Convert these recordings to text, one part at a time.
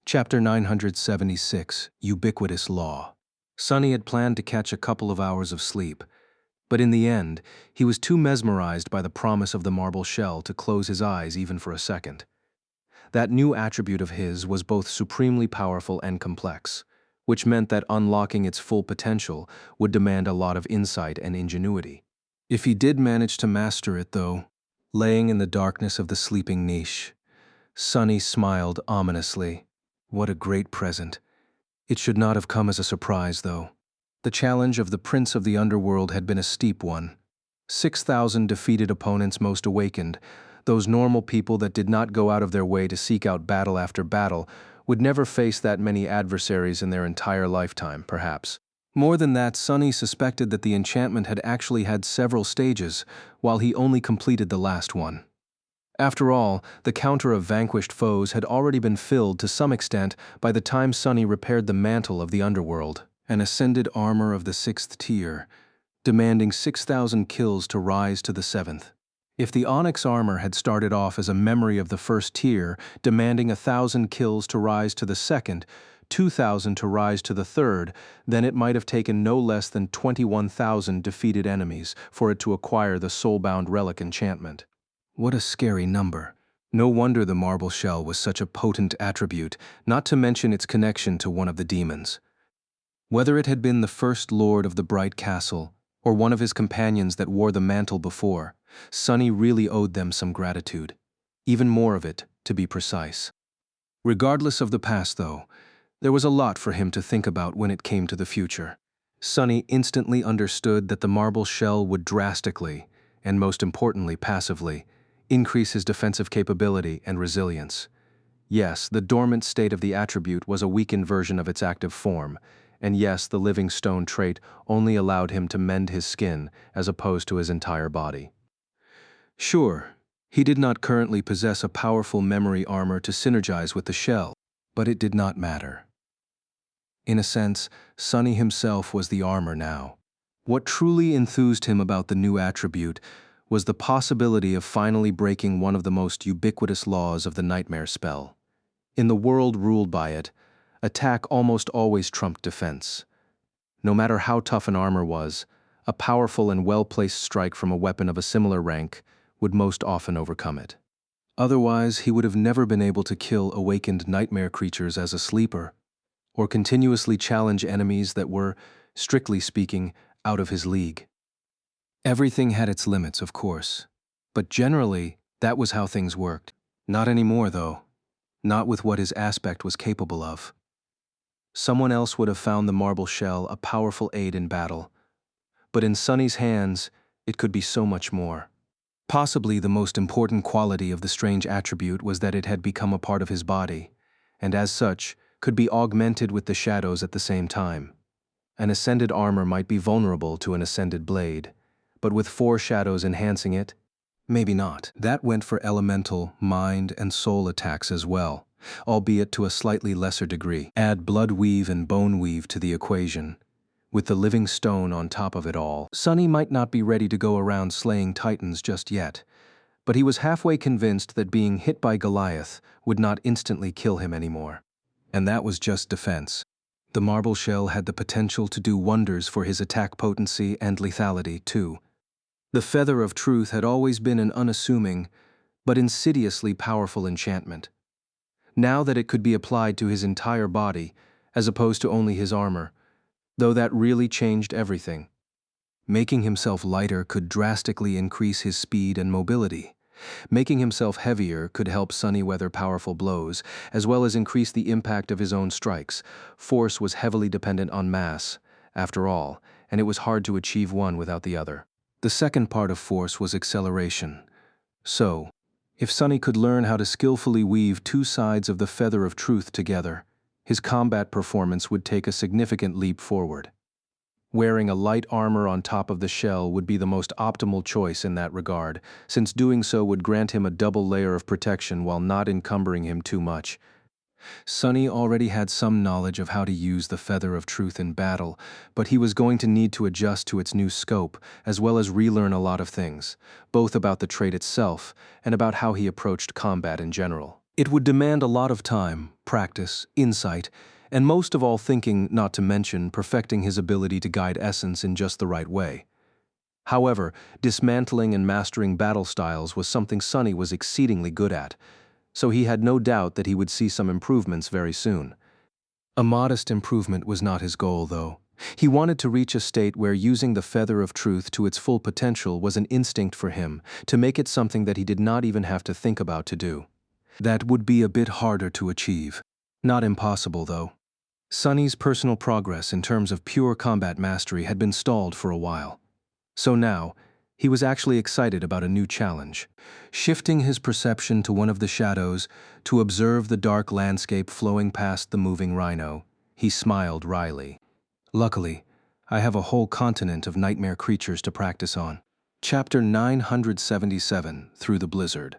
Chapter 976, Ubiquitous Law. Sonny had planned to catch a couple of hours of sleep, but in the end, he was too mesmerized by the promise of the marble shell to close his eyes even for a second. That new attribute of his was both supremely powerful and complex, which meant that unlocking its full potential would demand a lot of insight and ingenuity. If he did manage to master it, though, laying in the darkness of the sleeping niche, Sonny smiled ominously. What a great present. It should not have come as a surprise, though. The challenge of the Prince of the Underworld had been a steep one. 6,000 defeated opponents most awakened, those normal people that did not go out of their way to seek out battle after battle, would never face that many adversaries in their entire lifetime, perhaps. More than that, Sonny suspected that the enchantment had actually had several stages, while he only completed the last one. After all, the counter of vanquished foes had already been filled to some extent by the time Sonny repaired the mantle of the underworld, an ascended armor of the 6th tier, demanding 6,000 kills to rise to the 7th. If the onyx armor had started off as a memory of the 1st tier, demanding 1,000 kills to rise to the 2nd, 2,000 to rise to the 3rd, then it might have taken no less than 21,000 defeated enemies for it to acquire the soulbound relic enchantment. What a scary number. No wonder the marble shell was such a potent attribute, not to mention its connection to one of the demons. Whether it had been the first lord of the Bright Castle, or one of his companions that wore the mantle before, Sonny really owed them some gratitude. Even more of it, to be precise. Regardless of the past, though, there was a lot for him to think about when it came to the future. Sonny instantly understood that the marble shell would drastically, and most importantly passively, increase his defensive capability and resilience. Yes, the dormant state of the attribute was a weakened version of its active form, and yes, the living stone trait only allowed him to mend his skin as opposed to his entire body. Sure, he did not currently possess a powerful memory armor to synergize with the shell, but it did not matter. In a sense, Sonny himself was the armor now. What truly enthused him about the new attribute was the possibility of finally breaking one of the most ubiquitous laws of the nightmare spell. In the world ruled by it, attack almost always trumped defense. No matter how tough an armor was, a powerful and well-placed strike from a weapon of a similar rank would most often overcome it. Otherwise, he would have never been able to kill awakened nightmare creatures as a sleeper, or continuously challenge enemies that were, strictly speaking, out of his league. Everything had its limits, of course, but generally, that was how things worked. Not anymore, though. Not with what his aspect was capable of. Someone else would have found the marble shell a powerful aid in battle, but in Sonny's hands, it could be so much more. Possibly the most important quality of the strange attribute was that it had become a part of his body, and as such, could be augmented with the shadows at the same time. An ascended armor might be vulnerable to an ascended blade, but with 4 shadows enhancing it, maybe not. That went for elemental, mind, and soul attacks as well, albeit to a slightly lesser degree. Add blood weave and bone weave to the equation, with the living stone on top of it all. Sonny might not be ready to go around slaying titans just yet, but he was halfway convinced that being hit by Goliath would not instantly kill him anymore. And that was just defense. The marble shell had the potential to do wonders for his attack potency and lethality, too. The Feather of Truth had always been an unassuming, but insidiously powerful enchantment. Now that it could be applied to his entire body, as opposed to only his armor, though that really changed everything. Making himself lighter could drastically increase his speed and mobility. Making himself heavier could help Sonny weather powerful blows, as well as increase the impact of his own strikes. Force was heavily dependent on mass, after all, and it was hard to achieve one without the other. The second part of force was acceleration. So, if Sonny could learn how to skillfully weave 2 sides of the Feather of Truth together, his combat performance would take a significant leap forward. Wearing a light armor on top of the shell would be the most optimal choice in that regard, since doing so would grant him a double layer of protection while not encumbering him too much. Sonny already had some knowledge of how to use the Feather of Truth in battle, but he was going to need to adjust to its new scope, as well as relearn a lot of things, both about the trait itself and about how he approached combat in general. It would demand a lot of time, practice, insight, and most of all thinking, not to mention perfecting his ability to guide essence in just the right way. However, dismantling and mastering battle styles was something Sunny was exceedingly good at, so he had no doubt that he would see some improvements very soon. A modest improvement was not his goal, though. He wanted to reach a state where using the feather of truth to its full potential was an instinct for him, to make it something that he did not even have to think about to do. That would be a bit harder to achieve. Not impossible, though. Sunny's personal progress in terms of pure combat mastery had been stalled for a while. So now, he was actually excited about a new challenge. Shifting his perception to one of the shadows to observe the dark landscape flowing past the moving rhino, he smiled wryly. Luckily, I have a whole continent of nightmare creatures to practice on. Chapter 977, Through the Blizzard.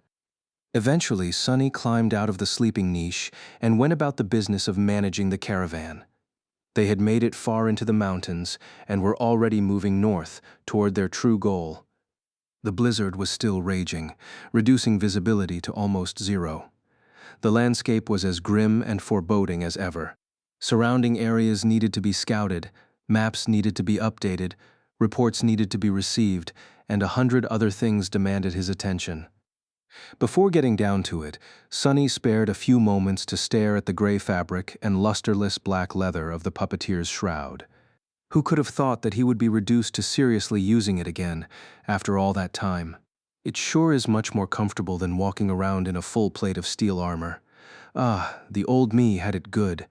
Eventually, Sunny climbed out of the sleeping niche and went about the business of managing the caravan. They had made it far into the mountains and were already moving north toward their true goal. The blizzard was still raging, reducing visibility to almost zero. The landscape was as grim and foreboding as ever. Surrounding areas needed to be scouted, maps needed to be updated, reports needed to be received, and 100 other things demanded his attention. Before getting down to it, Sunny spared a few moments to stare at the gray fabric and lusterless black leather of the puppeteer's shroud. Who could have thought that he would be reduced to seriously using it again after all that time? It sure is much more comfortable than walking around in a full plate of steel armor. Ah, the old me had it good.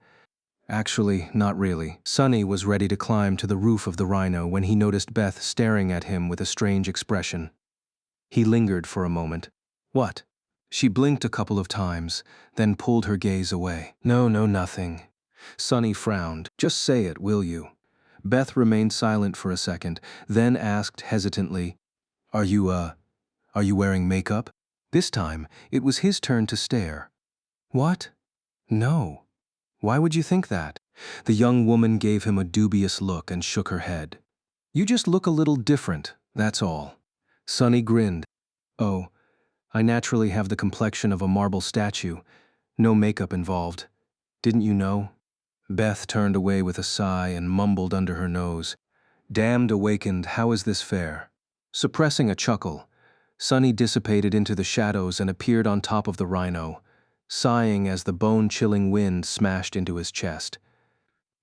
Actually, not really. Sunny was ready to climb to the roof of the rhino when he noticed Beth staring at him with a strange expression. He lingered for a moment. What? She blinked a couple of times, then pulled her gaze away. No, nothing. Sunny frowned. Just say it, will you? Beth remained silent for a second, then asked hesitantly, Are you wearing makeup? This time, it was his turn to stare. What? No. Why would you think that? The young woman gave him a dubious look and shook her head. You just look a little different, that's all. Sunny grinned. Oh, I naturally have the complexion of a marble statue. No makeup involved. Didn't you know? Beth turned away with a sigh and mumbled under her nose. Damned awakened, how is this fair? Suppressing a chuckle, Sunny dissipated into the shadows and appeared on top of the rhino, sighing as the bone-chilling wind smashed into his chest.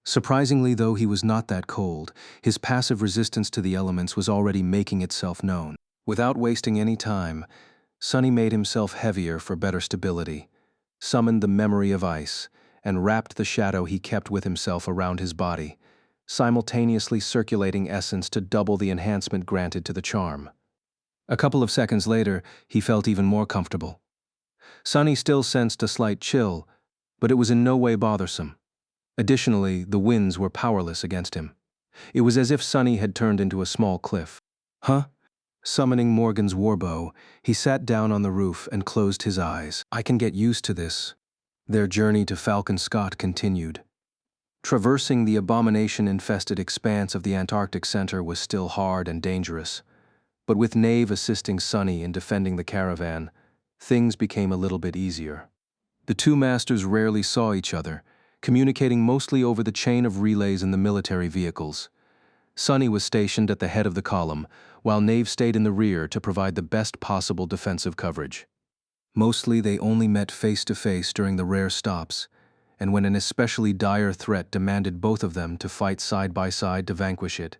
Surprisingly, though he was not that cold, his passive resistance to the elements was already making itself known. Without wasting any time, Sunny made himself heavier for better stability, summoned the memory of ice, and wrapped the shadow he kept with himself around his body, simultaneously circulating essence to double the enhancement granted to the charm. A couple of seconds later, he felt even more comfortable. Sunny still sensed a slight chill, but it was in no way bothersome. Additionally, the winds were powerless against him. It was as if Sunny had turned into a small cliff. Huh? Summoning Morgan's warbow, he sat down on the roof and closed his eyes. I can get used to this. Their journey to Falcon Scott continued. Traversing the abomination-infested expanse of the Antarctic Center was still hard and dangerous, but with Nave assisting Sunny in defending the caravan, things became a little bit easier. The two masters rarely saw each other, communicating mostly over the chain of relays in the military vehicles. Sunny was stationed at the head of the column, while Nave stayed in the rear to provide the best possible defensive coverage. Mostly they only met face-to-face during the rare stops, and when an especially dire threat demanded both of them to fight side by side to vanquish it.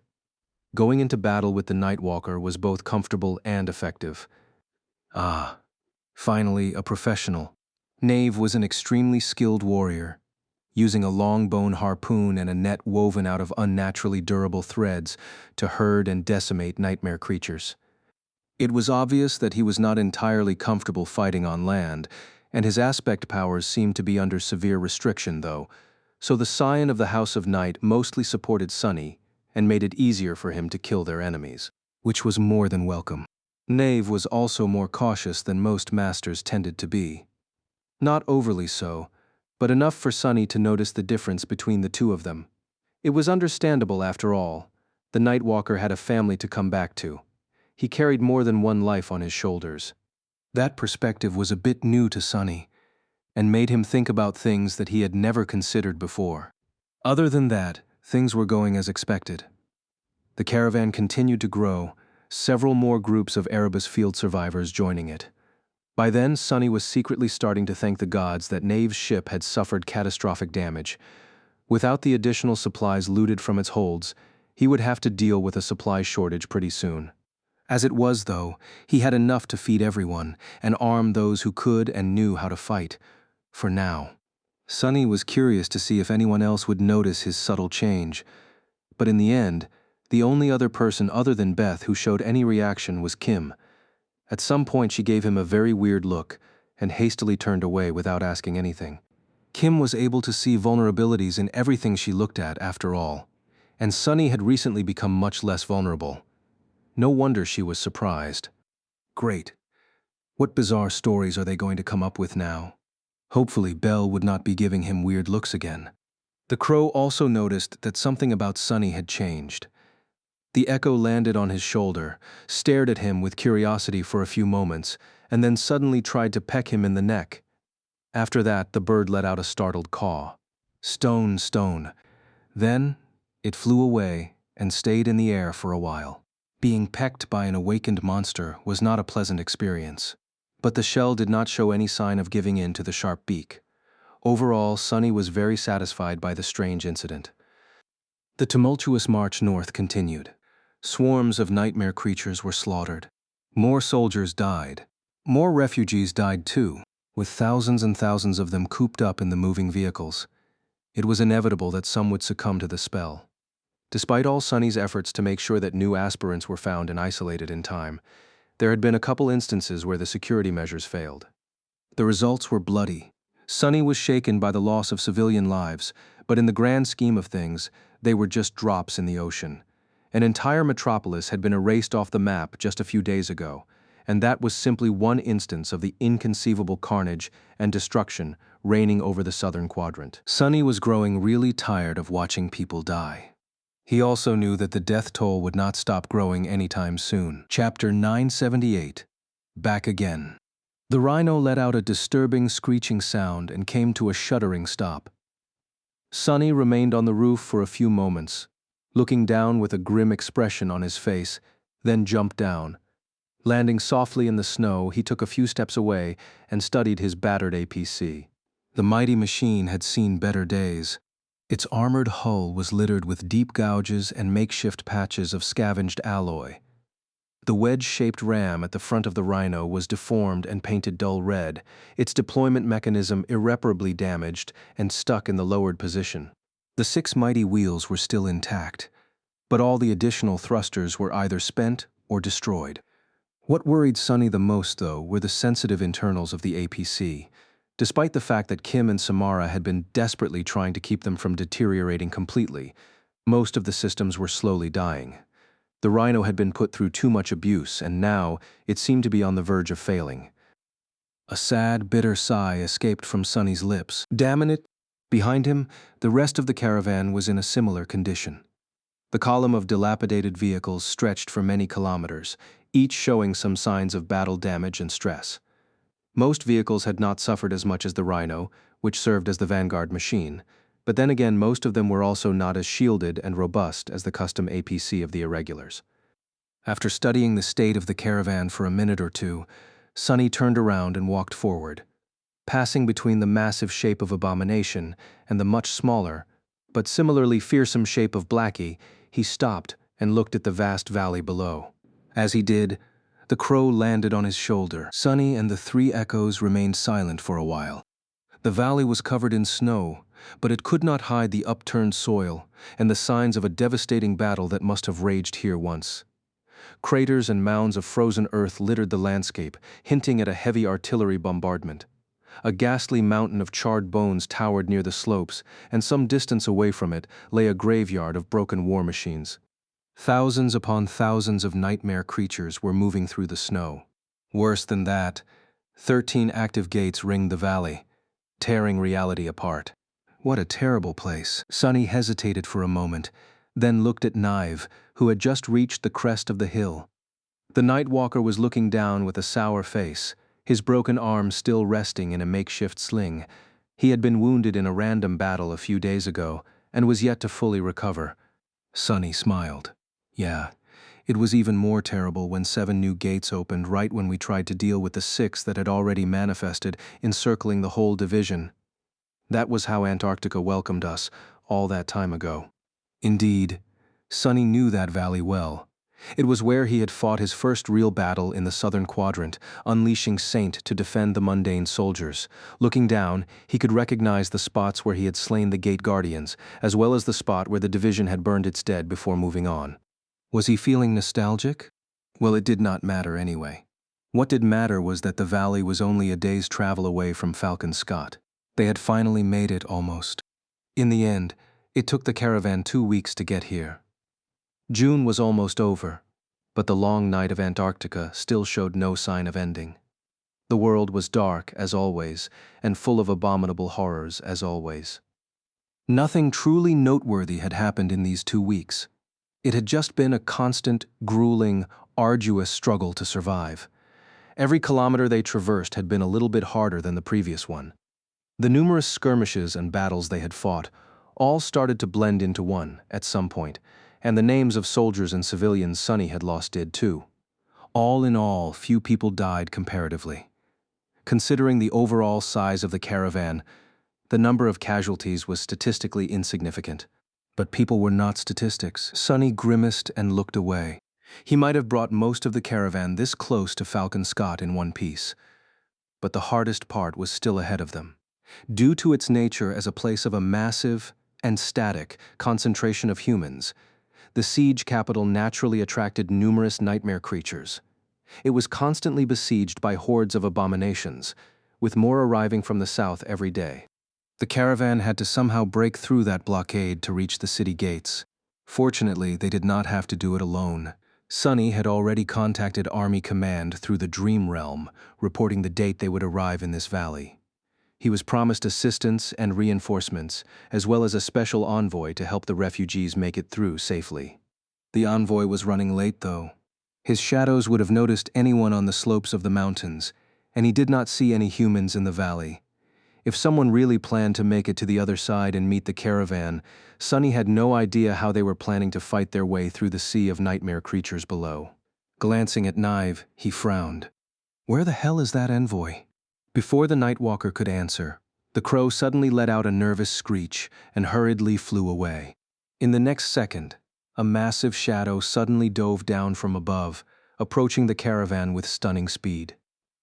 Going into battle with the Nightwalker was both comfortable and effective. Ah, finally a professional. Nave was an extremely skilled warrior, using a long bone harpoon and a net woven out of unnaturally durable threads to herd and decimate nightmare creatures. It was obvious that he was not entirely comfortable fighting on land, and his aspect powers seemed to be under severe restriction, though, so the Scion of the House of Night mostly supported Sunny and made it easier for him to kill their enemies, which was more than welcome. Nave was also more cautious than most masters tended to be. Not overly so, but enough for Sunny to notice the difference between the two of them. It was understandable, after all. The Nightwalker had a family to come back to. He carried more than one life on his shoulders. That perspective was a bit new to Sunny, and made him think about things that he had never considered before. Other than that, things were going as expected. The caravan continued to grow, several more groups of Erebus field survivors joining it. By then, Sonny was secretly starting to thank the gods that Nave's ship had suffered catastrophic damage. Without the additional supplies looted from its holds, he would have to deal with a supply shortage pretty soon. As it was, though, he had enough to feed everyone and arm those who could and knew how to fight. For now. Sonny was curious to see if anyone else would notice his subtle change. But in the end, the only other person other than Beth who showed any reaction was Kim. At some point she gave him a very weird look and hastily turned away without asking anything. Kim was able to see vulnerabilities in everything she looked at after all, and Sonny had recently become much less vulnerable. No wonder she was surprised. Great. What bizarre stories are they going to come up with now? Hopefully Belle would not be giving him weird looks again. The crow also noticed that something about Sonny had changed. The echo landed on his shoulder, stared at him with curiosity for a few moments, and then suddenly tried to peck him in the neck. After that, the bird let out a startled caw. Stone, stone. Then, it flew away and stayed in the air for a while. Being pecked by an awakened monster was not a pleasant experience, but the shell did not show any sign of giving in to the sharp beak. Overall, Sonny was very satisfied by the strange incident. The tumultuous march north continued. Swarms of nightmare creatures were slaughtered. More soldiers died. More refugees died too, with thousands and thousands of them cooped up in the moving vehicles. It was inevitable that some would succumb to the spell. Despite all Sonny's efforts to make sure that new aspirants were found and isolated in time, there had been a couple instances where the security measures failed. The results were bloody. Sonny was shaken by the loss of civilian lives, but in the grand scheme of things, they were just drops in the ocean. An entire metropolis had been erased off the map just a few days ago, and that was simply one instance of the inconceivable carnage and destruction reigning over the southern quadrant. Sonny was growing really tired of watching people die. He also knew that the death toll would not stop growing anytime soon. Chapter 978. Back again. The rhino let out a disturbing screeching sound and came to a shuddering stop. Sonny remained on the roof for a few moments, looking down with a grim expression on his face, then jumped down. Landing softly in the snow, he took a few steps away and studied his battered APC. The mighty machine had seen better days. Its armored hull was littered with deep gouges and makeshift patches of scavenged alloy. The wedge-shaped ram at the front of the Rhino was deformed and painted dull red, its deployment mechanism irreparably damaged and stuck in the lowered position. The 6 mighty wheels were still intact, but all the additional thrusters were either spent or destroyed. What worried Sonny the most, though, were the sensitive internals of the APC. Despite the fact that Kim and Samara had been desperately trying to keep them from deteriorating completely, most of the systems were slowly dying. The Rhino had been put through too much abuse, and now it seemed to be on the verge of failing. A sad, bitter sigh escaped from Sonny's lips. Damn it! Behind him, the rest of the caravan was in a similar condition. The column of dilapidated vehicles stretched for many kilometers, each showing some signs of battle damage and stress. Most vehicles had not suffered as much as the Rhino, which served as the vanguard machine, but then again most of them were also not as shielded and robust as the custom APC of the irregulars. After studying the state of the caravan for a minute or two, Sonny turned around and walked forward. Passing between the massive shape of Abomination and the much smaller, but similarly fearsome shape of Blackie, he stopped and looked at the vast valley below. As he did, the crow landed on his shoulder. Sonny and the 3 echoes remained silent for a while. The valley was covered in snow, but it could not hide the upturned soil and the signs of a devastating battle that must have raged here once. Craters and mounds of frozen earth littered the landscape, hinting at a heavy artillery bombardment. A ghastly mountain of charred bones towered near the slopes, and some distance away from it lay a graveyard of broken war machines. Thousands upon thousands of nightmare creatures were moving through the snow. Worse than that, 13 active gates ringed the valley, tearing reality apart. What a terrible place. Sonny hesitated for a moment, then looked at Nive, who had just reached the crest of the hill. The Nightwalker was looking down with a sour face, his broken arm still resting in a makeshift sling. He had been wounded in a random battle a few days ago and was yet to fully recover. Sunny smiled. Yeah, it was even more terrible when 7 new gates opened right when we tried to deal with the 6 that had already manifested, encircling the whole division. That was how Antarctica welcomed us all that time ago. Indeed, Sunny knew that valley well. It was where he had fought his first real battle in the southern quadrant, unleashing Saint to defend the mundane soldiers. Looking down, he could recognize the spots where he had slain the gate guardians, as well as the spot where the division had burned its dead before moving on. Was he feeling nostalgic? Well, it did not matter anyway. What did matter was that the valley was only a day's travel away from Falcon Scott. They had finally made it almost. In the end, it took the caravan 2 weeks to get here. June was almost over, but the long night of Antarctica still showed no sign of ending. The world was dark, as always, and full of abominable horrors, as always. Nothing truly noteworthy had happened in these 2 weeks. It had just been a constant, grueling, arduous struggle to survive. Every kilometer they traversed had been a little bit harder than the previous one. The numerous skirmishes and battles they had fought all started to blend into one at some point, and the names of soldiers and civilians Sunny had lost did too. All in all, few people died comparatively. Considering the overall size of the caravan, the number of casualties was statistically insignificant. But people were not statistics. Sunny grimaced and looked away. He might have brought most of the caravan this close to Falcon Scott in one piece. But the hardest part was still ahead of them. Due to its nature as a place of a massive and static concentration of humans, the siege capital naturally attracted numerous nightmare creatures. It was constantly besieged by hordes of abominations, with more arriving from the south every day. The caravan had to somehow break through that blockade to reach the city gates. Fortunately, they did not have to do it alone. Sunny had already contacted Army Command through the Dream Realm, reporting the date they would arrive in this valley. He was promised assistance and reinforcements, as well as a special envoy to help the refugees make it through safely. The envoy was running late, though. His shadows would have noticed anyone on the slopes of the mountains, and he did not see any humans in the valley. If someone really planned to make it to the other side and meet the caravan, Sunny had no idea how they were planning to fight their way through the sea of nightmare creatures below. Glancing at Nive, he frowned. Where the hell is that envoy? Before the Nightwalker could answer, the crow suddenly let out a nervous screech and hurriedly flew away. In the next second, a massive shadow suddenly dove down from above, approaching the caravan with stunning speed.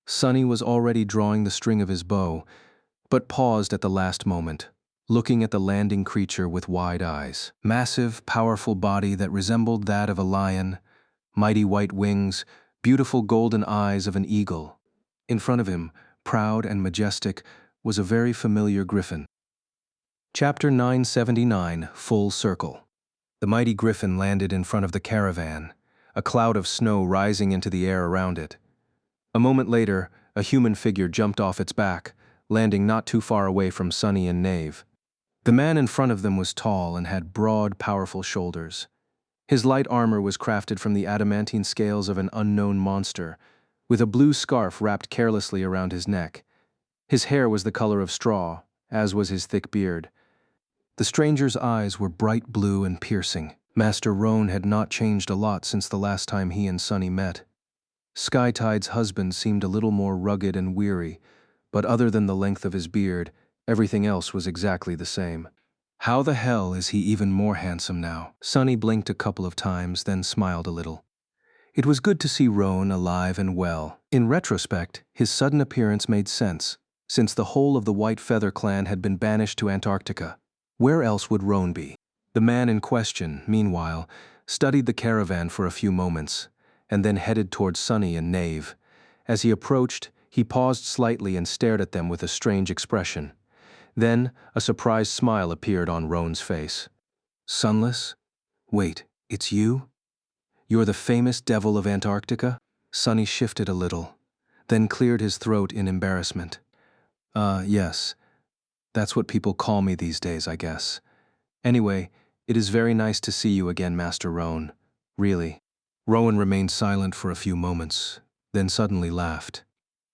Sunny was already drawing the string of his bow, but paused at the last moment, looking at the landing creature with wide eyes. Massive, powerful body that resembled that of a lion, mighty white wings, beautiful golden eyes of an eagle. In front of him, proud and majestic, was a very familiar griffin. Chapter 979, Full Circle. The mighty griffin landed in front of the caravan, a cloud of snow rising into the air around it. A moment later, a human figure jumped off its back, landing not too far away from Sunny and Nave. The man in front of them was tall and had broad, powerful shoulders. His light armor was crafted from the adamantine scales of an unknown monster, with a blue scarf wrapped carelessly around his neck. His hair was the color of straw, as was his thick beard. The stranger's eyes were bright blue and piercing. Master Roan had not changed a lot since the last time he and Sunny met. Skytide's husband seemed a little more rugged and weary, but other than the length of his beard, everything else was exactly the same. How the hell is he even more handsome now? Sunny blinked a couple of times, then smiled a little. It was good to see Roan alive and well. In retrospect, his sudden appearance made sense, since the whole of the White Feather clan had been banished to Antarctica. Where else would Roan be? The man in question, meanwhile, studied the caravan for a few moments, and then headed towards Sunny and Nave. As he approached, he paused slightly and stared at them with a strange expression. Then, a surprised smile appeared on Roan's face. Sunless? Wait, it's you? You're the famous devil of Antarctica? Sunny shifted a little, then cleared his throat in embarrassment. Yes. That's what people call me these days, I guess. Anyway, it is very nice to see you again, Master Roan. Really. Rowan remained silent for a few moments, then suddenly laughed.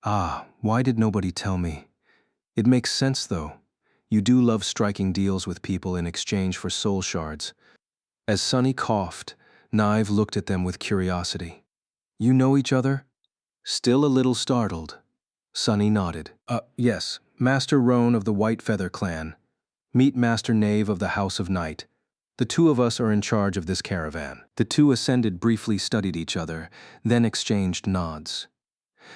Ah, why did nobody tell me? It makes sense, though. You do love striking deals with people in exchange for soul shards. As Sunny coughed, Nive looked at them with curiosity. You know each other? Still a little startled. Sunny nodded. Yes, Master Roan of the White Feather Clan. Meet Master Knave of the House of Night. The two of us are in charge of this caravan. The two ascended briefly studied each other, then exchanged nods.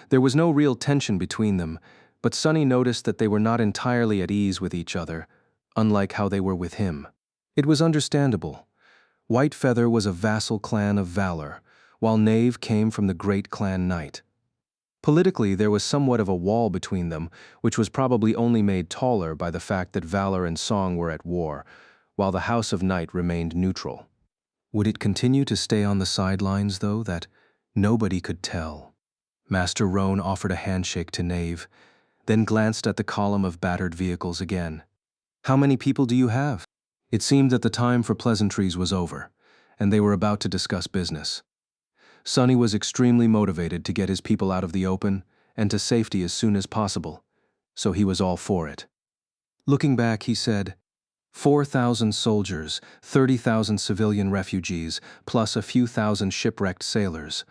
There was no real tension between them, but Sunny noticed that they were not entirely at ease with each other, unlike how they were with him. It was understandable. White Feather was a vassal clan of valor, while Knave came from the great clan Knight. Politically, there was somewhat of a wall between them, which was probably only made taller by the fact that Valor and Song were at war, while the House of Night remained neutral. Would it continue to stay on the sidelines, though, that nobody could tell? Master Roan offered a handshake to Knave, then glanced at the column of battered vehicles again. How many people do you have? It seemed that the time for pleasantries was over, and they were about to discuss business. Sunny was extremely motivated to get his people out of the open and to safety as soon as possible, so he was all for it. Looking back, he said, 4,000 soldiers, 30,000 civilian refugees, plus a few thousand shipwrecked sailors.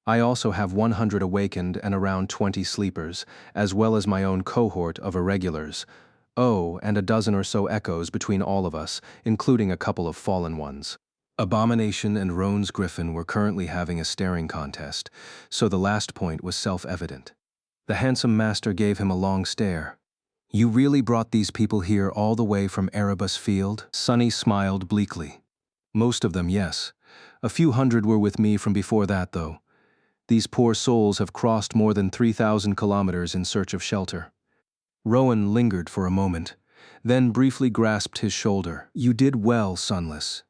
I also have 100 awakened and around 20 sleepers, as well as my own cohort of irregulars. Oh, and a dozen or so echoes between all of us, including a couple of fallen ones. Abomination and Roan's Griffin were currently having a staring contest, so the last point was self-evident. The handsome master gave him a long stare. You really brought these people here all the way from Erebus Field? Sunny smiled bleakly. Most of them, yes. A few hundred were with me from before that, though. These poor souls have crossed more than 3,000 kilometers in search of shelter. Rowan lingered for a moment, then briefly grasped his shoulder. You did well, Sunless.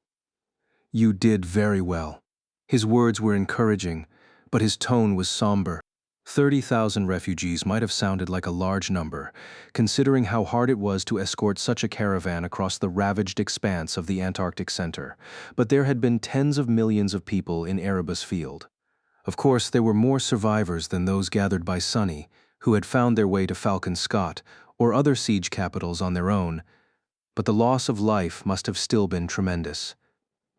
You did very well. His words were encouraging, but his tone was somber. 30,000 refugees might have sounded like a large number, considering how hard it was to escort such a caravan across the ravaged expanse of the Antarctic Center, but there had been tens of millions of people in Erebus Field. Of course, there were more survivors than those gathered by Sunny, who had found their way to Falcon Scott or other siege capitals on their own, but the loss of life must have still been tremendous.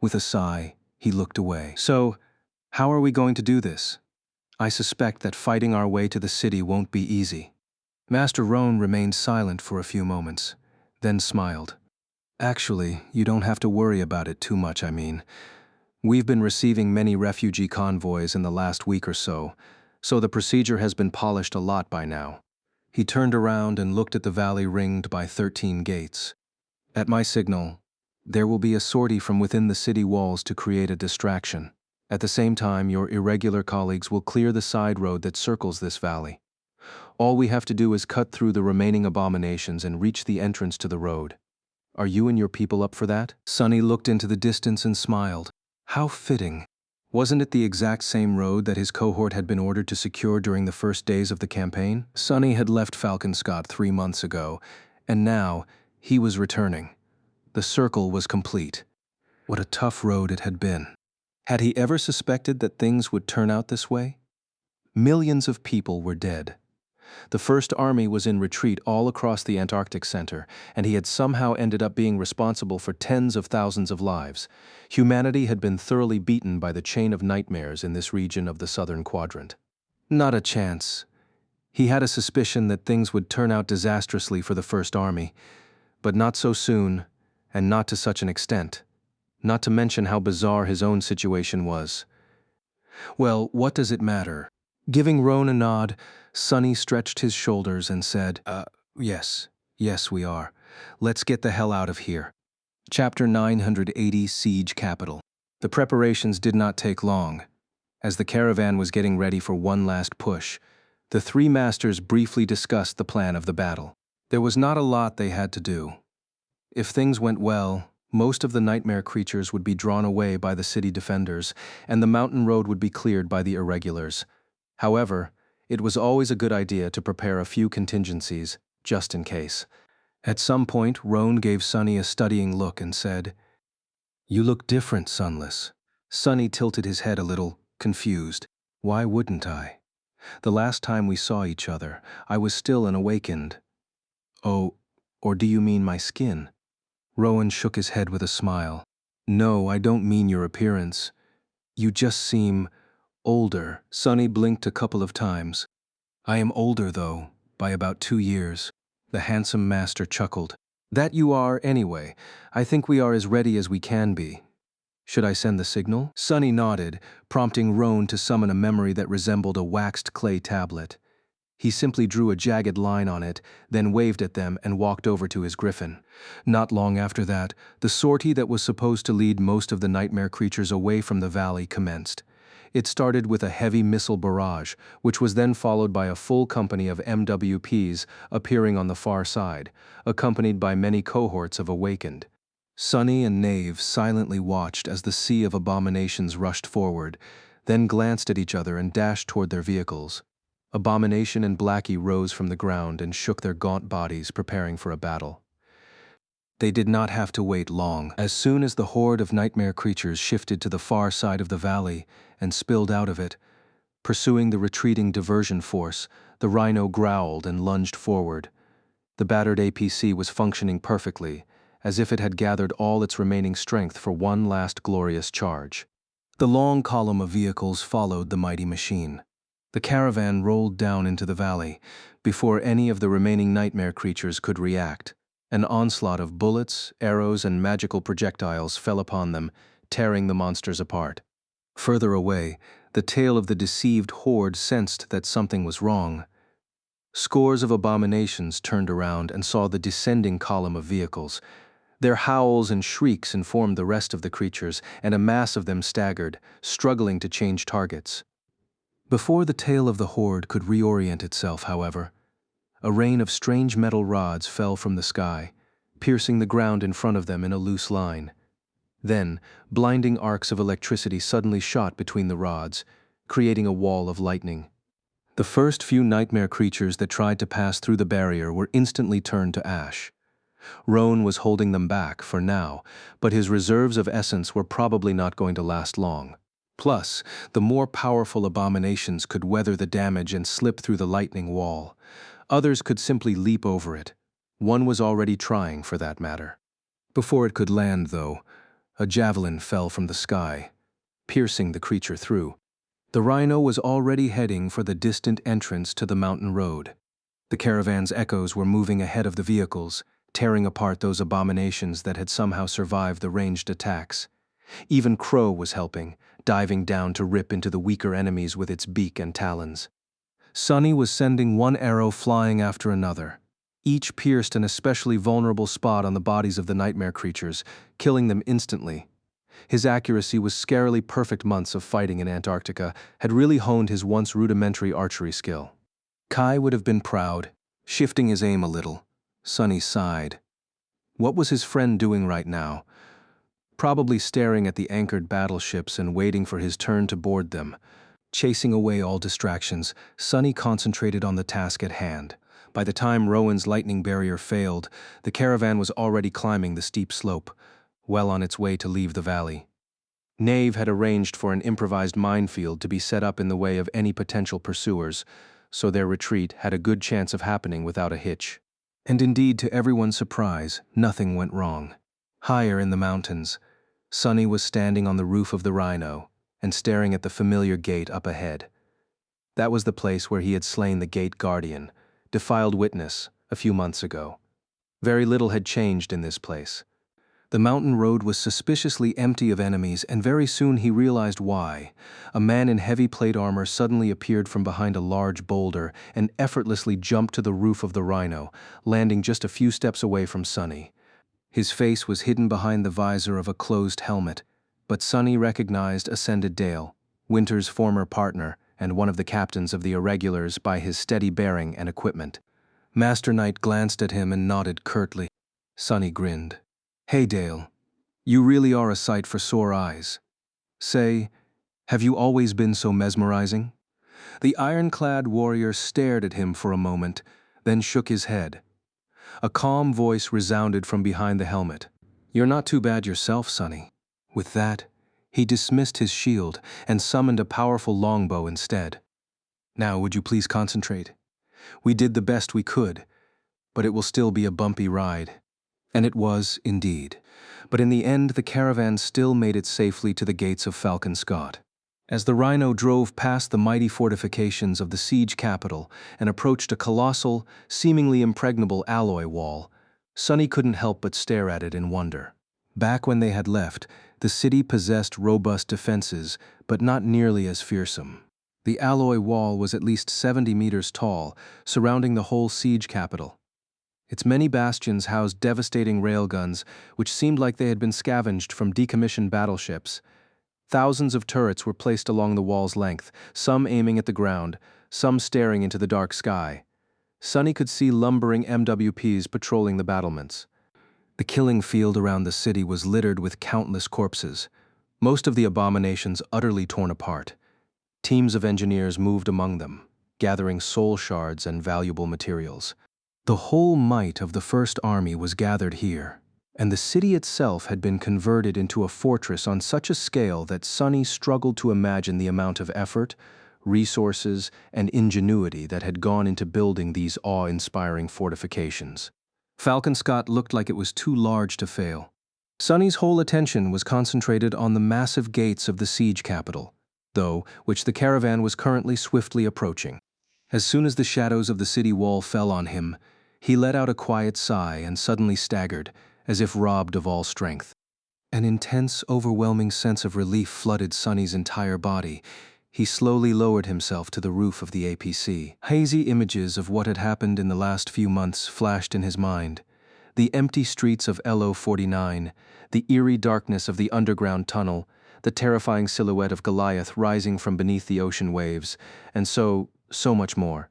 With a sigh, he looked away. So, how are we going to do this? I suspect that fighting our way to the city won't be easy. Master Roan remained silent for a few moments, then smiled. Actually, you don't have to worry about it too much, I mean. We've been receiving many refugee convoys in the last week or so the procedure has been polished a lot by now. He turned around and looked at the valley ringed by 13 gates. At my signal, there will be a sortie from within the city walls to create a distraction. At the same time, your irregular colleagues will clear the side road that circles this valley. All we have to do is cut through the remaining abominations and reach the entrance to the road. Are you and your people up for that? Sunny looked into the distance and smiled. How fitting. Wasn't it the exact same road that his cohort had been ordered to secure during the first days of the campaign? Sunny had left Falcon Scott 3 months ago, and now he was returning. The circle was complete. What a tough road it had been. Had he ever suspected that things would turn out this way? Millions of people were dead. The First Army was in retreat all across the Antarctic Center, and he had somehow ended up being responsible for tens of thousands of lives. Humanity had been thoroughly beaten by the chain of nightmares in this region of the southern quadrant. Not a chance. He had a suspicion that things would turn out disastrously for the First Army, but not so soon, and not to such an extent. Not to mention how bizarre his own situation was. Well, what does it matter? Giving Roan a nod, Sunny stretched his shoulders and said, yes, we are. Let's get the hell out of here. Chapter 980, Siege Capital. The preparations did not take long. As the caravan was getting ready for one last push, the three masters briefly discussed the plan of the battle. There was not a lot they had to do. If things went well, most of the nightmare creatures would be drawn away by the city defenders, and the mountain road would be cleared by the irregulars. However, it was always a good idea to prepare a few contingencies, just in case. At some point, Roan gave Sunny a studying look and said, You look different, Sunless. Sunny tilted his head a little, confused. Why wouldn't I? The last time we saw each other, I was still an awakened. Oh, or do you mean my skin? Rowan shook his head with a smile. No, I don't mean your appearance. You just seem older. Sonny blinked a couple of times. I am older, though, by about 2 years. The handsome master chuckled. That you are, anyway. I think we are as ready as we can be. Should I send the signal? Sonny nodded, prompting Roan to summon a memory that resembled a waxed clay tablet. He simply drew a jagged line on it, then waved at them and walked over to his griffin. Not long after that, the sortie that was supposed to lead most of the nightmare creatures away from the valley commenced. It started with a heavy missile barrage, which was then followed by a full company of MWPs appearing on the far side, accompanied by many cohorts of awakened. Sonny and Knave silently watched as the sea of abominations rushed forward, then glanced at each other and dashed toward their vehicles. Abomination and Blackie rose from the ground and shook their gaunt bodies, preparing for a battle. They did not have to wait long. As soon as the horde of nightmare creatures shifted to the far side of the valley and spilled out of it, pursuing the retreating diversion force, the rhino growled and lunged forward. The battered APC was functioning perfectly, as if it had gathered all its remaining strength for one last glorious charge. The long column of vehicles followed the mighty machine. The caravan rolled down into the valley before any of the remaining nightmare creatures could react. An onslaught of bullets, arrows, and magical projectiles fell upon them, tearing the monsters apart. Further away, the tail of the deceived horde sensed that something was wrong. Scores of abominations turned around and saw the descending column of vehicles. Their howls and shrieks informed the rest of the creatures, and a mass of them staggered, struggling to change targets. Before the tail of the horde could reorient itself, however, a rain of strange metal rods fell from the sky, piercing the ground in front of them in a loose line. Then, blinding arcs of electricity suddenly shot between the rods, creating a wall of lightning. The first few nightmare creatures that tried to pass through the barrier were instantly turned to ash. Roan was holding them back for now, but his reserves of essence were probably not going to last long. Plus, the more powerful abominations could weather the damage and slip through the lightning wall. Others could simply leap over it. One was already trying, for that matter. Before it could land, though, a javelin fell from the sky, piercing the creature through. The rhino was already heading for the distant entrance to the mountain road. The caravan's echoes were moving ahead of the vehicles, tearing apart those abominations that had somehow survived the ranged attacks. Even Crow was helping, diving down to rip into the weaker enemies with its beak and talons. Sonny was sending one arrow flying after another. Each pierced an especially vulnerable spot on the bodies of the nightmare creatures, killing them instantly. His accuracy with scarily perfect months of fighting in Antarctica had really honed his once rudimentary archery skill. Kai would have been proud, shifting his aim a little. Sonny sighed. What was his friend doing right now? Probably staring at the anchored battleships and waiting for his turn to board them. Chasing away all distractions, Sonny concentrated on the task at hand. By the time Rowan's lightning barrier failed, the caravan was already climbing the steep slope, well on its way to leave the valley. Knave had arranged for an improvised minefield to be set up in the way of any potential pursuers, so their retreat had a good chance of happening without a hitch. And indeed, to everyone's surprise, nothing went wrong. Higher in the mountains, Sonny was standing on the roof of the rhino and staring at the familiar gate up ahead. That was the place where he had slain the gate guardian, defiled witness, a few months ago. Very little had changed in this place. The mountain road was suspiciously empty of enemies, and very soon he realized why. A man in heavy plate armor suddenly appeared from behind a large boulder and effortlessly jumped to the roof of the rhino, landing just a few steps away from Sonny. His face was hidden behind the visor of a closed helmet, but Sonny recognized Ascended Dale, Winter's former partner and one of the captains of the Irregulars, by his steady bearing and equipment. Master Knight glanced at him and nodded curtly. Sonny grinned. Hey Dale, you really are a sight for sore eyes. Say, have you always been so mesmerizing? The ironclad warrior stared at him for a moment, then shook his head. A calm voice resounded from behind the helmet. You're not too bad yourself, Sonny. With that, he dismissed his shield and summoned a powerful longbow instead. Now, would you please concentrate? We did the best we could, but it will still be a bumpy ride. And it was, indeed. But in the end, the caravan still made it safely to the gates of Falcon Scott. As the Rhino drove past the mighty fortifications of the siege capital and approached a colossal, seemingly impregnable alloy wall, Sonny couldn't help but stare at it in wonder. Back when they had left, the city possessed robust defenses, but not nearly as fearsome. The alloy wall was at least 70 meters tall, surrounding the whole siege capital. Its many bastions housed devastating railguns, which seemed like they had been scavenged from decommissioned battleships. Thousands of turrets were placed along the wall's length, some aiming at the ground, some staring into the dark sky. Sonny could see lumbering MWPs patrolling the battlements. The killing field around the city was littered with countless corpses, most of the abominations utterly torn apart. Teams of engineers moved among them, gathering soul shards and valuable materials. The whole might of the First Army was gathered here, and the city itself had been converted into a fortress on such a scale that Sonny struggled to imagine the amount of effort, resources, and ingenuity that had gone into building these awe-inspiring fortifications. Falcon Scott looked like it was too large to fail. Sonny's whole attention was concentrated on the massive gates of the siege capital, though, which the caravan was currently swiftly approaching. As soon as the shadows of the city wall fell on him, he let out a quiet sigh and suddenly staggered, as if robbed of all strength. An intense, overwhelming sense of relief flooded Sonny's entire body. He slowly lowered himself to the roof of the APC. Hazy images of what had happened in the last few months flashed in his mind. The empty streets of LO-49, the eerie darkness of the underground tunnel, the terrifying silhouette of Goliath rising from beneath the ocean waves, and so much more.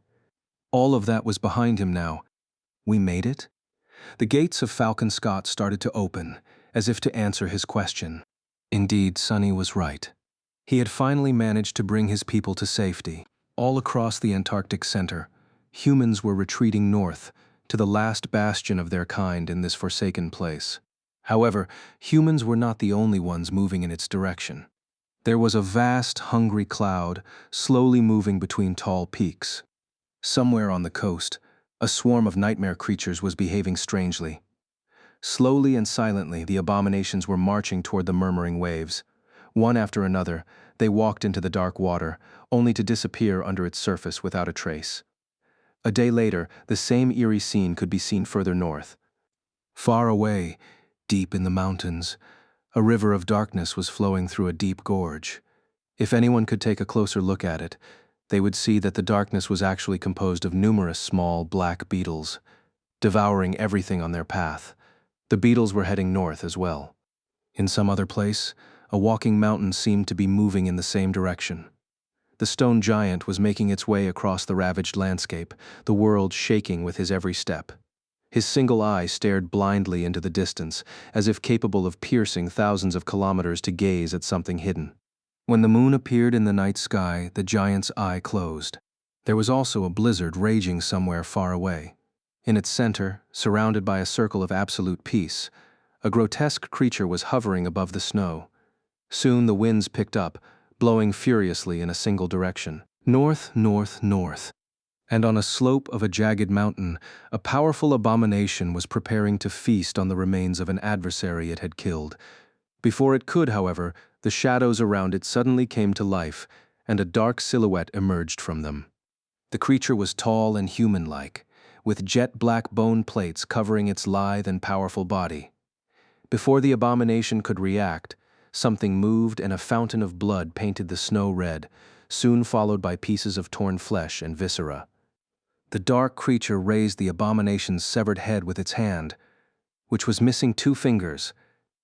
All of that was behind him now. We made it? The gates of Falcon Scott started to open, as if to answer his question. Indeed, Sonny was right. He had finally managed to bring his people to safety. All across the Antarctic Center, humans were retreating north, to the last bastion of their kind in this forsaken place. However, humans were not the only ones moving in its direction. There was a vast, hungry cloud slowly moving between tall peaks. Somewhere on the coast, a swarm of nightmare creatures was behaving strangely. Slowly and silently, the abominations were marching toward the murmuring waves. One after another, they walked into the dark water, only to disappear under its surface without a trace. A day later, the same eerie scene could be seen further north. Far away, deep in the mountains, a river of darkness was flowing through a deep gorge. If anyone could take a closer look at it, they would see that the darkness was actually composed of numerous small, black beetles, devouring everything on their path. The beetles were heading north as well. In some other place, a walking mountain seemed to be moving in the same direction. The stone giant was making its way across the ravaged landscape, the world shaking with his every step. His single eye stared blindly into the distance, as if capable of piercing thousands of kilometers to gaze at something hidden. When the moon appeared in the night sky, the giant's eye closed. There was also a blizzard raging somewhere far away. In its center, surrounded by a circle of absolute peace, a grotesque creature was hovering above the snow. Soon the winds picked up, blowing furiously in a single direction. North, north, north. And on a slope of a jagged mountain, a powerful abomination was preparing to feast on the remains of an adversary it had killed. Before it could, however, the shadows around it suddenly came to life, and a dark silhouette emerged from them. The creature was tall and human-like, with jet-black bone plates covering its lithe and powerful body. Before the abomination could react, something moved and a fountain of blood painted the snow red, soon followed by pieces of torn flesh and viscera. The dark creature raised the abomination's severed head with its hand, which was missing 2 fingers,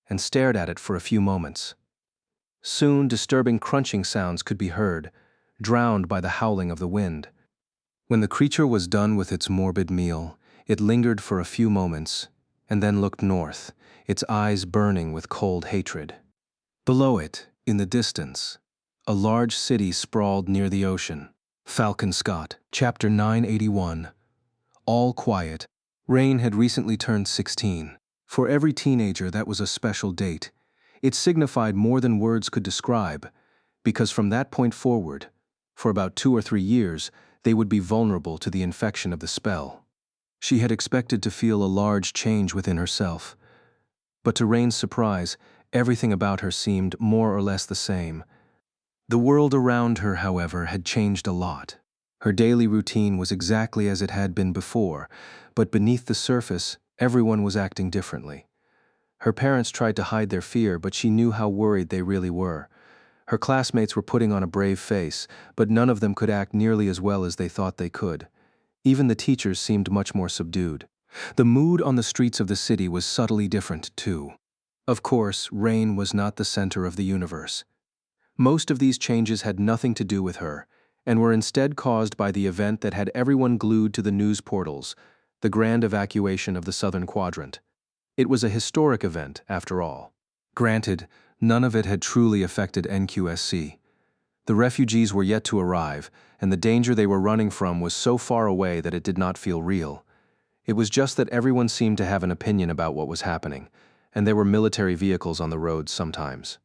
and stared at it for a few moments. Soon disturbing crunching sounds could be heard, drowned by the howling of the wind. When the creature was done with its morbid meal, it lingered for a few moments, and then looked north, its eyes burning with cold hatred. Below it, in the distance, a large city sprawled near the ocean. Falcon Scott, Chapter 981. All quiet. Rain had recently turned 16. For every teenager, that was a special date. It signified more than words could describe, because from that point forward, For about 2 or 3 years, they would be vulnerable to the infection of the spell. She had expected to feel a large change within herself, but to Rain's surprise, everything about her seemed more or less the same. The world around her, however, had changed a lot. Her daily routine was exactly as it had been before, but beneath the surface, everyone was acting differently. Her parents tried to hide their fear, but she knew how worried they really were. Her classmates were putting on a brave face, but none of them could act nearly as well as they thought they could. Even the teachers seemed much more subdued. The mood on the streets of the city was subtly different, too. Of course, Rain was not the center of the universe. Most of these changes had nothing to do with her, and were instead caused by the event that had everyone glued to the news portals, the grand evacuation of the Southern Quadrant. It was a historic event, after all. Granted, none of it had truly affected NQSC. The refugees were yet to arrive, and the danger they were running from was so far away that it did not feel real. It was just that everyone seemed to have an opinion about what was happening, and there were military vehicles on the roads sometimes.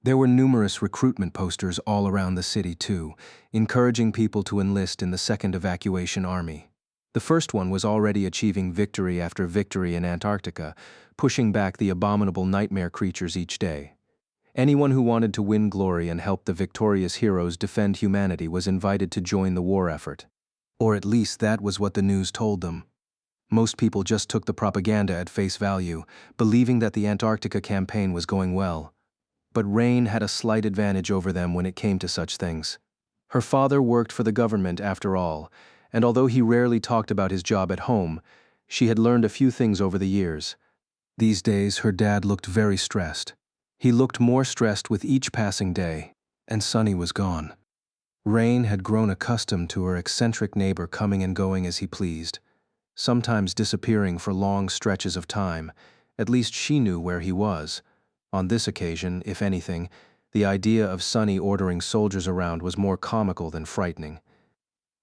There were numerous recruitment posters all around the city, too, encouraging people to enlist in the Second Evacuation Army. The first one was already achieving victory after victory in Antarctica, pushing back the abominable nightmare creatures each day. Anyone who wanted to win glory and help the victorious heroes defend humanity was invited to join the war effort. Or at least that was what the news told them. Most people just took the propaganda at face value, believing that the Antarctica campaign was going well. But Rain had a slight advantage over them when it came to such things. Her father worked for the government after all, and although he rarely talked about his job at home, she had learned a few things over the years. These days, her dad looked very stressed. He looked more stressed with each passing day, and Sunny was gone. Rain had grown accustomed to her eccentric neighbor coming and going as he pleased, sometimes disappearing for long stretches of time. At least she knew where he was. On this occasion, if anything, the idea of Sunny ordering soldiers around was more comical than frightening.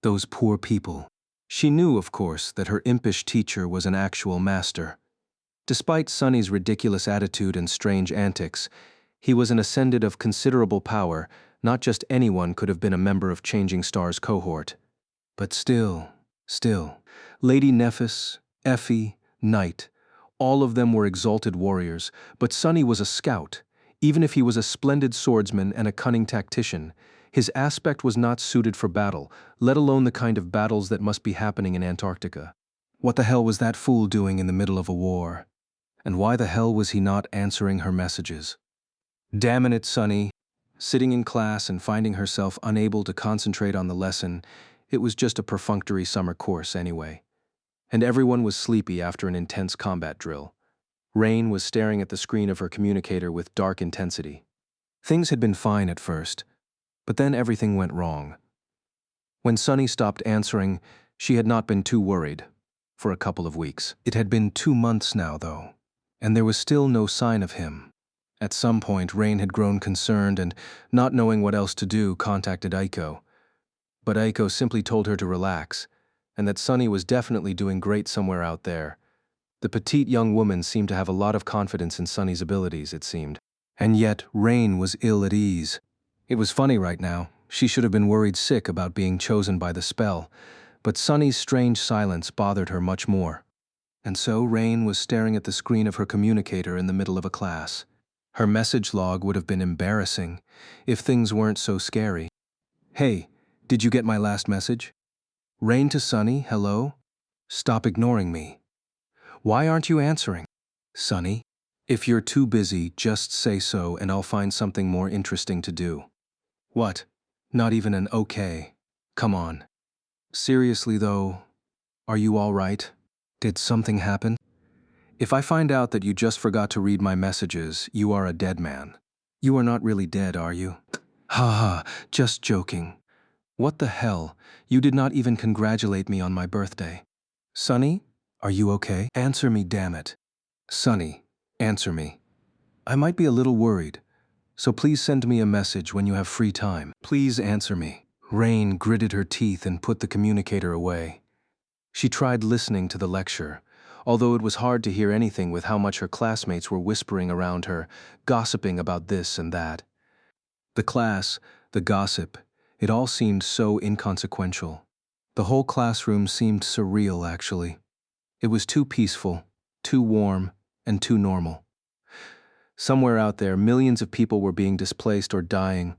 Those poor people. She knew, of course, that her impish teacher was an actual master. Despite Sunny's ridiculous attitude and strange antics, he was an ascendant of considerable power. Not just anyone could have been a member of Changing Star's cohort. But still, Lady Nephis, Effie, Knight, all of them were exalted warriors, but Sunny was a scout. Even if he was a splendid swordsman and a cunning tactician, his aspect was not suited for battle, let alone the kind of battles that must be happening in Antarctica. What the hell was that fool doing in the middle of a war? And why the hell was he not answering her messages? Damn it, Sunny. Sitting in class and finding herself unable to concentrate on the lesson, it was just a perfunctory summer course anyway. And everyone was sleepy after an intense combat drill. Rain was staring at the screen of her communicator with dark intensity. Things had been fine at first, but then everything went wrong. When Sunny stopped answering, she had not been too worried. For a couple of weeks. It had been 2 months now, though, and there was still no sign of him. At some point, Rain had grown concerned and, not knowing what else to do, contacted Aiko. But Aiko simply told her to relax, and that Sunny was definitely doing great somewhere out there. The petite young woman seemed to have a lot of confidence in Sunny's abilities, it seemed. And yet, Rain was ill at ease. It was funny right now. She should have been worried sick about being chosen by the spell, but Sunny's strange silence bothered her much more. And so Rain was staring at the screen of her communicator in the middle of a class. Her message log would have been embarrassing if things weren't so scary. Hey, did you get my last message? Rain to Sunny, hello? Stop ignoring me. Why aren't you answering? Sunny, if you're too busy, just say so and I'll find something more interesting to do. What? Not even an okay. Come on. Seriously though, are you all right? Did something happen? If I find out that you just forgot to read my messages, you are a dead man. You are not really dead, are you? Ha ha, just joking. What the hell? You did not even congratulate me on my birthday. Sunny, are you okay? Answer me, damn it. Sunny, answer me. I might be a little worried, so please send me a message when you have free time. Please answer me. Rain gritted her teeth and put the communicator away. She tried listening to the lecture, although it was hard to hear anything with how much her classmates were whispering around her, gossiping about this and that. The class, the gossip, It all seemed so inconsequential. The whole classroom seemed surreal, actually. It was too peaceful, too warm, and too normal. Somewhere out there, millions of people were being displaced or dying.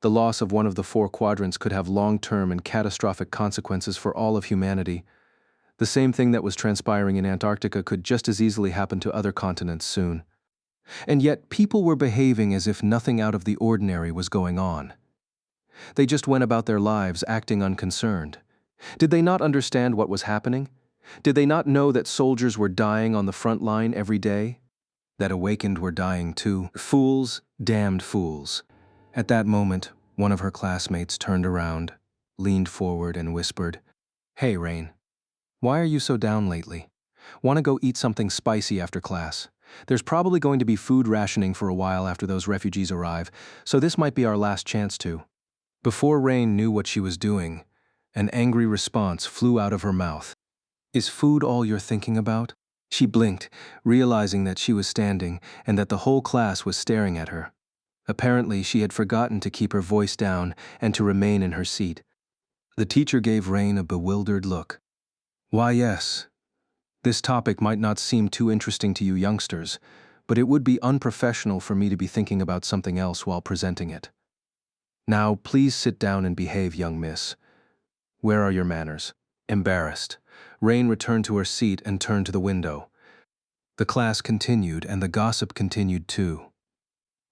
The loss of one of the four quadrants could have long-term and catastrophic consequences for all of humanity. The same thing that was transpiring in Antarctica could just as easily happen to other continents soon. And yet, people were behaving as if nothing out of the ordinary was going on. They just went about their lives acting unconcerned. Did they not understand what was happening? Did they not know that soldiers were dying on the front line every day? That awakened were dying too. Fools, damned fools. At that moment, one of her classmates turned around, leaned forward, and whispered, "Hey, Rain. Why are you so down lately? Want to go eat something spicy after class? There's probably going to be food rationing for a while after those refugees arrive, so this might be our last chance to." Before Rain knew what she was doing, an angry response flew out of her mouth. "Is food all you're thinking about?" She blinked, realizing that she was standing and that the whole class was staring at her. Apparently, she had forgotten to keep her voice down and to remain in her seat. The teacher gave Rain a bewildered look. "Why, yes. This topic might not seem too interesting to you youngsters, but it would be unprofessional for me to be thinking about something else while presenting it. Now, please sit down and behave, young miss. Where are your manners?" Embarrassed, Rain returned to her seat and turned to the window. The class continued, and the gossip continued too.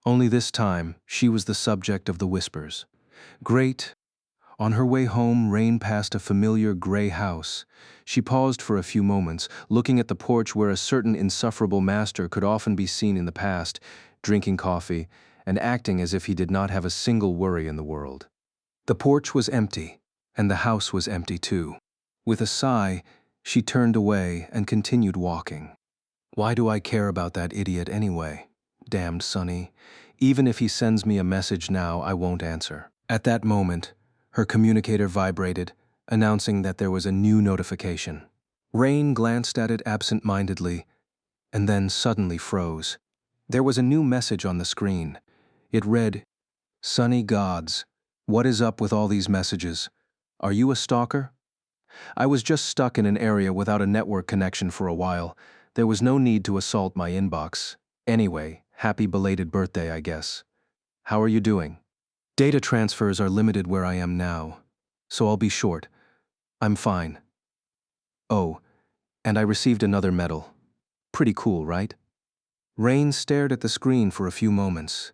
Only this time, she was the subject of the whispers. Great. On her way home, Rain passed a familiar gray house. She paused for a few moments, looking at the porch where a certain insufferable master could often be seen in the past, drinking coffee and acting as if he did not have a single worry in the world. The porch was empty, and the house was empty too. With a sigh, she turned away and continued walking. Why do I care about that idiot anyway? Damned Sonny. Even if he sends me a message now, I won't answer. At that moment, her communicator vibrated, announcing that there was a new notification. Rain glanced at it absent-mindedly, and then suddenly froze. There was a new message on the screen. It read, "Sunny gods, what is up with all these messages? Are you a stalker? I was just stuck in an area without a network connection for a while. There was no need to assault my inbox. Anyway, happy belated birthday, I guess. How are you doing? Data transfers are limited where I am now, so I'll be short. I'm fine. Oh, and I received another medal. Pretty cool, right?" Rain stared at the screen for a few moments,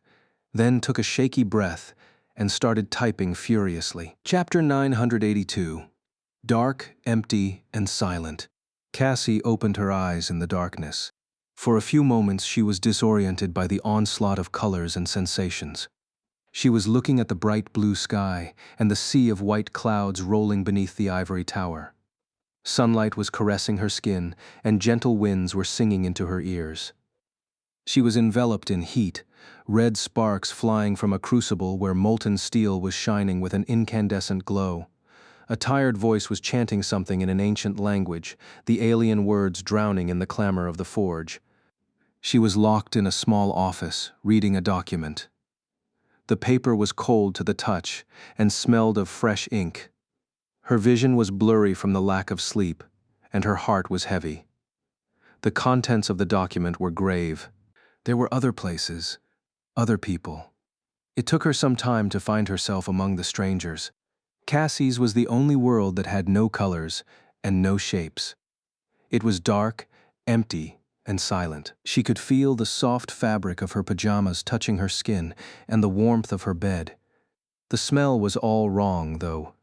then took a shaky breath and started typing furiously. Chapter 982. Dark, empty, and silent. Cassie opened her eyes in the darkness. For a few moments she was disoriented by the onslaught of colors and sensations. She was looking at the bright blue sky and the sea of white clouds rolling beneath the ivory tower. Sunlight was caressing her skin, and gentle winds were singing into her ears. She was enveloped in heat, red sparks flying from a crucible where molten steel was shining with an incandescent glow. A tired voice was chanting something in an ancient language, the alien words drowning in the clamor of the forge. She was locked in a small office, reading a document. The paper was cold to the touch and smelled of fresh ink. Her vision was blurry from the lack of sleep, and her heart was heavy. The contents of the document were grave. There were other places, other people. It took her some time to find herself among the strangers. Cassie's was the only world that had no colors and no shapes. It was dark, empty, and silent. She could feel the soft fabric of her pajamas touching her skin and the warmth of her bed. The smell was all wrong, though.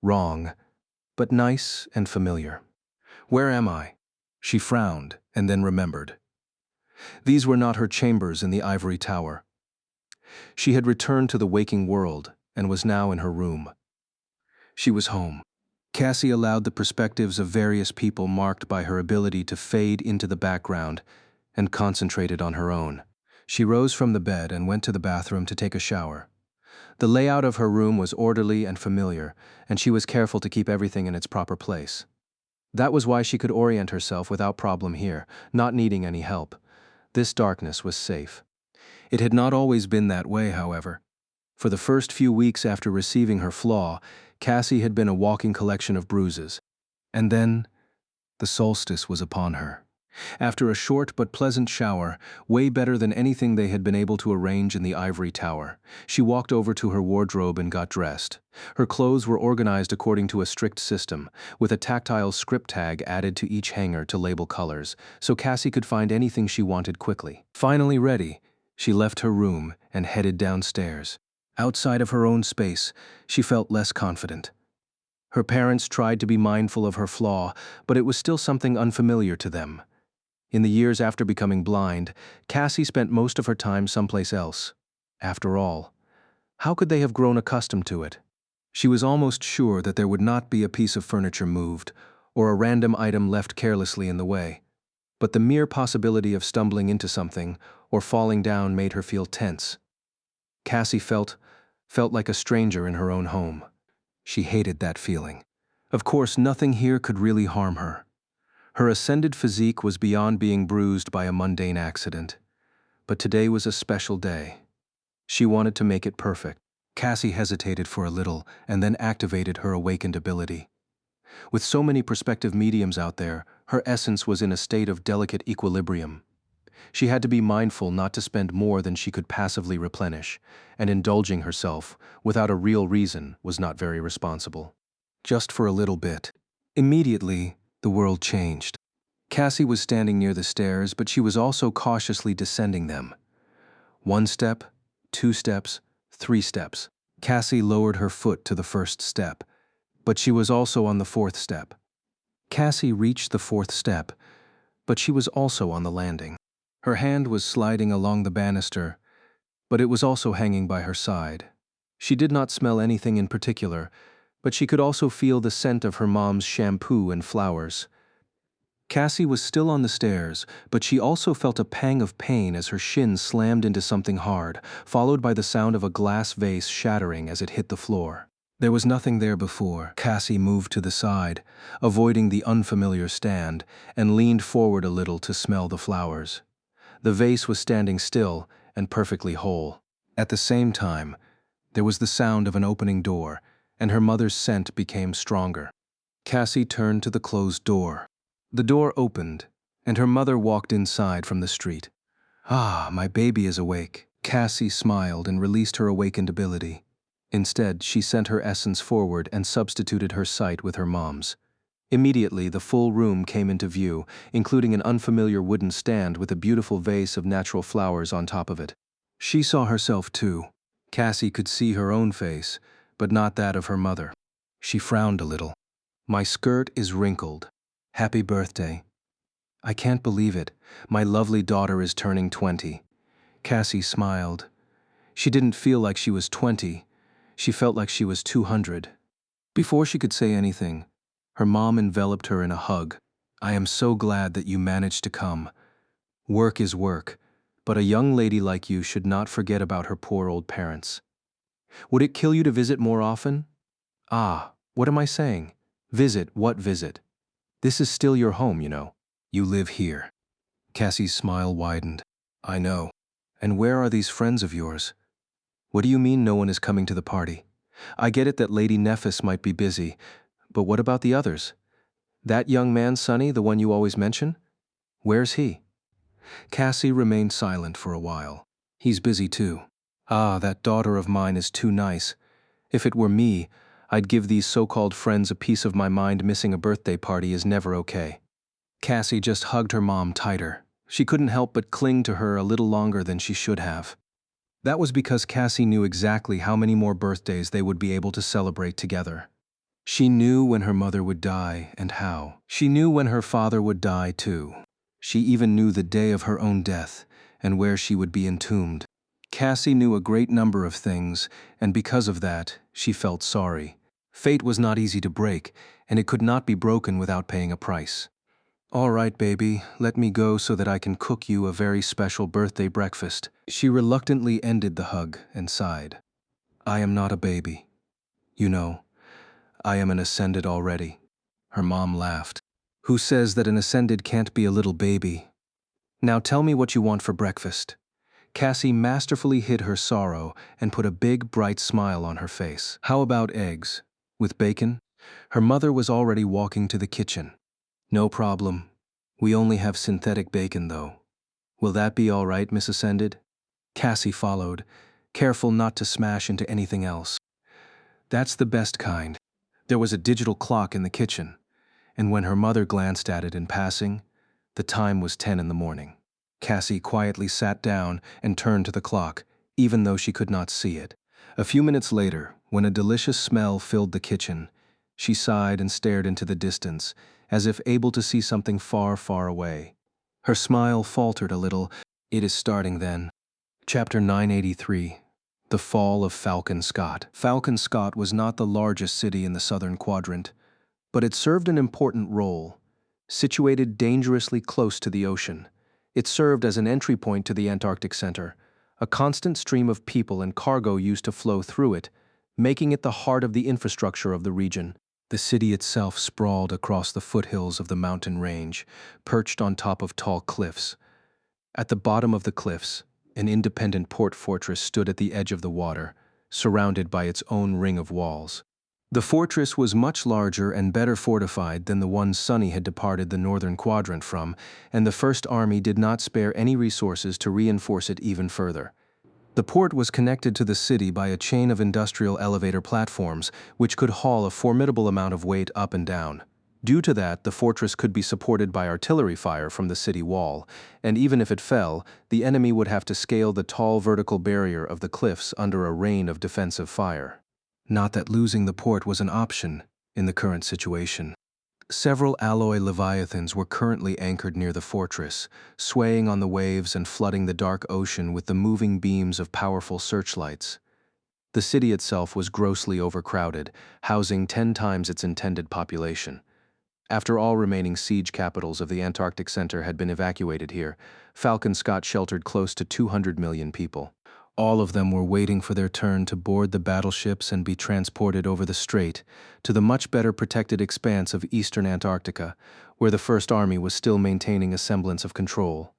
Wrong, but nice and familiar. Where am I? She frowned and then remembered. These were not her chambers in the ivory tower. She had returned to the waking world and was now in her room. She was home. Cassie allowed the perspectives of various people marked by her ability to fade into the background and concentrated on her own. She rose from the bed and went to the bathroom to take a shower. The layout of her room was orderly and familiar, and she was careful to keep everything in its proper place. That was why she could orient herself without problem here, not needing any help. This darkness was safe. It had not always been that way, however. For the first few weeks after receiving her flaw, Cassie had been a walking collection of bruises. And then, the solstice was upon her. After a short but pleasant shower, way better than anything they had been able to arrange in the ivory tower, she walked over to her wardrobe and got dressed. Her clothes were organized according to a strict system, with a tactile script tag added to each hanger to label colors, so Cassie could find anything she wanted quickly. Finally ready, she left her room and headed downstairs. Outside of her own space, she felt less confident. Her parents tried to be mindful of her flaw, but it was still something unfamiliar to them. In the years after becoming blind, Cassie spent most of her time someplace else. After all, how could they have grown accustomed to it? She was almost sure that there would not be a piece of furniture moved, or a random item left carelessly in the way. But the mere possibility of stumbling into something, or falling down, made her feel tense. Cassie felt like a stranger in her own home. She hated that feeling. Of course, nothing here could really harm her. Her ascended physique was beyond being bruised by a mundane accident. But today was a special day. She wanted to make it perfect. Cassie hesitated for a little and then activated her awakened ability. With so many perspective mediums out there, her essence was in a state of delicate equilibrium. She had to be mindful not to spend more than she could passively replenish, and indulging herself without a real reason was not very responsible. Just for a little bit. Immediately, the world changed. Cassie was standing near the stairs, but she was also cautiously descending them. 1 step, 2 steps, 3 steps. Cassie lowered her foot to the first step, but she was also on the 4th step. Cassie reached the 4th step, but she was also on the landing. Her hand was sliding along the banister, but it was also hanging by her side. She did not smell anything in particular, but she could also feel the scent of her mom's shampoo and flowers. Cassie was still on the stairs, but she also felt a pang of pain as her shin slammed into something hard, followed by the sound of a glass vase shattering as it hit the floor. There was nothing there before. Cassie moved to the side, avoiding the unfamiliar stand, and leaned forward a little to smell the flowers. The vase was standing still and perfectly whole. At the same time, there was the sound of an opening door, and her mother's scent became stronger. Cassie turned to the closed door. The door opened, and her mother walked inside from the street. "Ah, my baby is awake." Cassie smiled and released her awakened ability. Instead, she sent her essence forward and substituted her sight with her mom's. Immediately, the full room came into view, including an unfamiliar wooden stand with a beautiful vase of natural flowers on top of it. She saw herself too. Cassie could see her own face, but not that of her mother. She frowned a little. "My skirt is wrinkled. Happy birthday." "I can't believe it. My lovely daughter is turning 20. Cassie smiled. She didn't feel like she was 20. She felt like she was 200. Before she could say anything, her mom enveloped her in a hug. "I am so glad that you managed to come. Work is work, but a young lady like you should not forget about her poor old parents. Would it kill you to visit more often?" "Ah, what am I saying? Visit, what visit? This is still your home, you know. You live here." Cassie's smile widened. "I know. And where are these friends of yours? What do you mean no one is coming to the party? I get it that Lady Nephis might be busy, but what about the others? That young man, Sonny, the one you always mention? Where's he?" Cassie remained silent for a while. "He's busy too. Ah, that daughter of mine is too nice. If it were me, I'd give these so-called friends a piece of my mind. Missing a birthday party is never okay." Cassie just hugged her mom tighter. She couldn't help but cling to her a little longer than she should have. That was because Cassie knew exactly how many more birthdays they would be able to celebrate together. She knew when her mother would die and how. She knew when her father would die too. She even knew the day of her own death and where she would be entombed. Cassie knew a great number of things, and because of that, she felt sorry. Fate was not easy to break, and it could not be broken without paying a price. "All right, baby, let me go so that I can cook you a very special birthday breakfast." She reluctantly ended the hug and sighed. "I am not a baby. You know, I am an ascended already." Her mom laughed. "Who says that an ascended can't be a little baby? Now tell me what you want for breakfast." Cassie masterfully hid her sorrow and put a big, bright smile on her face. How about eggs? With bacon? Her mother was already walking to the kitchen. No problem. We only have synthetic bacon, though. Will that be all right, Miss Ascended? Cassie followed, careful not to smash into anything else. That's the best kind. There was a digital clock in the kitchen, and when her mother glanced at it in passing, the time was 10 in the morning. Cassie quietly sat down and turned to the clock, even though she could not see it. A few minutes later, when a delicious smell filled the kitchen, she sighed and stared into the distance, as if able to see something far, far away. Her smile faltered a little. It is starting then. Chapter 983. The Fall of Falcon Scott. Falcon Scott was not the largest city in the southern quadrant, but it served an important role. Situated dangerously close to the ocean, it served as an entry point to the Antarctic Center. A constant stream of people and cargo used to flow through it, making it the heart of the infrastructure of the region. The city itself sprawled across the foothills of the mountain range, perched on top of tall cliffs. At the bottom of the cliffs, an independent port fortress stood at the edge of the water, surrounded by its own ring of walls. The fortress was much larger and better fortified than the one Sunny had departed the northern quadrant from, and the First Army did not spare any resources to reinforce it even further. The port was connected to the city by a chain of industrial elevator platforms, which could haul a formidable amount of weight up and down. Due to that, the fortress could be supported by artillery fire from the city wall, and even if it fell, the enemy would have to scale the tall vertical barrier of the cliffs under a rain of defensive fire. Not that losing the port was an option in the current situation. Several alloy leviathans were currently anchored near the fortress, swaying on the waves and flooding the dark ocean with the moving beams of powerful searchlights. The city itself was grossly overcrowded, housing 10 times its intended population. After all remaining siege capitals of the Antarctic Center had been evacuated here, Falcon Scott sheltered close to 200 million people. All of them were waiting for their turn to board the battleships and be transported over the strait to the much better protected expanse of eastern Antarctica, where the First Army was still maintaining a semblance of control.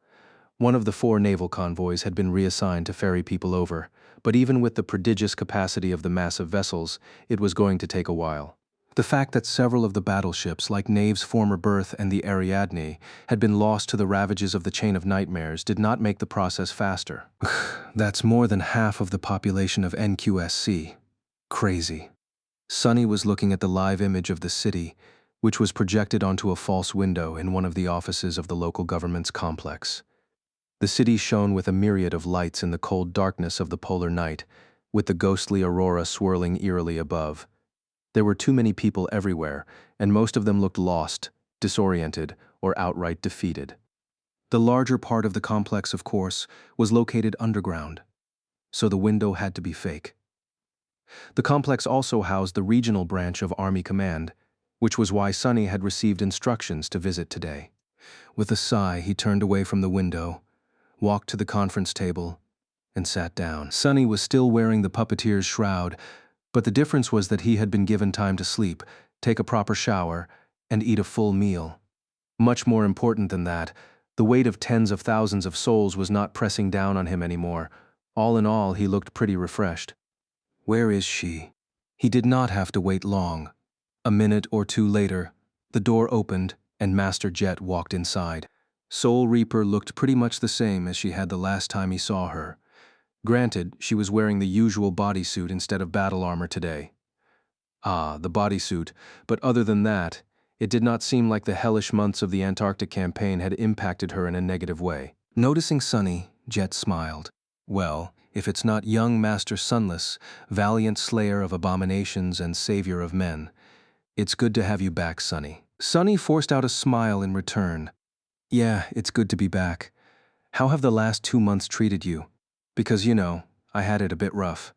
One of the 4 naval convoys had been reassigned to ferry people over, but even with the prodigious capacity of the massive vessels, it was going to take a while. The fact that several of the battleships, like Nave's former berth and the Ariadne, had been lost to the ravages of the Chain of Nightmares did not make the process faster. That's more than half of the population of NQSC. Crazy. Sunny was looking at the live image of the city, which was projected onto a false window in one of the offices of the local government's complex. The city shone with a myriad of lights in the cold darkness of the polar night, with the ghostly aurora swirling eerily above. There were too many people everywhere, and most of them looked lost, disoriented, or outright defeated. The larger part of the complex, of course, was located underground, so the window had to be fake. The complex also housed the regional branch of Army Command, which was why Sunny had received instructions to visit today. With a sigh, he turned away from the window, walked to the conference table, and sat down. Sunny was still wearing the puppeteer's shroud, but the difference was that he had been given time to sleep, take a proper shower, and eat a full meal. Much more important than that, the weight of tens of thousands of souls was not pressing down on him anymore. All in all, he looked pretty refreshed. Where is she? He did not have to wait long. A minute or two later, the door opened and Master Jet walked inside. Soul Reaper looked pretty much the same as she had the last time he saw her. Granted, she was wearing the usual bodysuit instead of battle armor today. Ah, the bodysuit, but other than that, it did not seem like the hellish months of the Antarctic campaign had impacted her in a negative way. Noticing Sunny, Jet smiled. Well, if it's not young Master Sunless, valiant slayer of abominations and savior of men, it's good to have you back, Sunny. Sunny forced out a smile in return. Yeah, it's good to be back. How have the last 2 months treated you? Because, I had it a bit rough.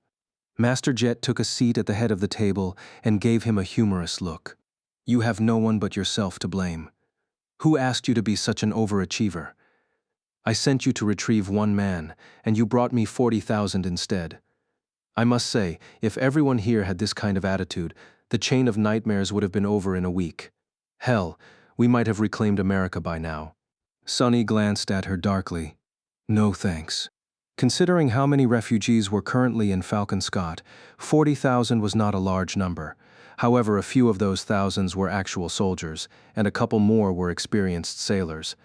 Master Jet took a seat at the head of the table and gave him a humorous look. You have no one but yourself to blame. Who asked you to be such an overachiever? I sent you to retrieve 1 man, and you brought me 40,000 instead. I must say, if everyone here had this kind of attitude, the Chain of Nightmares would have been over in a week. Hell, we might have reclaimed America by now. Sunny glanced at her darkly. No thanks. Considering how many refugees were currently in Falcon Scott, 40,000 was not a large number. However, a few of those thousands were actual soldiers, and a couple more were experienced sailors.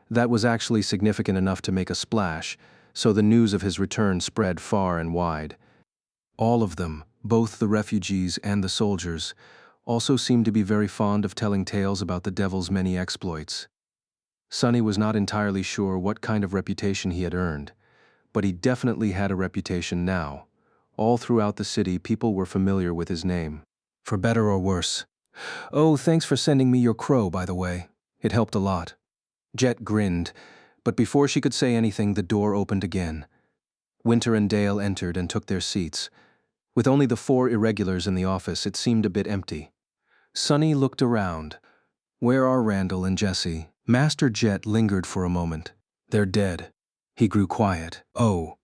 That was actually significant enough to make a splash, so the news of his return spread far and wide. All of them, both the refugees and the soldiers, also seemed to be very fond of telling tales about the devil's many exploits. Sonny was not entirely sure what kind of reputation he had earned, but he definitely had a reputation now. All throughout the city, people were familiar with his name, for better or worse. "Oh, thanks for sending me your crow, by the way. It helped a lot." Jet grinned, but before she could say anything, the door opened again. Winter and Dale entered and took their seats. With only the 4 irregulars in the office, it seemed a bit empty. Sonny looked around. Where are Randall and Jesse? Master Jet lingered for a moment. They're dead. He grew quiet. Oh.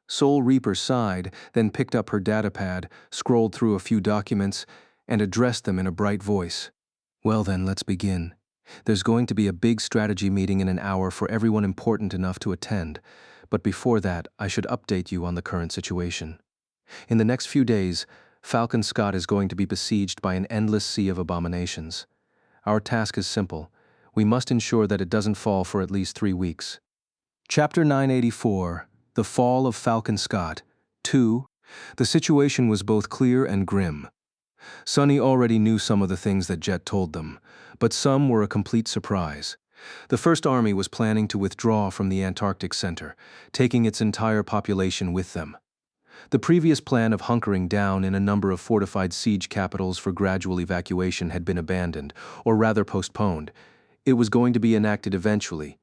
Soul Reaper sighed, then picked up her datapad, scrolled through a few documents, and addressed them in a bright voice. Well then, let's begin. There's going to be a big strategy meeting in an hour for everyone important enough to attend, but before that, I should update you on the current situation. In the next few days, Falcon Scott is going to be besieged by an endless sea of abominations. Our task is simple. We must ensure that it doesn't fall for at least 3 weeks. Chapter 984, The Fall of Falcon Scott. 2. The situation was both clear and grim. Sonny already knew some of the things that Jet told them, but some were a complete surprise. The First Army was planning to withdraw from the Antarctic Center, taking its entire population with them. The previous plan of hunkering down in a number of fortified siege capitals for gradual evacuation had been abandoned, or rather postponed. It was going to be enacted eventually,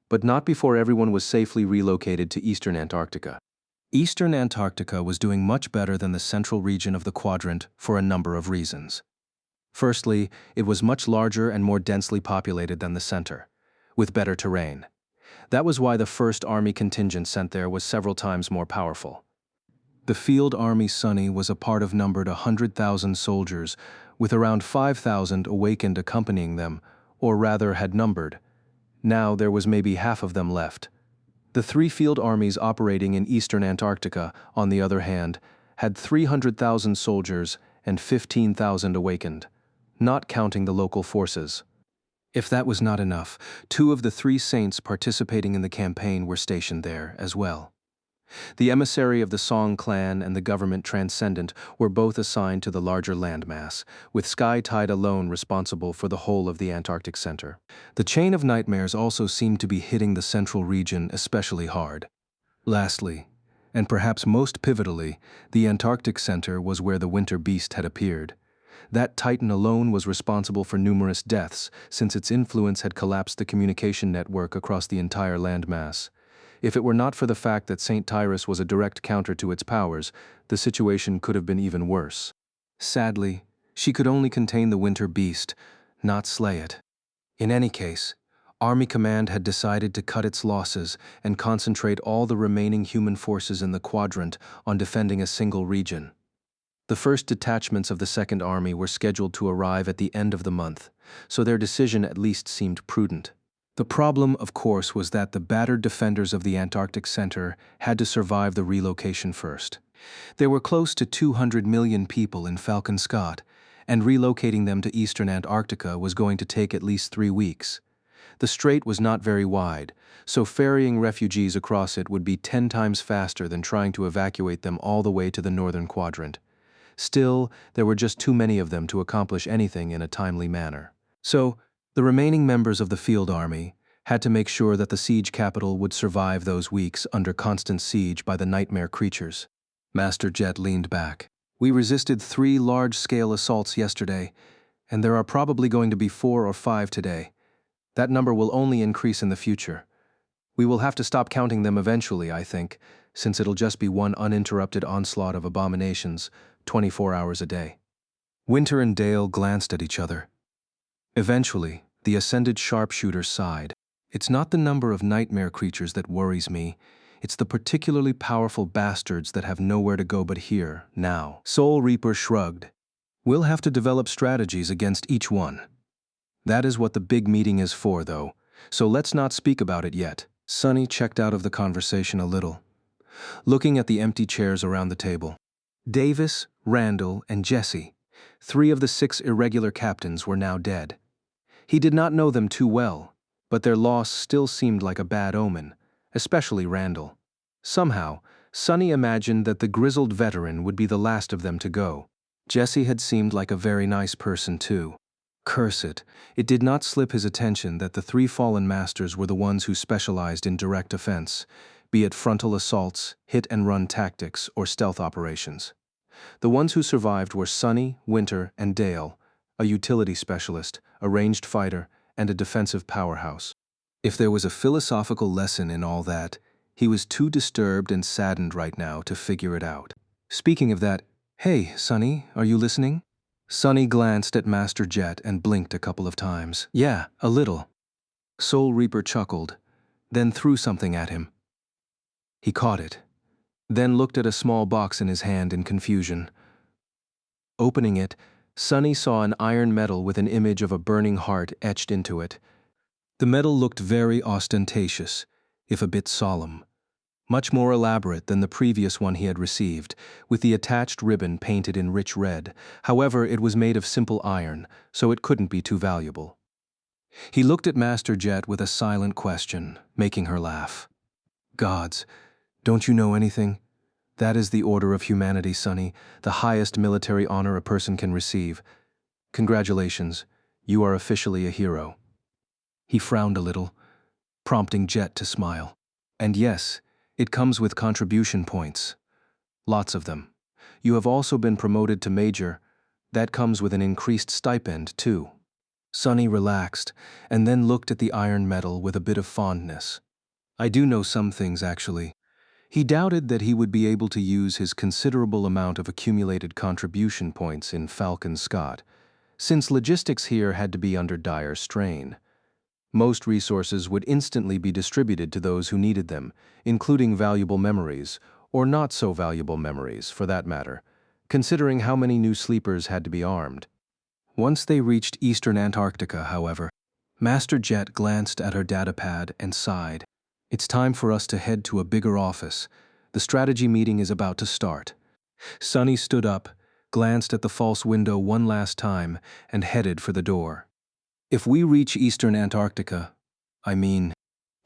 but not before everyone was safely relocated to eastern Antarctica. Eastern Antarctica was doing much better than the central region of the quadrant for a number of reasons. Firstly, it was much larger and more densely populated than the center, with better terrain. That was why the First Army contingent sent there was several times more powerful. The Field Army Sonny was a part of numbered 100,000 soldiers, with around 5,000 awakened accompanying them, or rather had numbered. Now there was maybe half of them left. The 3 field armies operating in eastern Antarctica, on the other hand, had 300,000 soldiers and 15,000 awakened, not counting the local forces. If that was not enough, 2 of the 3 saints participating in the campaign were stationed there as well. The emissary of the Song clan and the government transcendent were both assigned to the larger landmass, with Sky Tide alone responsible for the whole of the Antarctic Center. The chain of nightmares also seemed to be hitting the central region especially hard. Lastly, and perhaps most pivotally, the Antarctic Center was where the winter beast had appeared. That titan alone was responsible for numerous deaths, since its influence had collapsed the communication network across the entire landmass. If it were not for the fact that St. Tyrus was a direct counter to its powers, the situation could have been even worse. Sadly, she could only contain the winter beast, not slay it. In any case, Army Command had decided to cut its losses and concentrate all the remaining human forces in the quadrant on defending a single region. The first detachments of the Second Army were scheduled to arrive at the end of the month, so their decision at least seemed prudent. The problem, of course, was that the battered defenders of the Antarctic Center had to survive the relocation first. There were close to 200 million people in Falcon Scott, and relocating them to eastern Antarctica was going to take at least 3 weeks. The strait was not very wide, so ferrying refugees across it would be 10 times faster than trying to evacuate them all the way to the northern quadrant. Still, there were just too many of them to accomplish anything in a timely manner. So, the remaining members of the field army had to make sure that the siege capital would survive those weeks under constant siege by the nightmare creatures. Master Jet leaned back. We resisted 3 large-scale assaults yesterday, and there are probably going to be 4 or 5 today. That number will only increase in the future. We will have to stop counting them eventually, I think, since it'll just be one uninterrupted onslaught of abominations, 24 hours a day. Winter and Dale glanced at each other. Eventually, the ascended sharpshooter sighed. It's not the number of nightmare creatures that worries me. It's the particularly powerful bastards that have nowhere to go but here, now. Soul Reaper shrugged. We'll have to develop strategies against each one. That is what the big meeting is for, though, so let's not speak about it yet. Sonny checked out of the conversation a little. looking at the empty chairs around the table. Davis, Randall, and Jesse, 3 of the 6 irregular captains, were now dead. He did not know them too well, but their loss still seemed like a bad omen, especially Randall. Somehow, Sonny imagined that the grizzled veteran would be the last of them to go. Jesse had seemed like a very nice person too. Curse it, it did not slip his attention that the 3 fallen masters were the ones who specialized in direct offense, be it frontal assaults, hit-and-run tactics, or stealth operations. The ones who survived were Sonny, Winter, and Dale, a utility specialist, a ranged fighter, and a defensive powerhouse. If there was a philosophical lesson in all that, he was too disturbed and saddened right now to figure it out. Speaking of that, hey, Sonny, are you listening? Sonny glanced at Master Jet and blinked a couple of times. Yeah, a little. Soul Reaper chuckled, then threw something at him. He caught it, then looked at a small box in his hand in confusion. Opening it, Sonny saw an iron medal with an image of a burning heart etched into it. The medal looked very ostentatious, if a bit solemn. Much more elaborate than the previous one he had received, with the attached ribbon painted in rich red. However, it was made of simple iron, so it couldn't be too valuable. He looked at Master Jet with a silent question, making her laugh. Gods, don't you know anything? That is the Order of Humanity, Sonny, the highest military honor a person can receive. Congratulations, you are officially a hero. He frowned a little, prompting Jet to smile. And yes, it comes with contribution points. Lots of them. You have also been promoted to Major. That comes with an increased stipend, too. Sonny relaxed, and then looked at the iron medal with a bit of fondness. I do know some things, actually. He doubted that he would be able to use his considerable amount of accumulated contribution points in Falcon Scott, since logistics here had to be under dire strain. Most resources would instantly be distributed to those who needed them, including valuable memories, or not so valuable memories, for that matter, considering how many new sleepers had to be armed. Once they reached eastern Antarctica, however, Master Jet glanced at her datapad and sighed. It's time for us to head to a bigger office. The strategy meeting is about to start. Sonny stood up, glanced at the false window one last time, and headed for the door. If we reach eastern Antarctica,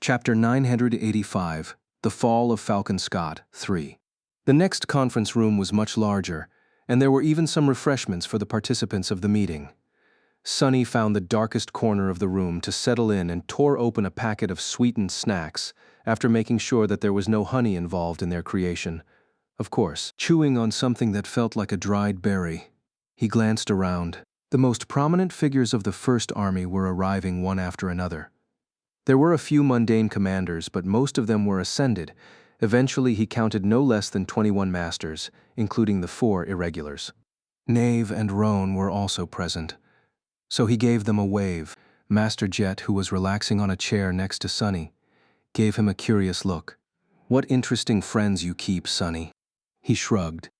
Chapter 985, The Fall of Falcon Scott, 3. The next conference room was much larger, and there were even some refreshments for the participants of the meeting. Sonny found the darkest corner of the room to settle in and tore open a packet of sweetened snacks, after making sure that there was no honey involved in their creation. Of course, chewing on something that felt like a dried berry. He glanced around. The most prominent figures of the First Army were arriving one after another. There were a few mundane commanders, but most of them were ascended. Eventually he counted no less than 21 masters, including the 4 irregulars. Knave and Roan were also present. So he gave them a wave. Master Jet, who was relaxing on a chair next to Sonny, gave him a curious look. What interesting friends you keep, Sonny. He shrugged.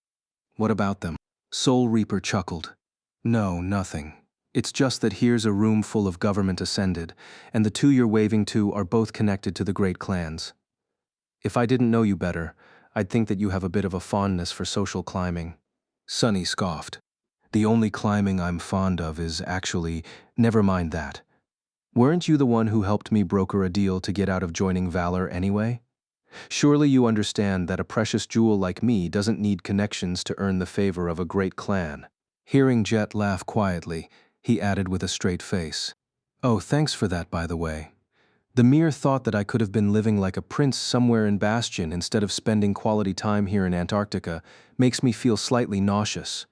What about them? Soul Reaper chuckled. No, nothing. It's just that here's a room full of government ascended, and the 2 you're waving to are both connected to the great clans. If I didn't know you better, I'd think that you have a bit of a fondness for social climbing. Sonny scoffed. The only climbing I'm fond of is actually, never mind that. Weren't you the one who helped me broker a deal to get out of joining Valor anyway? Surely you understand that a precious jewel like me doesn't need connections to earn the favor of a great clan. Hearing Jet laugh quietly, he added with a straight face. Oh, thanks for that, by the way. The mere thought that I could have been living like a prince somewhere in Bastion instead of spending quality time here in Antarctica makes me feel slightly nauseous.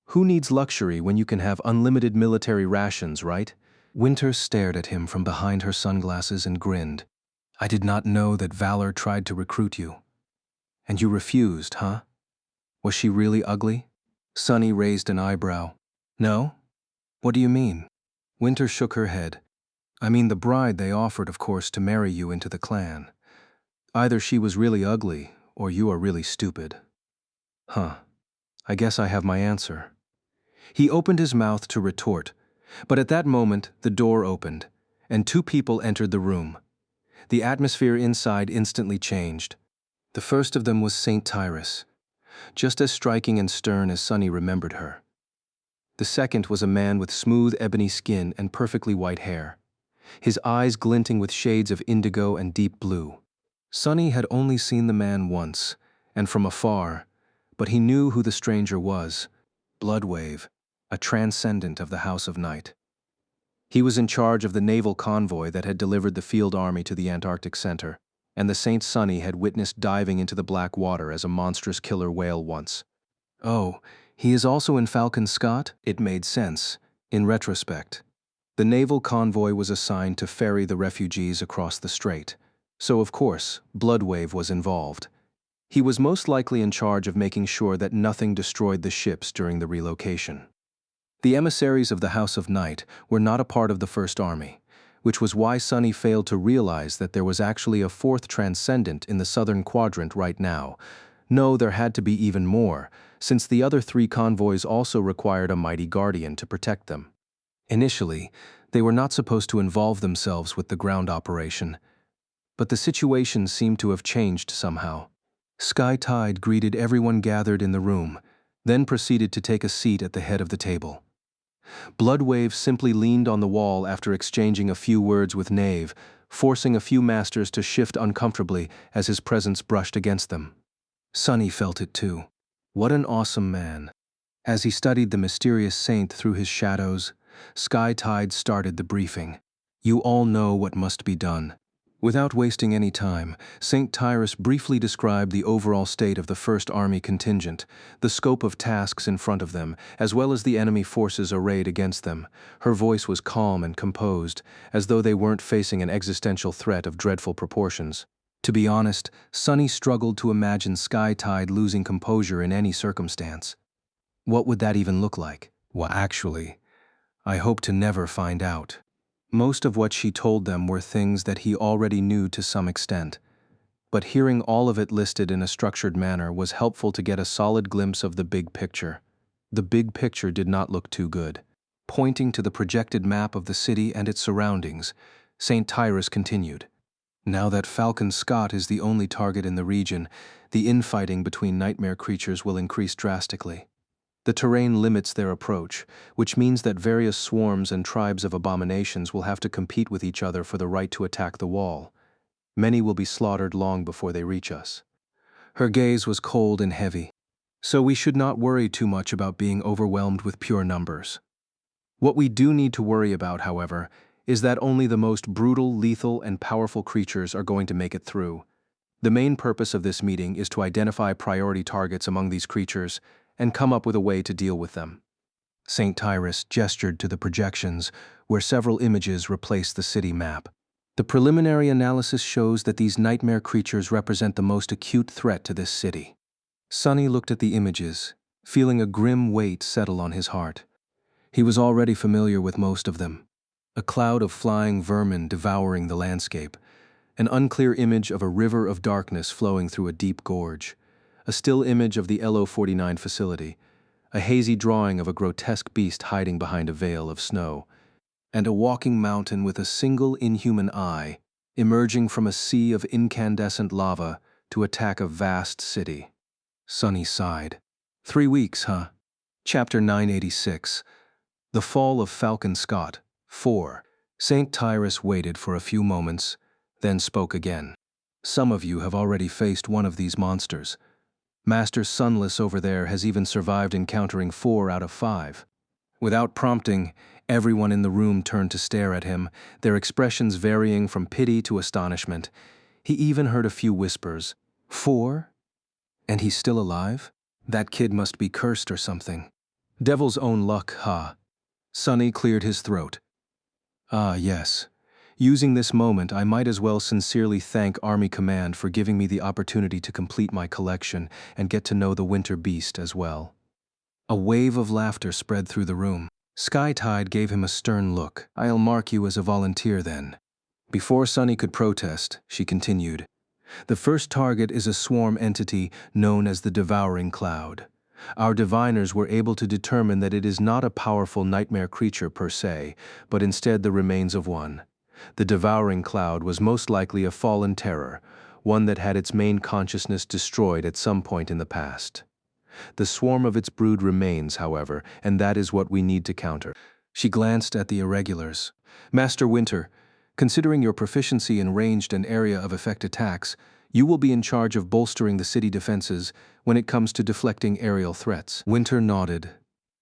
Who needs luxury when you can have unlimited military rations, right? Winter stared at him from behind her sunglasses and grinned. I did not know that Valor tried to recruit you. And you refused, huh? Was she really ugly? Sonny raised an eyebrow. No? What do you mean? Winter shook her head. I mean the bride they offered, of course, to marry you into the clan. Either she was really ugly, or you are really stupid. Huh. I guess I have my answer. He opened his mouth to retort, but at that moment the door opened, and 2 people entered the room. The atmosphere inside instantly changed. The first of them was Saint Tyrus, just as striking and stern as Sunny remembered her. The second was a man with smooth ebony skin and perfectly white hair, his eyes glinting with shades of indigo and deep blue. Sunny had only seen the man once, and from afar, but he knew who the stranger was: Bloodwave, a transcendent of the House of Night. He was in charge of the naval convoy that had delivered the field army to the Antarctic Center, and the Saint Sunny had witnessed diving into the black water as a monstrous killer whale once. Oh, he is also in Falcon Scott? It made sense, in retrospect. The naval convoy was assigned to ferry the refugees across the strait, so of course, Bloodwave was involved. He was most likely in charge of making sure that nothing destroyed the ships during the relocation. The emissaries of the House of Night were not a part of the First Army, which was why Sunny failed to realize that there was actually a fourth transcendent in the southern quadrant right now. No, there had to be even more, since the other three convoys also required a mighty guardian to protect them. Initially, they were not supposed to involve themselves with the ground operation, but the situation seemed to have changed somehow. Sky Tide greeted everyone gathered in the room, then proceeded to take a seat at the head of the table. Bloodwave simply leaned on the wall after exchanging a few words with Knave, forcing a few masters to shift uncomfortably as his presence brushed against them. Sunny felt it too. What an awesome man. As he studied the mysterious saint through his shadows, Sky Tide started the briefing. You all know what must be done. Without wasting any time, Saint Tyrus briefly described the overall state of the First Army contingent, the scope of tasks in front of them, as well as the enemy forces arrayed against them. Her voice was calm and composed, as though they weren't facing an existential threat of dreadful proportions. To be honest, Sunny struggled to imagine Sky Tide losing composure in any circumstance. What would that even look like? Well, actually, I hope to never find out. Most of what she told them were things that he already knew to some extent, but hearing all of it listed in a structured manner was helpful to get a solid glimpse of the big picture. The big picture did not look too good. Pointing to the projected map of the city and its surroundings, St. Tyrus continued. Now that Falcon Scott is the only target in the region, the infighting between nightmare creatures will increase drastically. The terrain limits their approach, which means that various swarms and tribes of abominations will have to compete with each other for the right to attack the wall. Many will be slaughtered long before they reach us. Her gaze was cold and heavy, so we should not worry too much about being overwhelmed with pure numbers. What we do need to worry about, however, is that only the most brutal, lethal, and powerful creatures are going to make it through. The main purpose of this meeting is to identify priority targets among these creatures and come up with a way to deal with them. St. Tyrus gestured to the projections, where several images replaced the city map. The preliminary analysis shows that these nightmare creatures represent the most acute threat to this city. Sunny looked at the images, feeling a grim weight settle on his heart. He was already familiar with most of them. A cloud of flying vermin devouring the landscape, an unclear image of a river of darkness flowing through a deep gorge, a still image of the LO-49 facility, a hazy drawing of a grotesque beast hiding behind a veil of snow, and a walking mountain with a single inhuman eye, emerging from a sea of incandescent lava to attack a vast city. Sunny sighed. 3 weeks, huh? Chapter 986. The Fall of Falcon Scott. 4. St. Tyrus waited for a few moments, then spoke again. Some of you have already faced one of these monsters. Master Sunless over there has even survived encountering 4 out of 5. Without prompting, everyone in the room turned to stare at him, their expressions varying from pity to astonishment. He even heard a few whispers. 4? And he's still alive? That kid must be cursed or something. Devil's own luck, huh? Sunny cleared his throat. Ah, yes. Using this moment, I might as well sincerely thank Army Command for giving me the opportunity to complete my collection and get to know the winter beast as well. A wave of laughter spread through the room. Sky Tide gave him a stern look. I'll mark you as a volunteer then. Before Sunny could protest, she continued. The first target is a swarm entity known as the Devouring Cloud. Our diviners were able to determine that it is not a powerful nightmare creature per se, but instead the remains of one. The Devouring Cloud was most likely a fallen terror, one that had its main consciousness destroyed at some point in the past. The swarm of its brood remains, however, and that is what we need to counter. She glanced at the irregulars. Master Winter, considering your proficiency in ranged and area of effect attacks, you will be in charge of bolstering the city defenses when it comes to deflecting aerial threats. Winter nodded.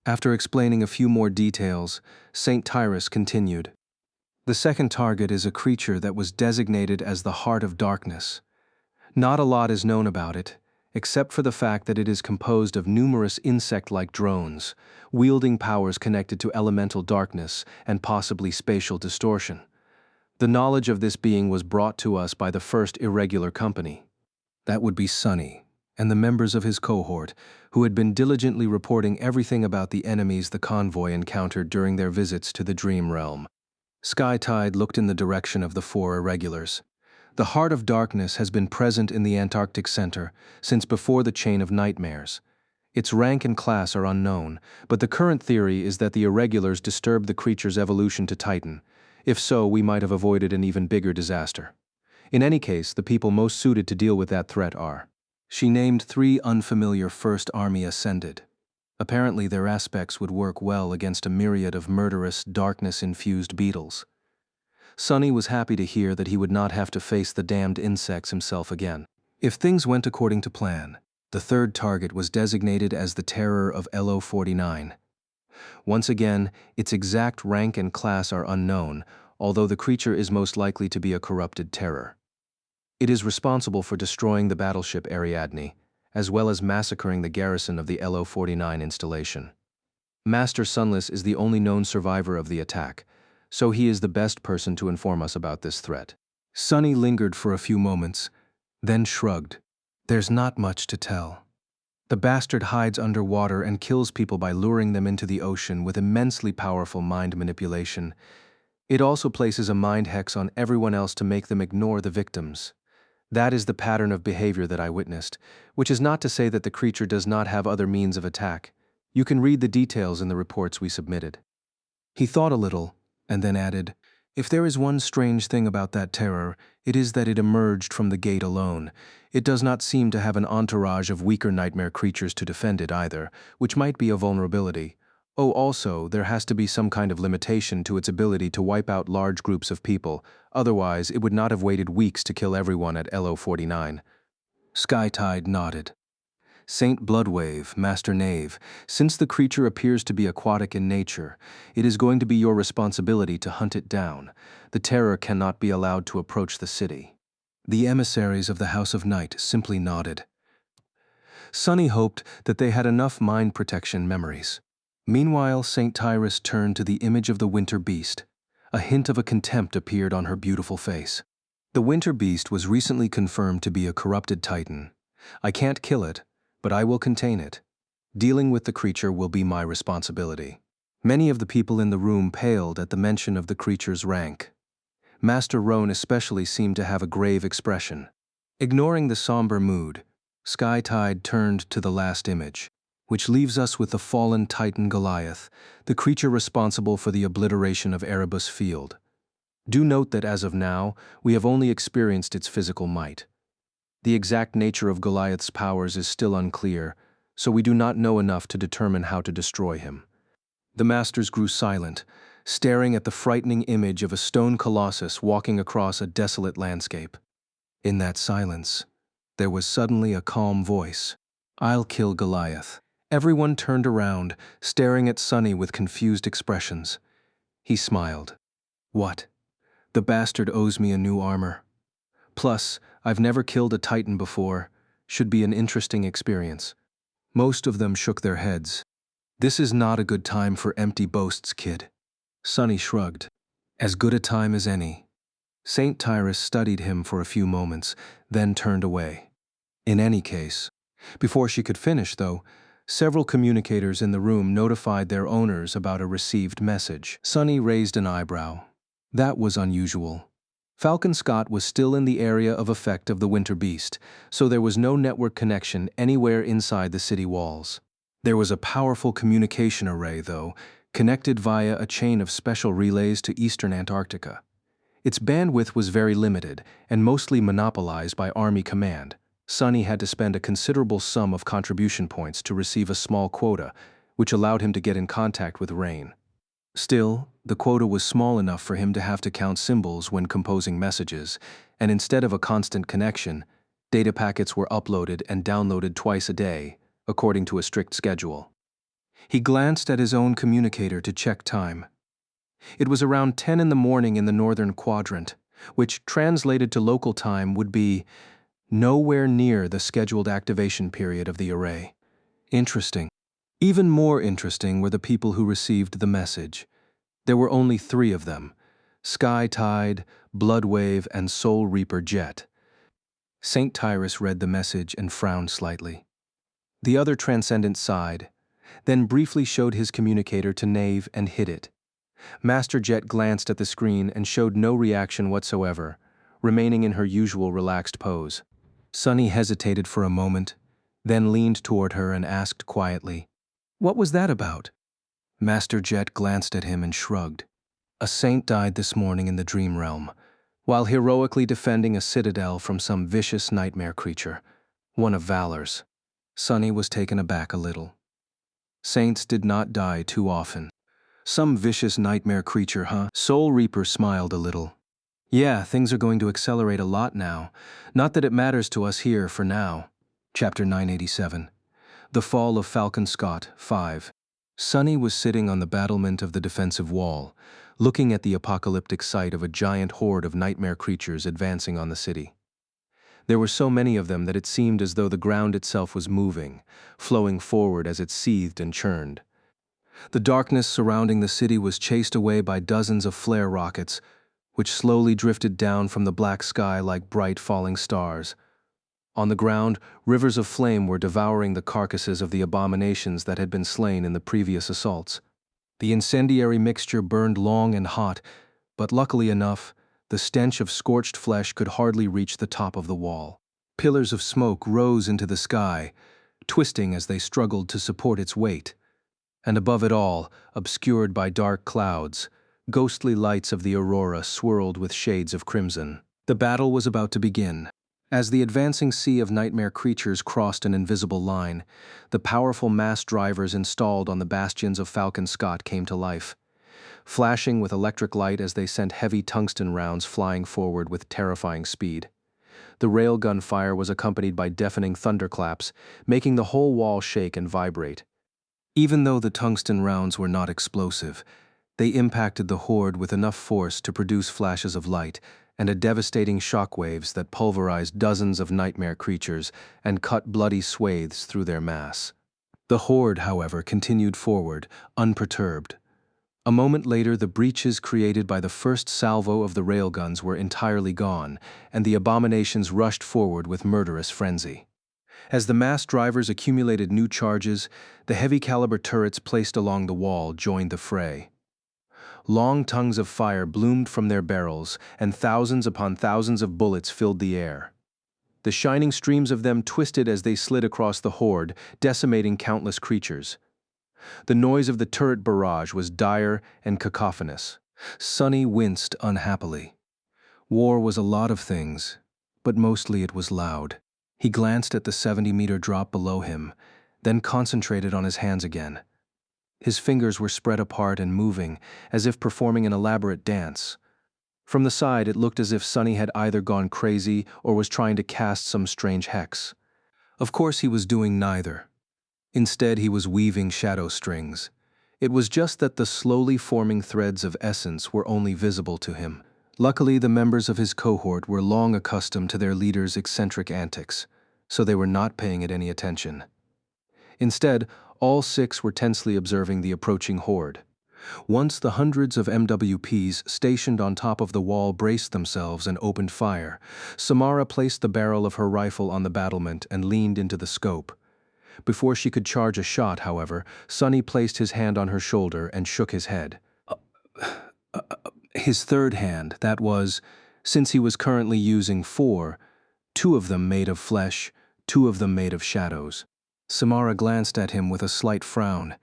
After explaining a few more details, St. Tyrus continued. The second target is a creature that was designated as the Heart of Darkness. Not a lot is known about it, except for the fact that it is composed of numerous insect-like drones, wielding powers connected to elemental darkness and possibly spatial distortion. The knowledge of this being was brought to us by the first irregular company. That would be Sunny, and the members of his cohort, who had been diligently reporting everything about the enemies the convoy encountered during their visits to the Dream Realm. Skytide looked in the direction of the four irregulars. The Heart of Darkness has been present in the Antarctic Center since before the Chain of Nightmares. Its rank and class are unknown, but the current theory is that the irregulars disturbed the creature's evolution to Titan. If so, we might have avoided an even bigger disaster. In any case, the people most suited to deal with that threat are. She named 3 unfamiliar First Army Ascended. Apparently their aspects would work well against a myriad of murderous, darkness-infused beetles. Sunny was happy to hear that he would not have to face the damned insects himself again. If things went according to plan, the third target was designated as the Terror of LO-49. Once again, its exact rank and class are unknown, although the creature is most likely to be a corrupted terror. It is responsible for destroying the battleship Ariadne, as well as massacring the garrison of the LO-49 installation. Master Sunless is the only known survivor of the attack, so he is the best person to inform us about this threat. Sunny lingered for a few moments, then shrugged. There's not much to tell. The bastard hides underwater and kills people by luring them into the ocean with immensely powerful mind manipulation. It also places a mind hex on everyone else to make them ignore the victims. That is the pattern of behavior that I witnessed, which is not to say that the creature does not have other means of attack. You can read the details in the reports we submitted. He thought a little, and then added, if there is one strange thing about that terror, it is that it emerged from the gate alone. It does not seem to have an entourage of weaker nightmare creatures to defend it either, which might be a vulnerability. Oh, also, there has to be some kind of limitation to its ability to wipe out large groups of people, otherwise it would not have waited weeks to kill everyone at LO-49. Skytide nodded. Saint Bloodwave, Master Knave, since the creature appears to be aquatic in nature, it is going to be your responsibility to hunt it down. The terror cannot be allowed to approach the city. The emissaries of the House of Night simply nodded. Sunny hoped that they had enough mind protection memories. Meanwhile, St. Tyrus turned to the image of the Winter Beast. A hint of a contempt appeared on her beautiful face. The Winter Beast was recently confirmed to be a corrupted Titan. I can't kill it, but I will contain it. Dealing with the creature will be my responsibility. Many of the people in the room paled at the mention of the creature's rank. Master Roan especially seemed to have a grave expression. Ignoring the somber mood, Skytide turned to the last image, which leaves us with the fallen Titan Goliath, the creature responsible for the obliteration of Erebus Field. Do note that as of now, we have only experienced its physical might. The exact nature of Goliath's powers is still unclear, so we do not know enough to determine how to destroy him. The masters grew silent, staring at the frightening image of a stone colossus walking across a desolate landscape. In that silence, there was suddenly a calm voice. I'll kill Goliath. Everyone turned around, staring at Sunny with confused expressions. He smiled. What? The bastard owes me a new armor. Plus, I've never killed a Titan before. Should be an interesting experience. Most of them shook their heads. This is not a good time for empty boasts, kid. Sunny shrugged. As good a time as any. St. Tyrus studied him for a few moments, then turned away. In any case, before she could finish, though, several communicators in the room notified their owners about a received message. Sunny raised an eyebrow. That was unusual. Falcon Scott was still in the area of effect of the Winter Beast, so there was no network connection anywhere inside the city walls. There was a powerful communication array, though, connected via a chain of special relays to eastern Antarctica. Its bandwidth was very limited and mostly monopolized by Army Command. Sonny had to spend a considerable sum of contribution points to receive a small quota, which allowed him to get in contact with Rain. Still, the quota was small enough for him to have to count symbols when composing messages, and instead of a constant connection, data packets were uploaded and downloaded twice a day, according to a strict schedule. He glanced at his own communicator to check time. It was around 10 in the morning in the northern quadrant, which translated to local time would be nowhere near the scheduled activation period of the array. Interesting. Even more interesting were the people who received the message. There were only 3 of them: Sky Tide, Bloodwave, and Soul Reaper Jet. Saint Tyrus read the message and frowned slightly. The other Transcendent sighed, then briefly showed his communicator to Knave and hid it. Master Jet glanced at the screen and showed no reaction whatsoever, remaining in her usual relaxed pose. Sonny hesitated for a moment, then leaned toward her and asked quietly, "What was that about?" Master Jet glanced at him and shrugged. "A saint died this morning in the dream realm, while heroically defending a citadel from some vicious nightmare creature, one of Valor's." Sonny was taken aback a little. Saints did not die too often. "Some vicious nightmare creature, huh?" Soul Reaper smiled a little. "Yeah, things are going to accelerate a lot now. Not that it matters to us here for now." Chapter 987. The Fall of Falcon Scott, 5. Sonny was sitting on the battlement of the defensive wall, looking at the apocalyptic sight of a giant horde of nightmare creatures advancing on the city. There were so many of them that it seemed as though the ground itself was moving, flowing forward as it seethed and churned. The darkness surrounding the city was chased away by dozens of flare rockets, which slowly drifted down from the black sky like bright falling stars. On the ground, rivers of flame were devouring the carcasses of the abominations that had been slain in the previous assaults. The incendiary mixture burned long and hot, but luckily enough, the stench of scorched flesh could hardly reach the top of the wall. Pillars of smoke rose into the sky, twisting as they struggled to support its weight. And above it all, obscured by dark clouds, ghostly lights of the aurora swirled with shades of crimson. The battle was about to begin. As the advancing sea of nightmare creatures crossed an invisible line, the powerful mass drivers installed on the bastions of Falcon Scott came to life, flashing with electric light as they sent heavy tungsten rounds flying forward with terrifying speed. The railgun fire was accompanied by deafening thunderclaps, making the whole wall shake and vibrate. Even though the tungsten rounds were not explosive, they impacted the horde with enough force to produce flashes of light and a devastating shockwaves that pulverized dozens of nightmare creatures and cut bloody swathes through their mass. The horde, however, continued forward, unperturbed. A moment later, the breaches created by the first salvo of the railguns were entirely gone, and the abominations rushed forward with murderous frenzy. As the mass drivers accumulated new charges, the heavy-caliber turrets placed along the wall joined the fray. Long tongues of fire bloomed from their barrels, and thousands upon thousands of bullets filled the air. The shining streams of them twisted as they slid across the horde, decimating countless creatures. The noise of the turret barrage was dire and cacophonous. Sonny winced unhappily. War was a lot of things, but mostly it was loud. He glanced at the 70-meter drop below him, then concentrated on his hands again. His fingers were spread apart and moving, as if performing an elaborate dance. From the side, it looked as if Sonny had either gone crazy or was trying to cast some strange hex. Of course, he was doing neither. Instead, he was weaving shadow strings. It was just that the slowly forming threads of essence were only visible to him. Luckily, the members of his cohort were long accustomed to their leader's eccentric antics, so they were not paying it any attention. Instead, all 6 were tensely observing the approaching horde. Once the hundreds of MWPs stationed on top of the wall braced themselves and opened fire, Samara placed the barrel of her rifle on the battlement and leaned into the scope. Before she could charge a shot, however, Sonny placed his hand on her shoulder and shook his head. His third hand, that was, since he was currently using 4, 2 of them made of flesh, 2 of them made of shadows. Samara glanced at him with a slight frown.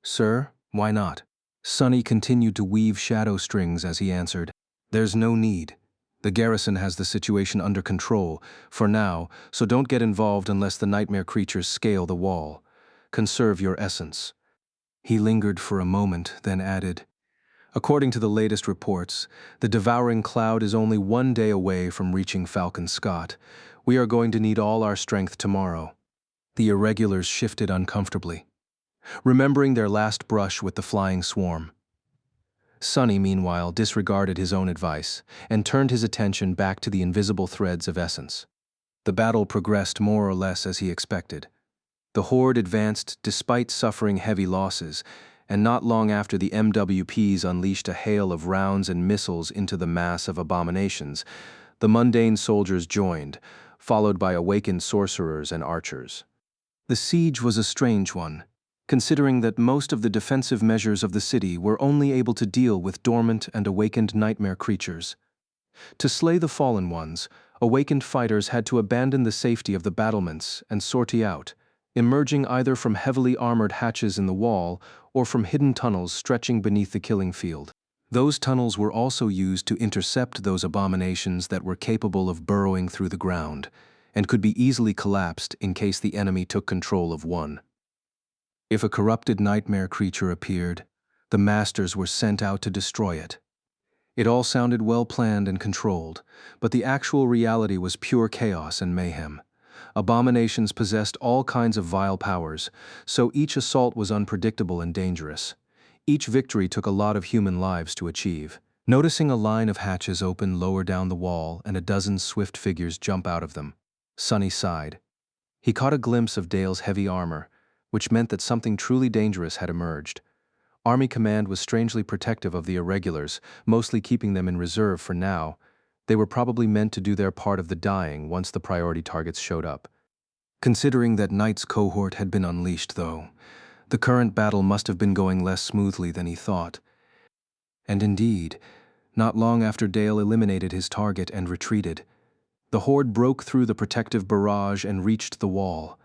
"Sir, why not?" Sonny continued to weave shadow strings as he answered. There's no need. The garrison has the situation under control, for now, so don't get involved unless the nightmare creatures scale the wall. Conserve your essence. He lingered for a moment, then added, according to the latest reports, the devouring cloud is only 1 day away from reaching Falcon Scott. We are going to need all our strength tomorrow. The irregulars shifted uncomfortably, remembering their last brush with the flying swarm. Sonny, meanwhile, disregarded his own advice and turned his attention back to the invisible threads of essence. The battle progressed more or less as he expected. The Horde advanced despite suffering heavy losses, and not long after the MWPs unleashed a hail of rounds and missiles into the mass of abominations, the mundane soldiers joined, followed by awakened sorcerers and archers. The siege was a strange one, considering that most of the defensive measures of the city were only able to deal with dormant and awakened nightmare creatures. To slay the fallen ones, awakened fighters had to abandon the safety of the battlements and sortie out, emerging either from heavily armored hatches in the wall or from hidden tunnels stretching beneath the killing field. Those tunnels were also used to intercept those abominations that were capable of burrowing through the ground, and could be easily collapsed in case the enemy took control of one. If a corrupted nightmare creature appeared, the masters were sent out to destroy it. It all sounded well planned and controlled, but the actual reality was pure chaos and mayhem. Abominations possessed all kinds of vile powers, so each assault was unpredictable and dangerous. Each victory took a lot of human lives to achieve. Noticing a line of hatches open lower down the wall and a dozen swift figures jump out of them, Sonny sighed. He caught a glimpse of Dale's heavy armor, which meant that something truly dangerous had emerged. Army Command was strangely protective of the irregulars, mostly keeping them in reserve for now. They were probably meant to do their part of the dying once the priority targets showed up. Considering that Knight's cohort had been unleashed, though, the current battle must have been going less smoothly than he thought. And indeed, not long after Dale eliminated his target and retreated, the Horde broke through the protective barrage and reached the wall.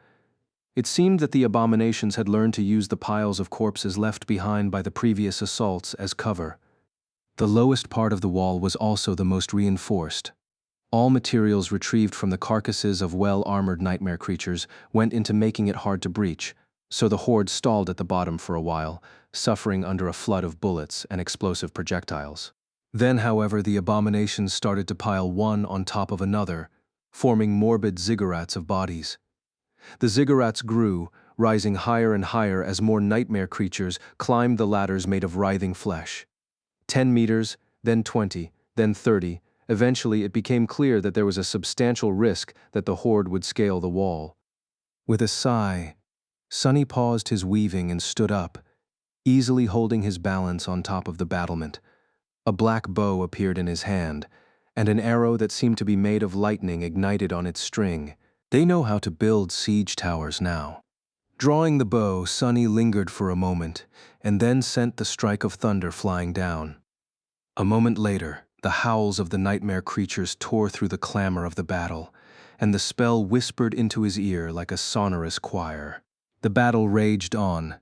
It seemed that the abominations had learned to use the piles of corpses left behind by the previous assaults as cover. The lowest part of the wall was also the most reinforced. All materials retrieved from the carcasses of well-armored nightmare creatures went into making it hard to breach, so the Horde stalled at the bottom for a while, suffering under a flood of bullets and explosive projectiles. Then, however, the abominations started to pile one on top of another, forming morbid ziggurats of bodies. The ziggurats grew, rising higher and higher as more nightmare creatures climbed the ladders made of writhing flesh. 10 meters, then 20, then 30. Eventually, it became clear that there was a substantial risk that the Horde would scale the wall. With a sigh, Sonny paused his weaving and stood up, easily holding his balance on top of the battlement. A black bow appeared in his hand, and an arrow that seemed to be made of lightning ignited on its string. They know how to build siege towers now. Drawing the bow, Sonny lingered for a moment, and then sent the strike of thunder flying down. A moment later, the howls of the nightmare creatures tore through the clamor of the battle, and the spell whispered into his ear like a sonorous choir. The battle raged on.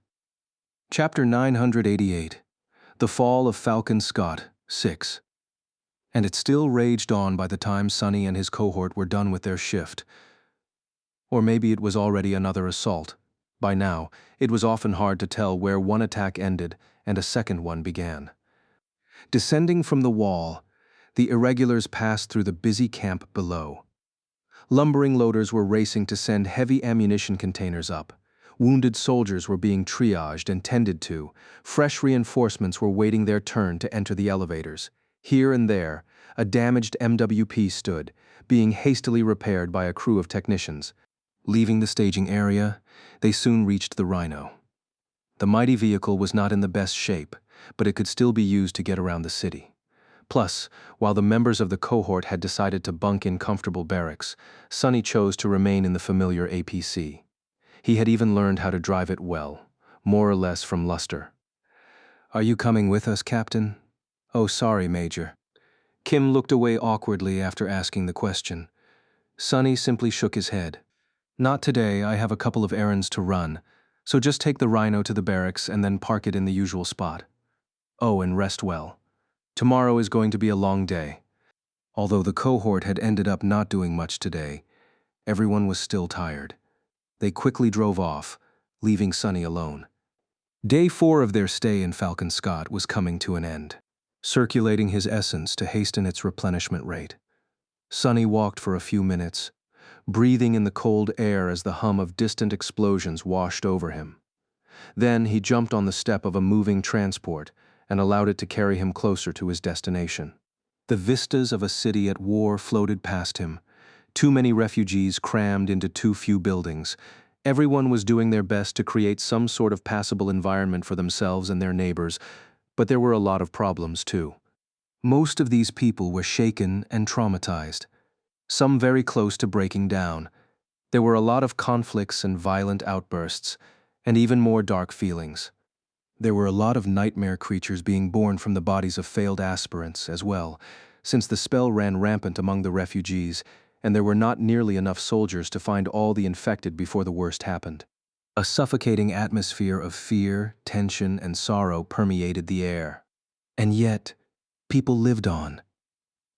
Chapter 988, The Fall of Falcon Scott, 6. And it still raged on by the time Sonny and his cohort were done with their shift. Or maybe it was already another assault. By now, it was often hard to tell where one attack ended and a second one began. Descending from the wall, the irregulars passed through the busy camp below. Lumbering loaders were racing to send heavy ammunition containers up. Wounded soldiers were being triaged and tended to. Fresh reinforcements were waiting their turn to enter the elevators. Here and there, a damaged MWP stood, being hastily repaired by a crew of technicians. Leaving the staging area, they soon reached the Rhino. The mighty vehicle was not in the best shape, but it could still be used to get around the city. Plus, while the members of the cohort had decided to bunk in comfortable barracks, Sonny chose to remain in the familiar APC. He had even learned how to drive it well, more or less from Luster. "Are you coming with us, Captain?" "Oh, sorry, Major." Kim looked away awkwardly after asking the question. Sonny simply shook his head. "Not today, I have a couple of errands to run, so just take the Rhino to the barracks and then park it in the usual spot. Oh, and rest well. Tomorrow is going to be a long day. Although the cohort had ended up not doing much today, everyone was still tired. They quickly drove off, leaving Sunny alone. Day 4 of their stay in Falcon Scott was coming to an end, circulating his essence to hasten its replenishment rate. Sunny walked for a few minutes, breathing in the cold air as the hum of distant explosions washed over him. Then he jumped on the step of a moving transport and allowed it to carry him closer to his destination. The vistas of a city at war floated past him. Too many refugees crammed into too few buildings. Everyone was doing their best to create some sort of passable environment for themselves and their neighbors, but there were a lot of problems too. Most of these people were shaken and traumatized, some very close to breaking down. There were a lot of conflicts and violent outbursts, and even more dark feelings. There were a lot of nightmare creatures being born from the bodies of failed aspirants as well, since the spell ran rampant among the refugees, and there were not nearly enough soldiers to find all the infected before the worst happened. A suffocating atmosphere of fear, tension, and sorrow permeated the air. And yet, people lived on.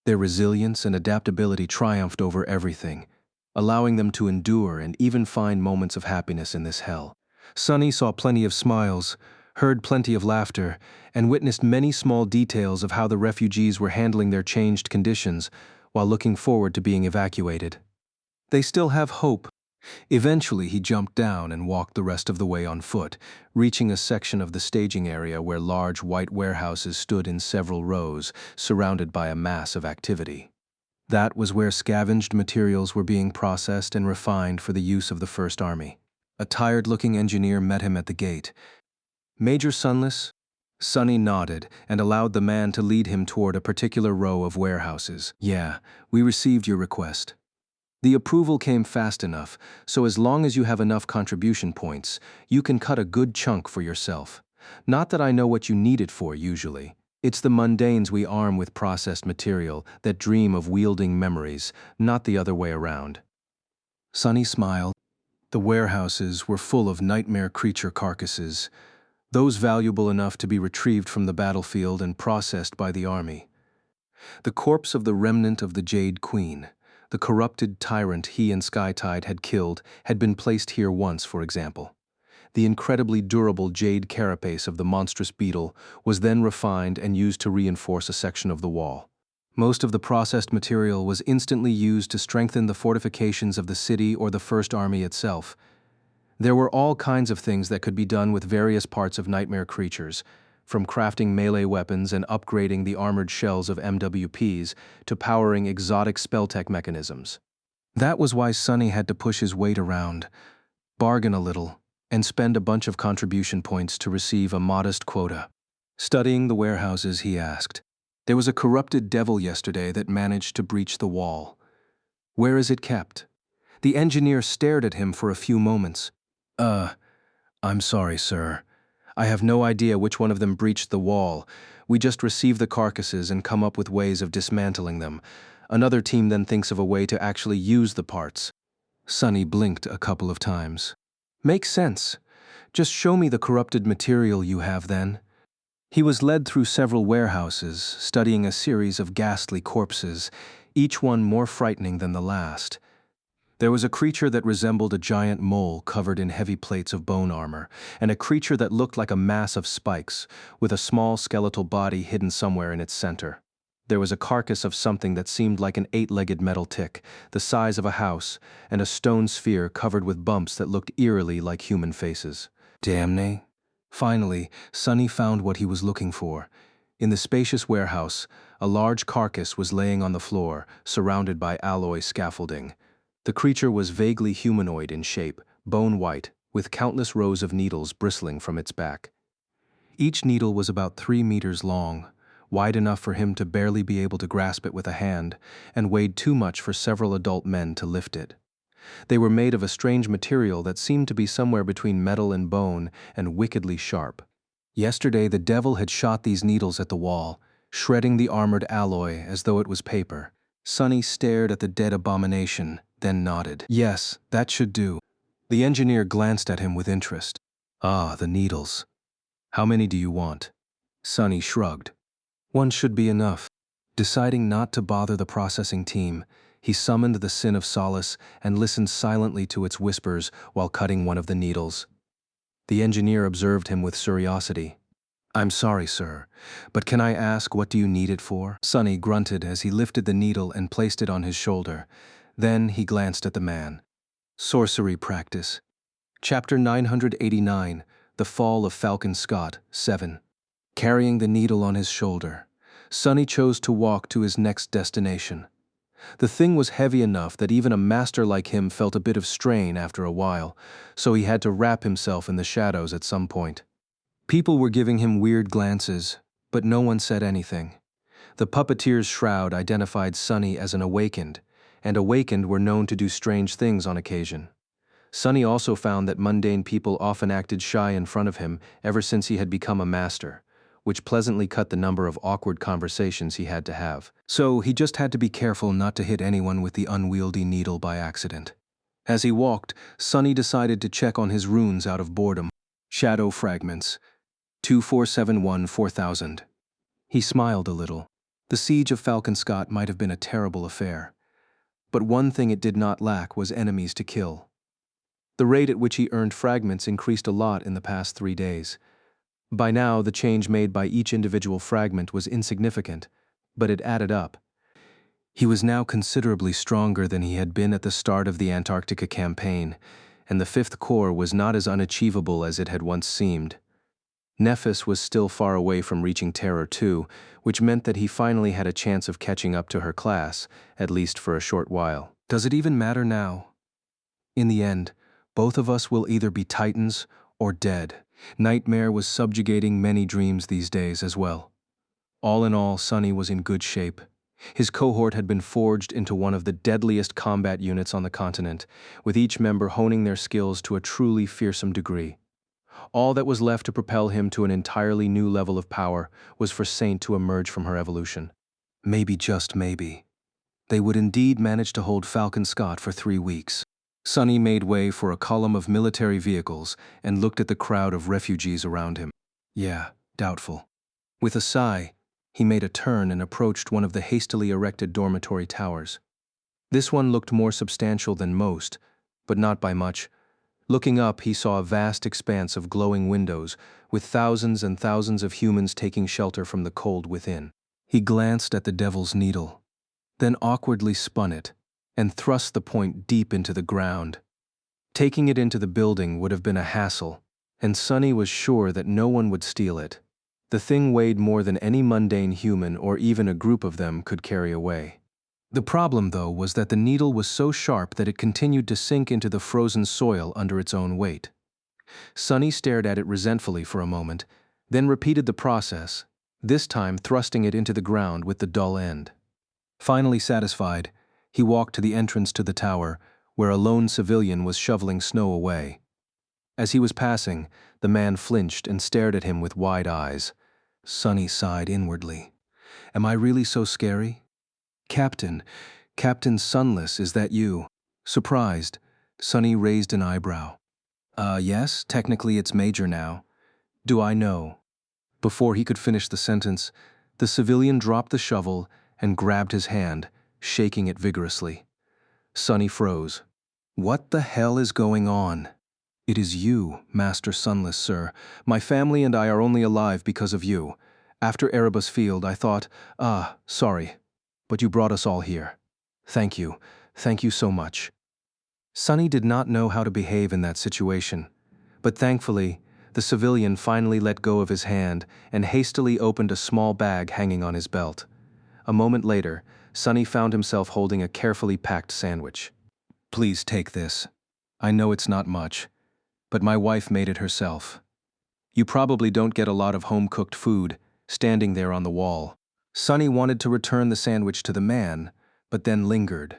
Their resilience and adaptability triumphed over everything, allowing them to endure and even find moments of happiness in this hell. Sunny saw plenty of smiles, heard plenty of laughter, and witnessed many small details of how the refugees were handling their changed conditions while looking forward to being evacuated. They still have hope. Eventually, he jumped down and walked the rest of the way on foot, reaching a section of the staging area where large white warehouses stood in several rows, surrounded by a mass of activity. That was where scavenged materials were being processed and refined for the use of the First Army. A tired-looking engineer met him at the gate. "Major Sunless?" Sunny nodded and allowed the man to lead him toward a particular row of warehouses. "Yeah, we received your request. The approval came fast enough, so as long as you have enough contribution points, you can cut a good chunk for yourself. Not that I know what you need it for usually. It's the mundanes we arm with processed material that dream of wielding memories, not the other way around." Sunny smiled. The warehouses were full of nightmare creature carcasses, those valuable enough to be retrieved from the battlefield and processed by the army. The corpse of the remnant of the Jade Queen, the corrupted tyrant he and Skytide had killed, had been placed here once, for example. The incredibly durable jade carapace of the monstrous beetle was then refined and used to reinforce a section of the wall. Most of the processed material was instantly used to strengthen the fortifications of the city or the First Army itself. There were all kinds of things that could be done with various parts of nightmare creatures, from crafting melee weapons and upgrading the armored shells of MWPs to powering exotic spell-tech mechanisms. That was why Sunny had to push his weight around, bargain a little, and spend a bunch of contribution points to receive a modest quota. Studying the warehouses, he asked, "There was a corrupted devil yesterday that managed to breach the wall. Where is it kept?" The engineer stared at him for a few moments. I'm sorry, sir. I have no idea which one of them breached the wall. We just receive the carcasses and come up with ways of dismantling them. Another team then thinks of a way to actually use the parts." Sunny blinked a couple of times. "Makes sense. Just show me the corrupted material you have then." He was led through several warehouses, studying a series of ghastly corpses, each one more frightening than the last. There was a creature that resembled a giant mole covered in heavy plates of bone armor, and a creature that looked like a mass of spikes, with a small skeletal body hidden somewhere in its center. There was a carcass of something that seemed like an 8-legged metal tick, the size of a house, and a stone sphere covered with bumps that looked eerily like human faces. Damn. Finally, Sunny found what he was looking for. In the spacious warehouse, a large carcass was laying on the floor, surrounded by alloy scaffolding. The creature was vaguely humanoid in shape, bone-white, with countless rows of needles bristling from its back. Each needle was about 3 meters long, wide enough for him to barely be able to grasp it with a hand, and weighed too much for several adult men to lift it. They were made of a strange material that seemed to be somewhere between metal and bone and wickedly sharp. Yesterday, the devil had shot these needles at the wall, shredding the armored alloy as though it was paper. Sunny stared at the dead abomination, then nodded. "Yes, that should do." The engineer glanced at him with interest. "Ah, the needles. How many do you want?" Sunny shrugged. One should be enough. Deciding not to bother the processing team, he summoned the sin of solace and listened silently to its whispers while cutting one of the needles. The engineer observed him with curiosity. "I'm sorry, sir, but can I ask what do you need it for?" Sonny grunted as he lifted the needle and placed it on his shoulder. Then he glanced at the man. Sorcery practice. Chapter 989, The Fall of Falcon Scott, 7. Carrying the needle on his shoulder, Sonny chose to walk to his next destination. The thing was heavy enough that even a master like him felt a bit of strain after a while, so he had to wrap himself in the shadows at some point. People were giving him weird glances, but no one said anything. The puppeteer's shroud identified Sonny as an awakened, and awakened were known to do strange things on occasion. Sonny also found that mundane people often acted shy in front of him ever since he had become a master, which pleasantly cut the number of awkward conversations he had to have. So he just had to be careful not to hit anyone with the unwieldy needle by accident. As he walked, Sonny decided to check on his runes out of boredom. Shadow fragments. 2471-4000. He smiled a little. The siege of Falcon Scott might have been a terrible affair, but one thing it did not lack was enemies to kill. The rate at which he earned fragments increased a lot in the past 3 days. By now, the change made by each individual fragment was insignificant, but it added up. He was now considerably stronger than he had been at the start of the Antarctica campaign, and the Fifth Corps was not as unachievable as it had once seemed. Nephis was still far away from reaching Terror 2, which meant that he finally had a chance of catching up to her class, at least for a short while. Does it even matter now? In the end, both of us will either be titans or dead. Nightmare was subjugating many dreams these days as well. All in all, Sonny was in good shape. His cohort had been forged into one of the deadliest combat units on the continent, with each member honing their skills to a truly fearsome degree. All that was left to propel him to an entirely new level of power was for Saint to emerge from her evolution. Maybe, just maybe, they would indeed manage to hold Falcon Scott for 3 weeks. Sonny made way for a column of military vehicles and looked at the crowd of refugees around him. Yeah, doubtful. With a sigh, he made a turn and approached one of the hastily erected dormitory towers. This one looked more substantial than most, but not by much. Looking up, he saw a vast expanse of glowing windows, with thousands and thousands of humans taking shelter from the cold within. He glanced at the Devil's Needle, then awkwardly spun it, and thrust the point deep into the ground. Taking it into the building would have been a hassle, and Sonny was sure that no one would steal it. The thing weighed more than any mundane human or even a group of them could carry away. The problem, though, was that the needle was so sharp that it continued to sink into the frozen soil under its own weight. Sonny stared at it resentfully for a moment, then repeated the process, this time thrusting it into the ground with the dull end. Finally satisfied, he walked to the entrance to the tower, where a lone civilian was shoveling snow away. As he was passing, the man flinched and stared at him with wide eyes. Sonny sighed inwardly. Am I really so scary? Captain Sunless, is that you? Surprised, Sonny raised an eyebrow. Yes, technically it's Major now. Do I know? Before he could finish the sentence, the civilian dropped the shovel and grabbed his hand, shaking it vigorously. Sonny froze. What the hell is going on? It is you, Master Sunless, sir. My family and I are only alive because of you. After Erebus Field, I thought, sorry, but you brought us all here. Thank you so much. Sonny did not know how to behave in that situation, but thankfully, the civilian finally let go of his hand and hastily opened a small bag hanging on his belt. A moment later, Sonny found himself holding a carefully packed sandwich. Please take this. I know it's not much, but my wife made it herself. You probably don't get a lot of home-cooked food standing there on the wall. Sonny wanted to return the sandwich to the man, but then lingered.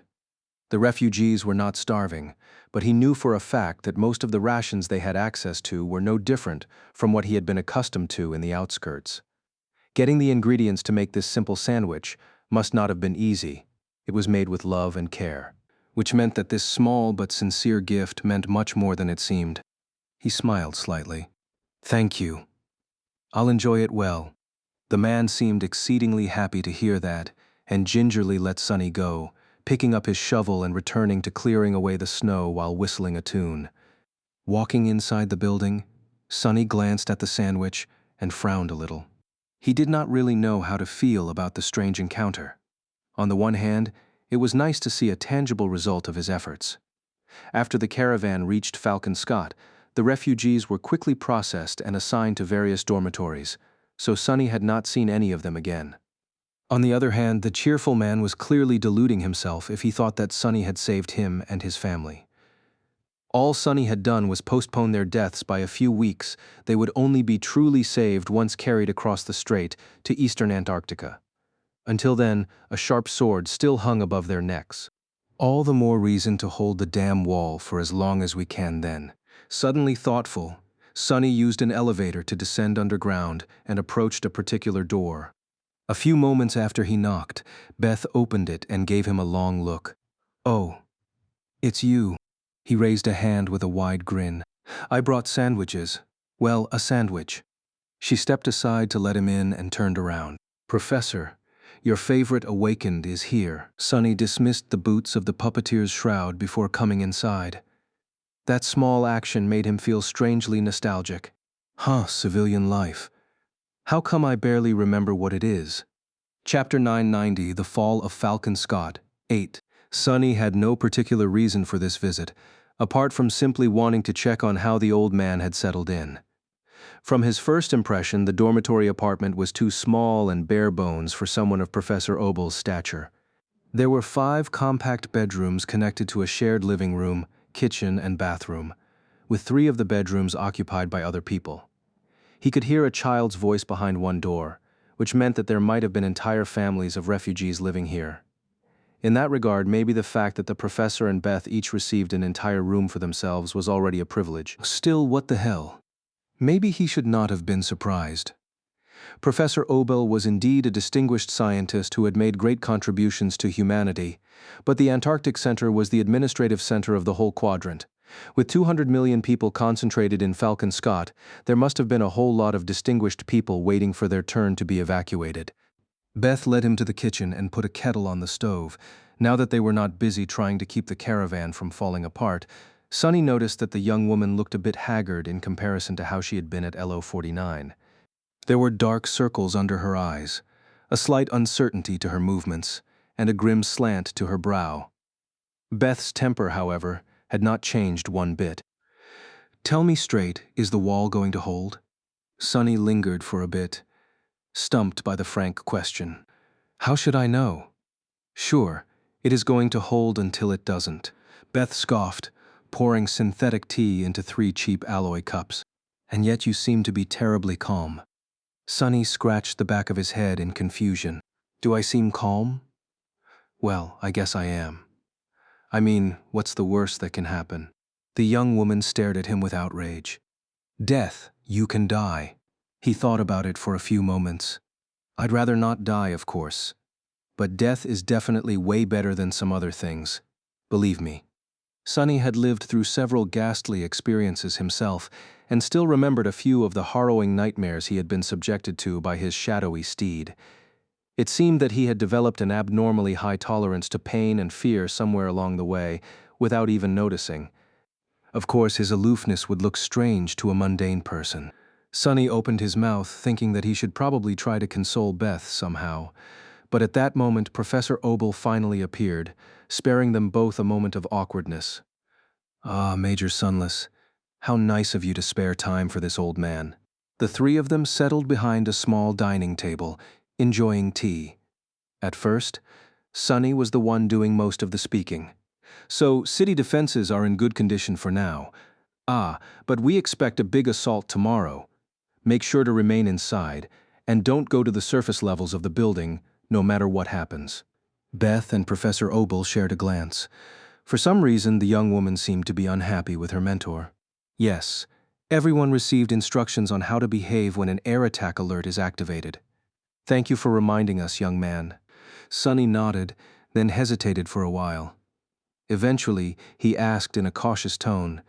The refugees were not starving, but he knew for a fact that most of the rations they had access to were no different from what he had been accustomed to in the outskirts. Getting the ingredients to make this simple sandwich must not have been easy. It was made with love and care, which meant that this small but sincere gift meant much more than it seemed. He smiled slightly. Thank you. I'll enjoy it well. The man seemed exceedingly happy to hear that, and gingerly let Sunny go, picking up his shovel and returning to clearing away the snow while whistling a tune. Walking inside the building, Sunny glanced at the sandwich and frowned a little. He did not really know how to feel about the strange encounter. On the one hand, it was nice to see a tangible result of his efforts. After the caravan reached Falcon Scott, the refugees were quickly processed and assigned to various dormitories, so Sunny had not seen any of them again. On the other hand, the cheerful man was clearly deluding himself if he thought that Sunny had saved him and his family. All Sunny had done was postpone their deaths by a few weeks. They would only be truly saved once carried across the strait to eastern Antarctica. Until then, a sharp sword still hung above their necks. All the more reason to hold the damn wall for as long as we can then. Suddenly thoughtful, Sunny used an elevator to descend underground and approached a particular door. A few moments after he knocked, Beth opened it and gave him a long look. "Oh, it's you." He raised a hand with a wide grin. "I brought sandwiches. Well, a sandwich." She stepped aside to let him in and turned around. "Professor, your favorite awakened is here." Sunny dismissed the boots of the puppeteer's shroud before coming inside. That small action made him feel strangely nostalgic. Civilian life. How come I barely remember what it is? Chapter 990, The Fall of Falcon Scott, 8. Sunny had no particular reason for this visit, apart from simply wanting to check on how the old man had settled in. From his first impression, the dormitory apartment was too small and bare bones for someone of Professor Obel's stature. There were 5 compact bedrooms connected to a shared living room, kitchen, and bathroom, with 3 of the bedrooms occupied by other people. He could hear a child's voice behind one door, which meant that there might have been entire families of refugees living here. In that regard, maybe the fact that the professor and Beth each received an entire room for themselves was already a privilege. Still, what the hell? Maybe he should not have been surprised. Professor Obel was indeed a distinguished scientist who had made great contributions to humanity, but the Antarctic Center was the administrative center of the whole quadrant. With 200 million people concentrated in Falcon Scott, there must have been a whole lot of distinguished people waiting for their turn to be evacuated. Beth led him to the kitchen and put a kettle on the stove. Now that they were not busy trying to keep the caravan from falling apart, Sunny noticed that the young woman looked a bit haggard in comparison to how she had been at LO49. There were dark circles under her eyes, a slight uncertainty to her movements, and a grim slant to her brow. Beth's temper, however, had not changed one bit. "Tell me straight, is the wall going to hold?" Sunny lingered for a bit, stumped by the frank question. "How should I know?" "Sure, it is going to hold until it doesn't." Beth scoffed, pouring synthetic tea into 3 cheap alloy cups. "And yet you seem to be terribly calm." Sunny scratched the back of his head in confusion. "Do I seem calm? Well, I guess I am. I mean, what's the worst that can happen?" The young woman stared at him with outrage. "Death, you can die." He thought about it for a few moments. "I'd rather not die, of course. But death is definitely way better than some other things. Believe me." Sunny had lived through several ghastly experiences himself, and still remembered a few of the harrowing nightmares he had been subjected to by his shadowy steed. It seemed that he had developed an abnormally high tolerance to pain and fear somewhere along the way, without even noticing. Of course, his aloofness would look strange to a mundane person. Sunny opened his mouth, thinking that he should probably try to console Beth somehow. But at that moment, Professor Obel finally appeared, sparing them both a moment of awkwardness. "Ah, Major Sunless, how nice of you to spare time for this old man." The 3 of them settled behind a small dining table, enjoying tea. At first, Sunny was the one doing most of the speaking. "So, city defenses are in good condition for now. But we expect a big assault tomorrow. Make sure to remain inside, and don't go to the surface levels of the building, no matter what happens." Beth and Professor Obel shared a glance. For some reason, the young woman seemed to be unhappy with her mentor. "Yes, everyone received instructions on how to behave when an air attack alert is activated. Thank you for reminding us, young man." Sunny nodded, then hesitated for a while. Eventually, he asked in a cautious tone,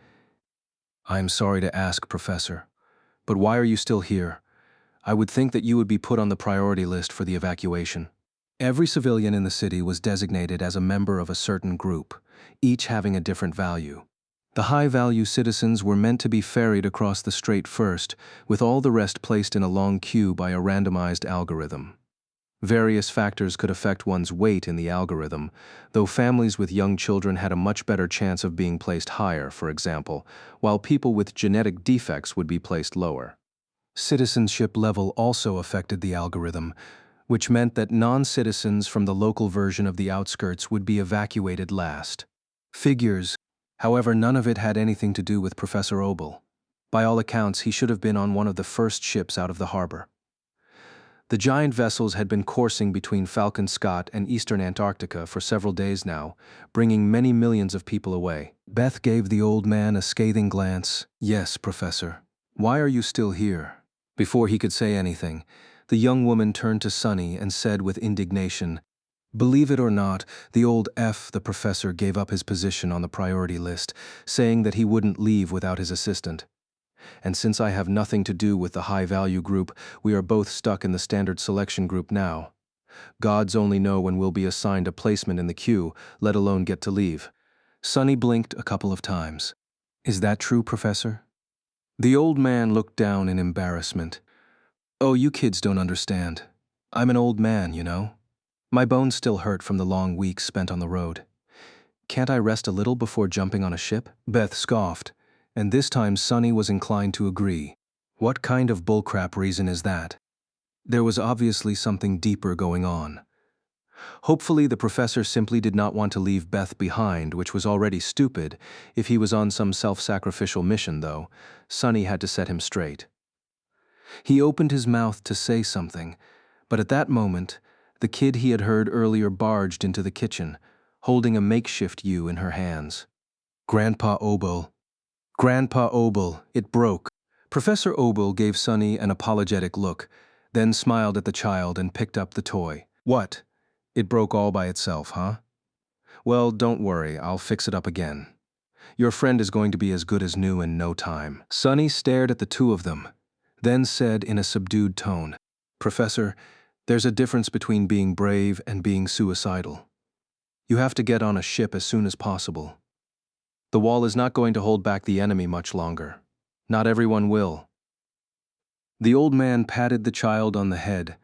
"I'm sorry to ask, Professor, but why are you still here? I would think that you would be put on the priority list for the evacuation. Every civilian in the city was designated as a member of a certain group, each having a different value. The high-value citizens were meant to be ferried across the strait first, with all the rest placed in a long queue by a randomized algorithm. Various factors could affect one's weight in the algorithm, though families with young children had a much better chance of being placed higher, for example, while people with genetic defects would be placed lower. Citizenship level also affected the algorithm, which meant that non-citizens from the local version of the outskirts would be evacuated last. Figures. However, none of it had anything to do with Professor Obel. By all accounts, he should have been on one of the first ships out of the harbor. The giant vessels had been coursing between Falcon Scott and eastern Antarctica for several days now, bringing many millions of people away. Beth gave the old man a scathing glance. "Yes, Professor. Why are you still here?" Before he could say anything, the young woman turned to Sonny and said with indignation, "Believe it or not, the professor gave up his position on the priority list, saying that he wouldn't leave without his assistant. And since I have nothing to do with the high-value group, we are both stuck in the standard selection group now. Gods only know when we'll be assigned a placement in the queue, let alone get to leave." Sonny blinked a couple of times. "Is that true, Professor?" The old man looked down in embarrassment. "Oh, you kids don't understand. I'm an old man, you know. My bones still hurt from the long weeks spent on the road. Can't I rest a little before jumping on a ship?" Beth scoffed, and this time Sonny was inclined to agree. What kind of bullcrap reason is that? There was obviously something deeper going on. Hopefully the professor simply did not want to leave Beth behind, which was already stupid. If he was on some self-sacrificial mission, though, Sonny had to set him straight. He opened his mouth to say something, but at that moment, the kid he had heard earlier barged into the kitchen, holding a makeshift ewe in her hands. "Grandpa Obel. Grandpa Obel, it broke." Professor Obel gave Sonny an apologetic look, then smiled at the child and picked up the toy. "What? It broke all by itself, huh? Well, don't worry, I'll fix it up again. Your friend is going to be as good as new in no time." Sonny stared at the two of them, then said in a subdued tone, "Professor, there's a difference between being brave and being suicidal. You have to get on a ship as soon as possible. The wall is not going to hold back the enemy much longer. Not everyone will." The old man patted the child on the head,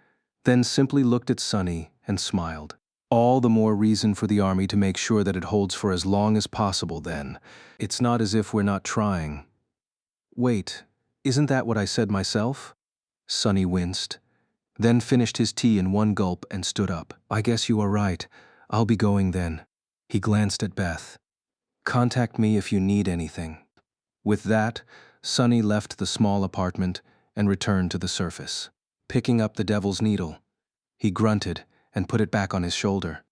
then simply looked at Sonny and smiled. "All the more reason for the army to make sure that it holds for as long as possible, then. It's not as if we're not trying." "Wait, isn't that what I said myself?" Sonny winced, then finished his tea in one gulp and stood up. "I guess you are right. I'll be going then." He glanced at Beth. "Contact me if you need anything." With that, Sonny left the small apartment and returned to the surface. Picking up the devil's needle, he grunted and put it back on his shoulder.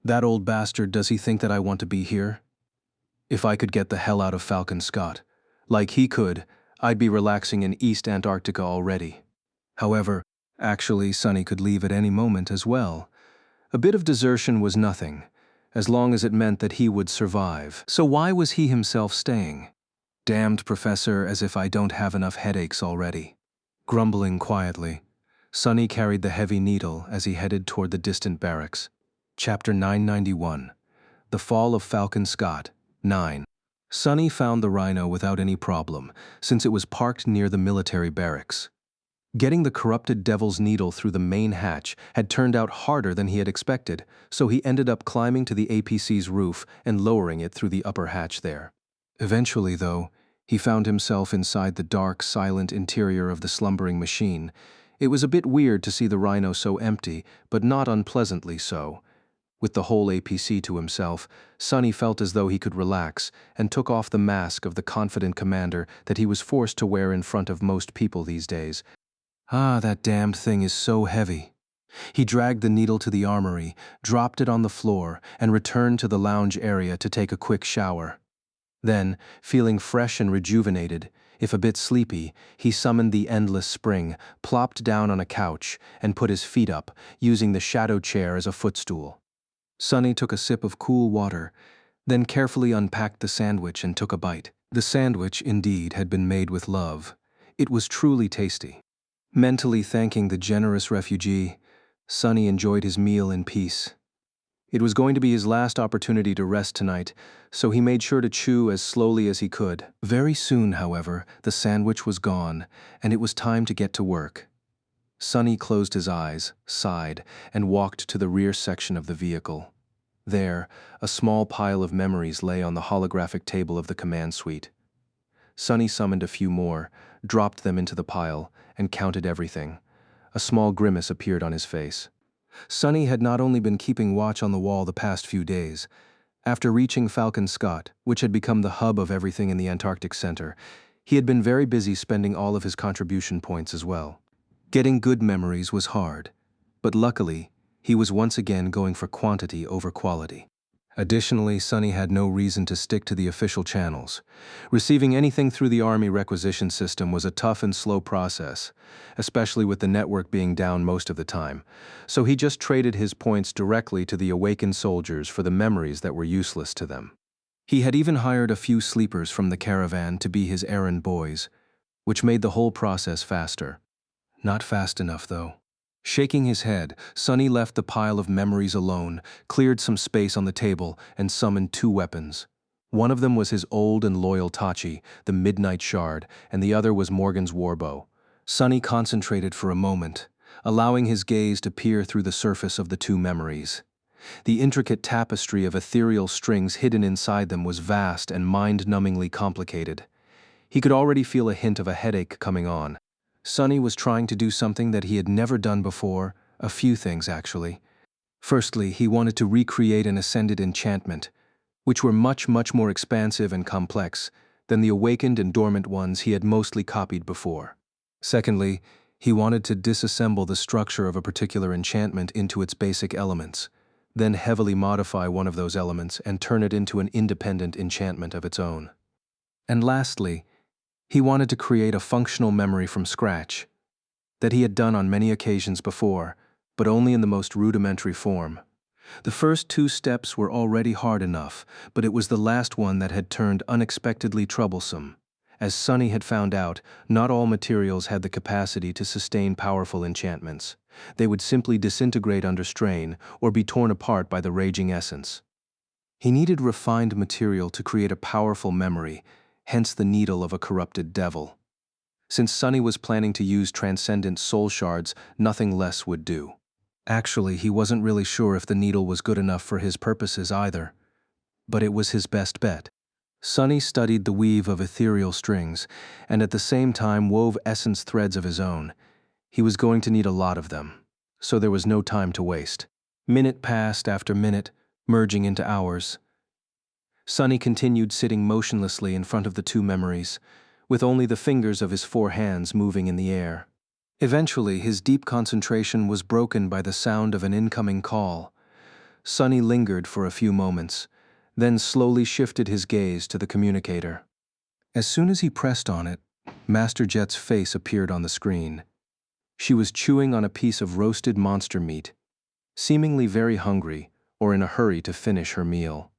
"That old bastard, does he think that I want to be here? If I could get the hell out of Falcon Scott, like he could, I'd be relaxing in East Antarctica already." However, actually, Sonny could leave at any moment as well. A bit of desertion was nothing, as long as it meant that he would survive. So why was he himself staying? "Damned professor, as if I don't have enough headaches already." Grumbling quietly, Sonny carried the heavy needle as he headed toward the distant barracks. Chapter 991. The Fall of Falcon Scott, 9. Sonny found the Rhino without any problem, since it was parked near the military barracks. Getting the corrupted devil's needle through the main hatch had turned out harder than he had expected, so he ended up climbing to the APC's roof and lowering it through the upper hatch there. Eventually, though, he found himself inside the dark, silent interior of the slumbering machine. It was a bit weird to see the Rhino so empty, but not unpleasantly so. With the whole APC to himself, Sonny felt as though he could relax and took off the mask of the confident commander that he was forced to wear in front of most people these days. "Ah, that damned thing is so heavy." He dragged the needle to the armory, dropped it on the floor, and returned to the lounge area to take a quick shower. Then, feeling fresh and rejuvenated, if a bit sleepy, he summoned the endless spring, plopped down on a couch, and put his feet up, using the shadow chair as a footstool. Sonny took a sip of cool water, then carefully unpacked the sandwich and took a bite. The sandwich, indeed, had been made with love. It was truly tasty. Mentally thanking the generous refugee, Sunny enjoyed his meal in peace. It was going to be his last opportunity to rest tonight, so he made sure to chew as slowly as he could. Very soon, however, the sandwich was gone, and it was time to get to work. Sunny closed his eyes, sighed, and walked to the rear section of the vehicle. There, a small pile of memories lay on the holographic table of the command suite. Sunny summoned a few more, dropped them into the pile, and counted everything. A small grimace appeared on his face. Sunny had not only been keeping watch on the wall the past few days. After reaching Falcon Scott, which had become the hub of everything in the Antarctic Center, he had been very busy spending all of his contribution points as well. Getting good memories was hard, but luckily, he was once again going for quantity over quality. Additionally, Sunny had no reason to stick to the official channels. Receiving anything through the Army requisition system was a tough and slow process, especially with the network being down most of the time, so he just traded his points directly to the awakened soldiers for the memories that were useless to them. He had even hired a few sleepers from the caravan to be his errand boys, which made the whole process faster. Not fast enough, though. Shaking his head, Sunny left the pile of memories alone, cleared some space on the table, and summoned two weapons. One of them was his old and loyal Tachi, the Midnight Shard, and the other was Morgan's warbow. Sunny concentrated for a moment, allowing his gaze to peer through the surface of the two memories. The intricate tapestry of ethereal strings hidden inside them was vast and mind-numbingly complicated. He could already feel a hint of a headache coming on. Sunny was trying to do something that he had never done before, a few things actually. Firstly, he wanted to recreate an ascended enchantment, which were much more expansive and complex than the awakened and dormant ones he had mostly copied before. Secondly, he wanted to disassemble the structure of a particular enchantment into its basic elements, then heavily modify one of those elements and turn it into an independent enchantment of its own. And lastly, he wanted to create a functional memory from scratch, that he had done on many occasions before, but only in the most rudimentary form. The first two steps were already hard enough, but it was the last one that had turned unexpectedly troublesome. As Sunny had found out, not all materials had the capacity to sustain powerful enchantments. They would simply disintegrate under strain or be torn apart by the raging essence. He needed refined material to create a powerful memory, hence the needle of a corrupted devil. Since Sunny was planning to use transcendent soul shards, nothing less would do. Actually, he wasn't really sure if the needle was good enough for his purposes either, but it was his best bet. Sunny studied the weave of ethereal strings, and at the same time wove essence threads of his own. He was going to need a lot of them, so there was no time to waste. Minute passed after minute, merging into hours. Sunny continued sitting motionlessly in front of the two memories, with only the fingers of his four hands moving in the air. Eventually, his deep concentration was broken by the sound of an incoming call. Sunny lingered for a few moments, then slowly shifted his gaze to the communicator. As soon as he pressed on it, Master Jet's face appeared on the screen. She was chewing on a piece of roasted monster meat, seemingly very hungry or in a hurry to finish her meal.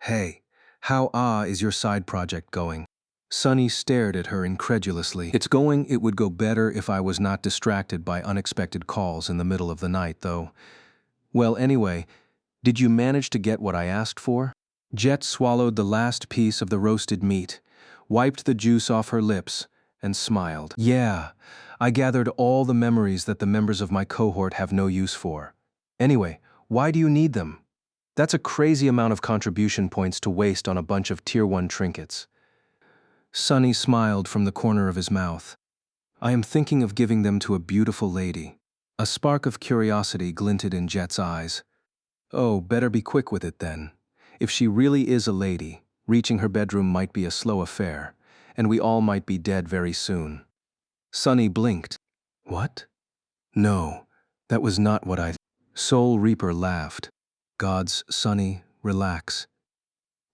"Hey, how is your side project going?" Sunny stared at her incredulously. It would go better if I was not distracted by unexpected calls in the middle of the night, though. Well, anyway, did you manage to get what I asked for? Jet swallowed the last piece of the roasted meat, wiped the juice off her lips, and smiled. "Yeah, I gathered all the memories that the members of my cohort have no use for. Anyway, why do you need them? That's a crazy amount of contribution points to waste on a bunch of Tier 1 trinkets." Sunny smiled from the corner of his mouth. "I am thinking of giving them to a beautiful lady." A spark of curiosity glinted in Jet's eyes. "Oh, better be quick with it then. If she really is a lady, reaching her bedroom might be a slow affair, and we all might be dead very soon." Sunny blinked. "What? No, that was not what I..." Soul Reaper laughed. "Gods, Sunny, relax.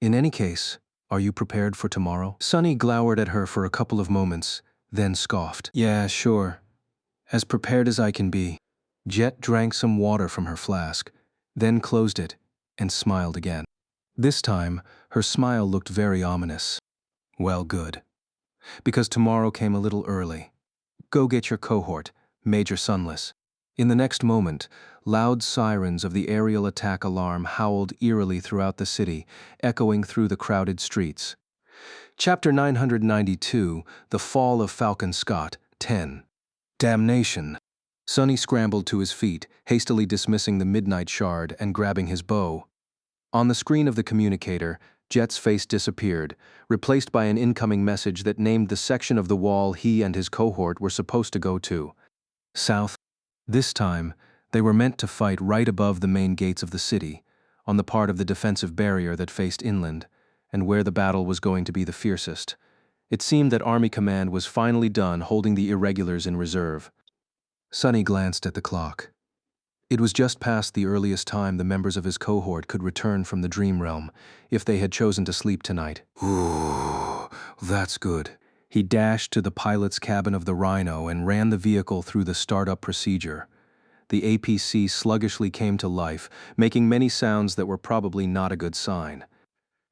In any case, are you prepared for tomorrow?" Sunny glowered at her for a couple of moments, then scoffed. "Yeah, sure. As prepared as I can be." Jet drank some water from her flask, then closed it, and smiled again. This time, her smile looked very ominous. "Well, good. Because tomorrow came a little early. Go get your cohort, Major Sunless." In the next moment, loud sirens of the aerial attack alarm howled eerily throughout the city, echoing through the crowded streets. Chapter 992, The Fall of Falcon Scott, 10. Damnation. Sonny scrambled to his feet, hastily dismissing the midnight shard and grabbing his bow. On the screen of the communicator, Jet's face disappeared, replaced by an incoming message that named the section of the wall he and his cohort were supposed to go to. South. This time, they were meant to fight right above the main gates of the city, on the part of the defensive barrier that faced inland, and where the battle was going to be the fiercest. It seemed that Army Command was finally done holding the irregulars in reserve. Sonny glanced at the clock. It was just past the earliest time the members of his cohort could return from the dream realm, if they had chosen to sleep tonight. Ooh, that's good. He dashed to the pilot's cabin of the Rhino and ran the vehicle through the startup procedure. The APC sluggishly came to life, making many sounds that were probably not a good sign.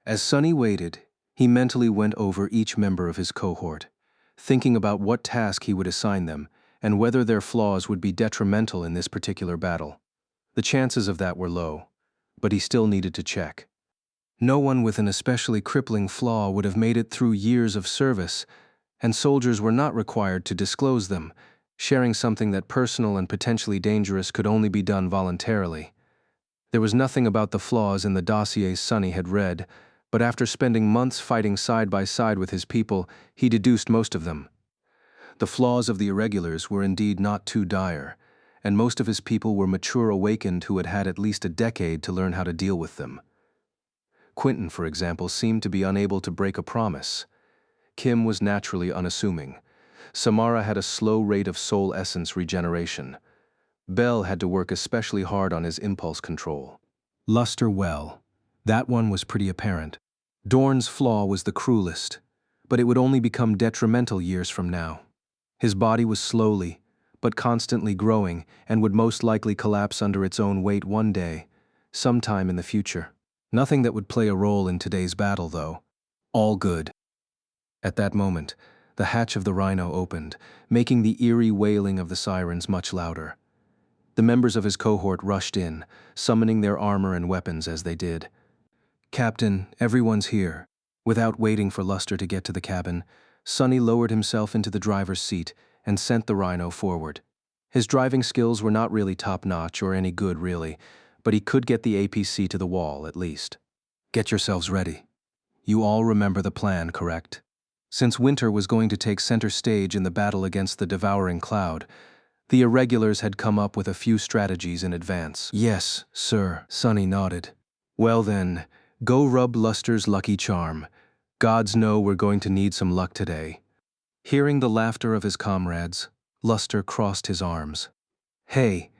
As Sonny waited, he mentally went over each member of his cohort, thinking about what task he would assign them and whether their flaws would be detrimental in this particular battle. The chances of that were low, but he still needed to check. No one with an especially crippling flaw would have made it through years of service, and soldiers were not required to disclose them. Sharing something that personal and potentially dangerous could only be done voluntarily. There was nothing about the flaws in the dossiers Sonny had read, but after spending months fighting side by side with his people, he deduced most of them. The flaws of the irregulars were indeed not too dire, and most of his people were mature awakened who had had at least a decade to learn how to deal with them. Quentin, for example, seemed to be unable to break a promise. Kim was naturally unassuming. Samara had a slow rate of soul essence regeneration. Bell had to work especially hard on his impulse control. Luster, well, that one was pretty apparent. Dorn's flaw was the cruelest, but it would only become detrimental years from now. His body was slowly, but constantly growing and would most likely collapse under its own weight one day, sometime in the future. Nothing that would play a role in today's battle, though. All good. At that moment, the hatch of the Rhino opened, making the eerie wailing of the sirens much louder. The members of his cohort rushed in, summoning their armor and weapons as they did. "Captain, everyone's here." Without waiting for Luster to get to the cabin, Sonny lowered himself into the driver's seat and sent the Rhino forward. His driving skills were not really top-notch or any good, really, but he could get the APC to the wall, at least. "Get yourselves ready. You all remember the plan, correct?" Since Winter was going to take center stage in the battle against the devouring cloud, the irregulars had come up with a few strategies in advance. "Yes, sir," Sonny nodded. "Well then, go rub Luster's lucky charm. Gods know we're going to need some luck today." Hearing the laughter of his comrades, Luster crossed his arms. "Hey,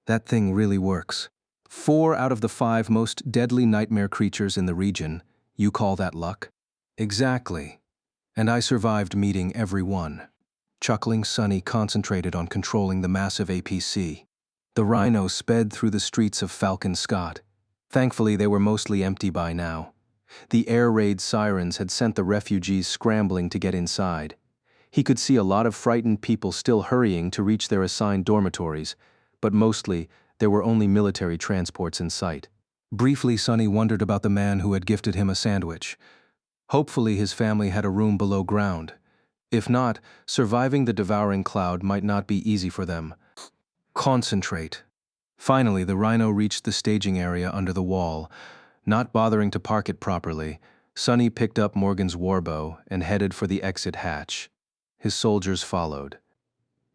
that thing really works. 4 out of the 5 most deadly nightmare creatures in the region, you call that luck?" "Exactly. And I survived meeting every one." Chuckling, Sonny concentrated on controlling the massive APC. The Rhino sped through the streets of Falcon Scott. Thankfully, they were mostly empty by now. The air raid sirens had sent the refugees scrambling to get inside. He could see a lot of frightened people still hurrying to reach their assigned dormitories, but mostly, there were only military transports in sight. Briefly, Sonny wondered about the man who had gifted him a sandwich. Hopefully, his family had a room below ground. If not, surviving the devouring cloud might not be easy for them. Concentrate. Finally, the Rhino reached the staging area under the wall. Not bothering to park it properly, Sonny picked up Morgan's warbow and headed for the exit hatch. His soldiers followed.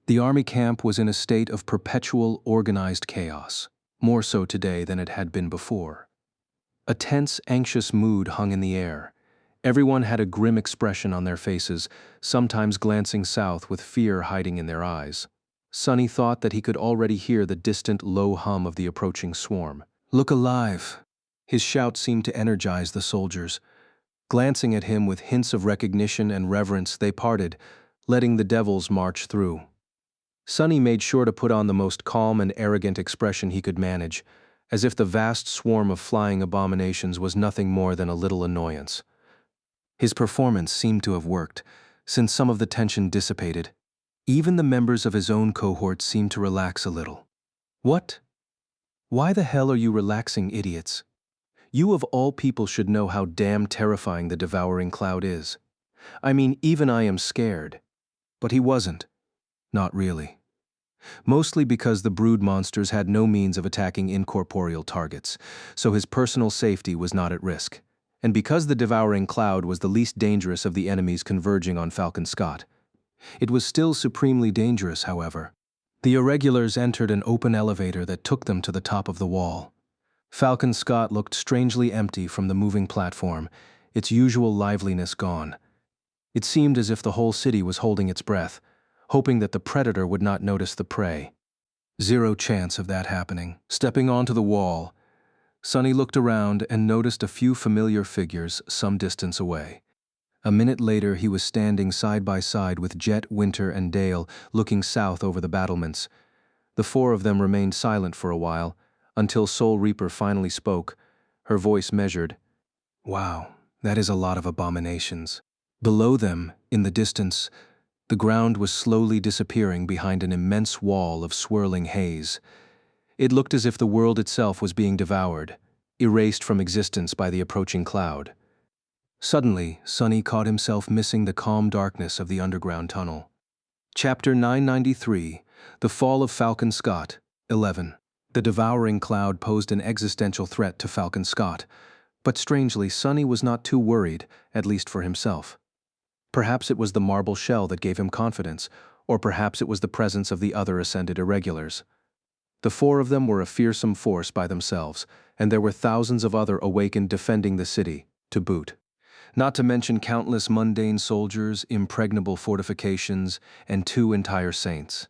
The army camp was in a state of perpetual, organized chaos, more so today than it had been before. A tense, anxious mood hung in the air. Everyone had a grim expression on their faces, sometimes glancing south with fear hiding in their eyes. Sonny thought that he could already hear the distant, low hum of the approaching swarm. "Look alive!" His shout seemed to energize the soldiers. Glancing at him with hints of recognition and reverence, they parted, letting the devils march through. Sonny made sure to put on the most calm and arrogant expression he could manage, as if the vast swarm of flying abominations was nothing more than a little annoyance. His performance seemed to have worked, since some of the tension dissipated. Even the members of his own cohort seemed to relax a little. What? Why the hell are you relaxing, idiots? You of all people should know how damn terrifying the devouring cloud is. I mean, even I am scared. But he wasn't. Not really. Mostly because the brood monsters had no means of attacking incorporeal targets, so his personal safety was not at risk. And because the devouring cloud was the least dangerous of the enemies converging on Falcon Scott. It was still supremely dangerous, however. The irregulars entered an open elevator that took them to the top of the wall. Falcon Scott looked strangely empty from the moving platform, its usual liveliness gone. It seemed as if the whole city was holding its breath, hoping that the predator would not notice the prey. Zero chance of that happening. Stepping onto the wall, Sonny looked around and noticed a few familiar figures some distance away. A minute later, he was standing side by side with Jet, Winter, and Dale, looking south over the battlements. The four of them remained silent for a while, until Soul Reaper finally spoke, her voice measured. Wow, that is a lot of abominations. Below them, in the distance, the ground was slowly disappearing behind an immense wall of swirling haze. It looked as if the world itself was being devoured, erased from existence by the approaching cloud. Suddenly, Sonny caught himself missing the calm darkness of the underground tunnel. Chapter 993, The Fall of Falcon Scott, 11. The devouring cloud posed an existential threat to Falcon Scott, but strangely, Sonny was not too worried, at least for himself. Perhaps it was the marble shell that gave him confidence, or perhaps it was the presence of the other ascended irregulars. The four of them were a fearsome force by themselves, and there were thousands of other awakened defending the city, to boot. Not to mention countless mundane soldiers, impregnable fortifications, and 2 entire saints.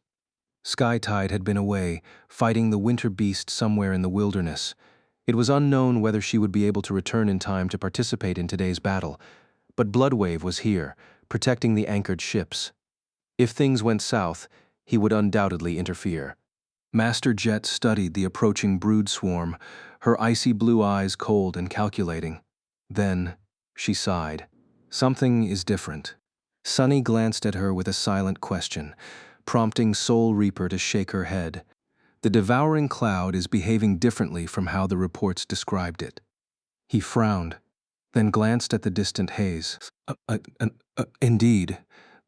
Skytide had been away, fighting the winter beast somewhere in the wilderness. It was unknown whether she would be able to return in time to participate in today's battle, but Bloodwave was here, protecting the anchored ships. If things went south, he would undoubtedly interfere. Master Jet studied the approaching brood swarm, her icy blue eyes cold and calculating. Then, she sighed. Something is different. Sonny glanced at her with a silent question, prompting Soul Reaper to shake her head. The devouring cloud is behaving differently from how the reports described it. He frowned, then glanced at the distant haze. Indeed,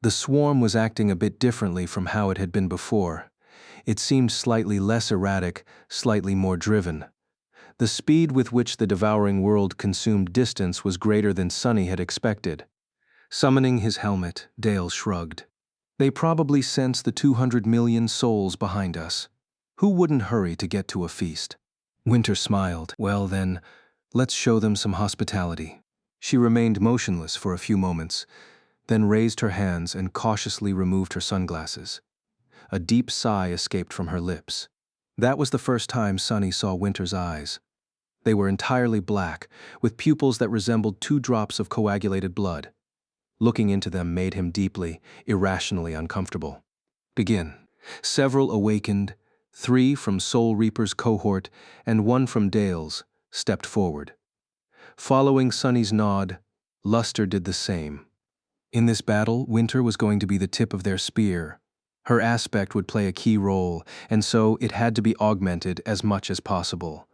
the swarm was acting a bit differently from how it had been before. It seemed slightly less erratic, slightly more driven. The speed with which the devouring world consumed distance was greater than Sonny had expected. Summoning his helmet, Dale shrugged. They probably sense the 200 million souls behind us. Who wouldn't hurry to get to a feast? Winter smiled. Well then, let's show them some hospitality. She remained motionless for a few moments, then raised her hands and cautiously removed her sunglasses. A deep sigh escaped from her lips. That was the first time Sonny saw Winter's eyes. They were entirely black, with pupils that resembled 2 drops of coagulated blood. Looking into them made him deeply, irrationally uncomfortable. Begin. Several awakened, 3 from Soul Reaper's cohort and 1 from Dale's, stepped forward. Following Sonny's nod, Luster did the same. In this battle, Winter was going to be the tip of their spear. Her aspect would play a key role, and so it had to be augmented as much as possible.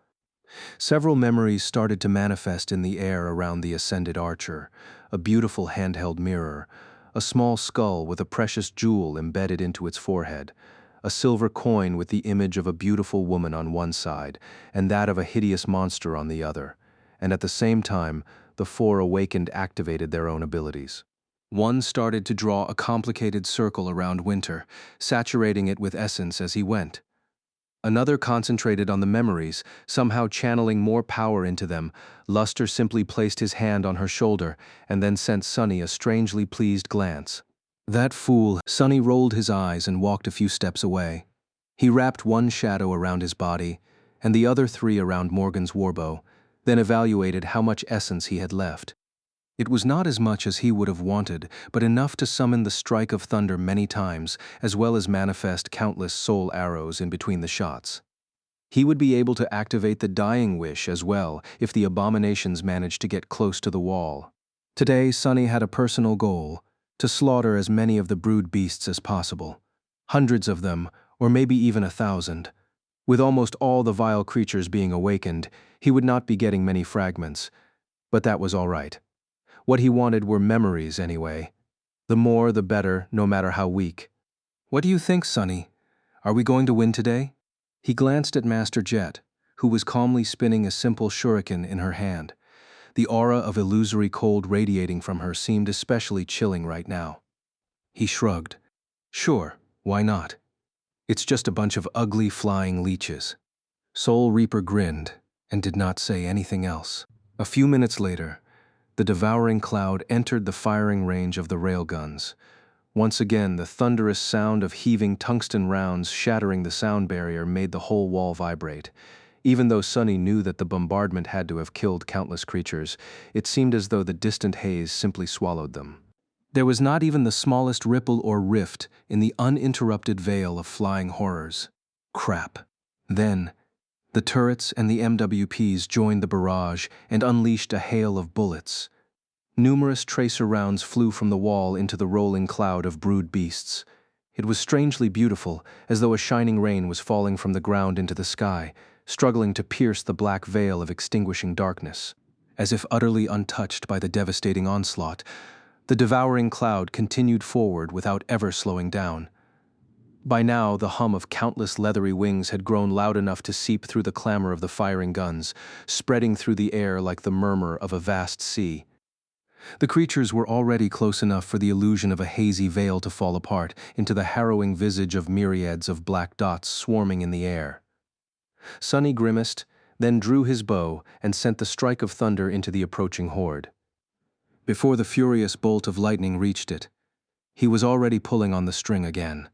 Several memories started to manifest in the air around the ascended archer: a beautiful handheld mirror, a small skull with a precious jewel embedded into its forehead, a silver coin with the image of a beautiful woman on one side and that of a hideous monster on the other, and at the same time, the 4 awakened activated their own abilities. One started to draw a complicated circle around Winter, saturating it with essence as he went. Another concentrated on the memories, somehow channeling more power into them. Luster simply placed his hand on her shoulder and then sent Sonny a strangely pleased glance. That fool. Sonny rolled his eyes and walked a few steps away. He wrapped one shadow around his body and the other 3 around Morgan's warbow, then evaluated how much essence he had left. It was not as much as he would have wanted, but enough to summon the strike of thunder many times, as well as manifest countless soul arrows in between the shots. He would be able to activate the dying wish as well if the abominations managed to get close to the wall. Today, Sonny had a personal goal: to slaughter as many of the brood beasts as possible. Hundreds of them, or maybe even 1,000. With almost all the vile creatures being awakened, he would not be getting many fragments. But that was all right. What he wanted were memories, anyway. The more, the better, no matter how weak. "What do you think, Sonny? Are we going to win today?" He glanced at Master Jet, who was calmly spinning a simple shuriken in her hand. The aura of illusory cold radiating from her seemed especially chilling right now. He shrugged. "Sure, why not? It's just a bunch of ugly flying leeches." Soul Reaper grinned and did not say anything else. A few minutes later, the devouring cloud entered the firing range of the railguns. Once again, the thunderous sound of heaving tungsten rounds shattering the sound barrier made the whole wall vibrate. Even though Sonny knew that the bombardment had to have killed countless creatures, it seemed as though the distant haze simply swallowed them. There was not even the smallest ripple or rift in the uninterrupted veil of flying horrors. Crap. Then, the turrets and the MWPs joined the barrage and unleashed a hail of bullets. Numerous tracer rounds flew from the wall into the rolling cloud of brood beasts. It was strangely beautiful, as though a shining rain was falling from the ground into the sky, struggling to pierce the black veil of extinguishing darkness. As if utterly untouched by the devastating onslaught, the devouring cloud continued forward without ever slowing down. By now, the hum of countless leathery wings had grown loud enough to seep through the clamor of the firing guns, spreading through the air like the murmur of a vast sea. The creatures were already close enough for the illusion of a hazy veil to fall apart into the harrowing visage of myriads of black dots swarming in the air. Sonny grimaced, then drew his bow and sent the strike of thunder into the approaching horde. Before the furious bolt of lightning reached it, he was already pulling on the string again,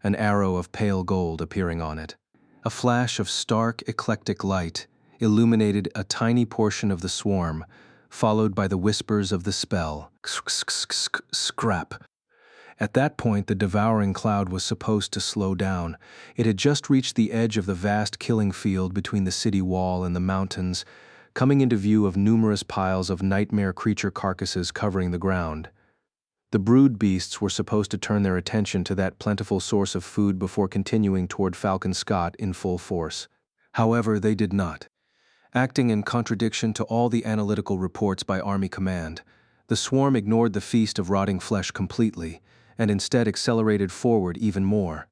an arrow of pale gold appearing on it. A flash of stark, eclectic light illuminated a tiny portion of the swarm, followed by the whispers of the spell. Scrap. At that point, the devouring cloud was supposed to slow down. It had just reached the edge of the vast killing field between the city wall and the mountains, coming into view of numerous piles of nightmare creature carcasses covering the ground. The brood beasts were supposed to turn their attention to that plentiful source of food before continuing toward Falcon Scott in full force. However, they did not. Acting in contradiction to all the analytical reports by Army Command, the swarm ignored the feast of rotting flesh completely, and instead accelerated forward even more.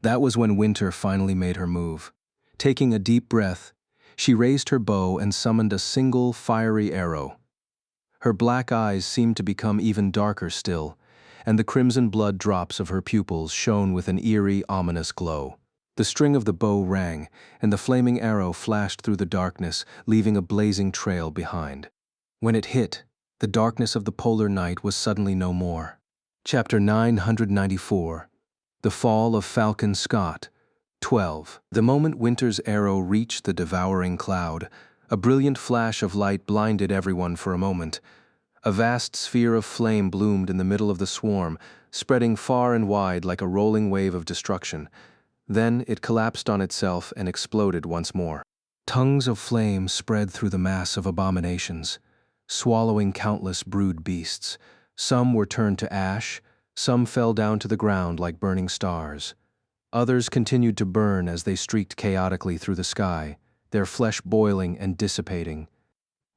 That was when Winter finally made her move. Taking a deep breath, she raised her bow and summoned a single fiery arrow. Her black eyes seemed to become even darker still, and the crimson blood drops of her pupils shone with an eerie, ominous glow. The string of the bow rang, and the flaming arrow flashed through the darkness, leaving a blazing trail behind. When it hit, the darkness of the polar night was suddenly no more. Chapter 994. The Fall of Falcon Scott. 12. The moment Winter's arrow reached the devouring cloud, a brilliant flash of light blinded everyone for a moment. A vast sphere of flame bloomed in the middle of the swarm, spreading far and wide like a rolling wave of destruction. Then it collapsed on itself and exploded once more. Tongues of flame spread through the mass of abominations, swallowing countless brood beasts. Some were turned to ash, some fell down to the ground like burning stars. Others continued to burn as they streaked chaotically through the sky, their flesh boiling and dissipating.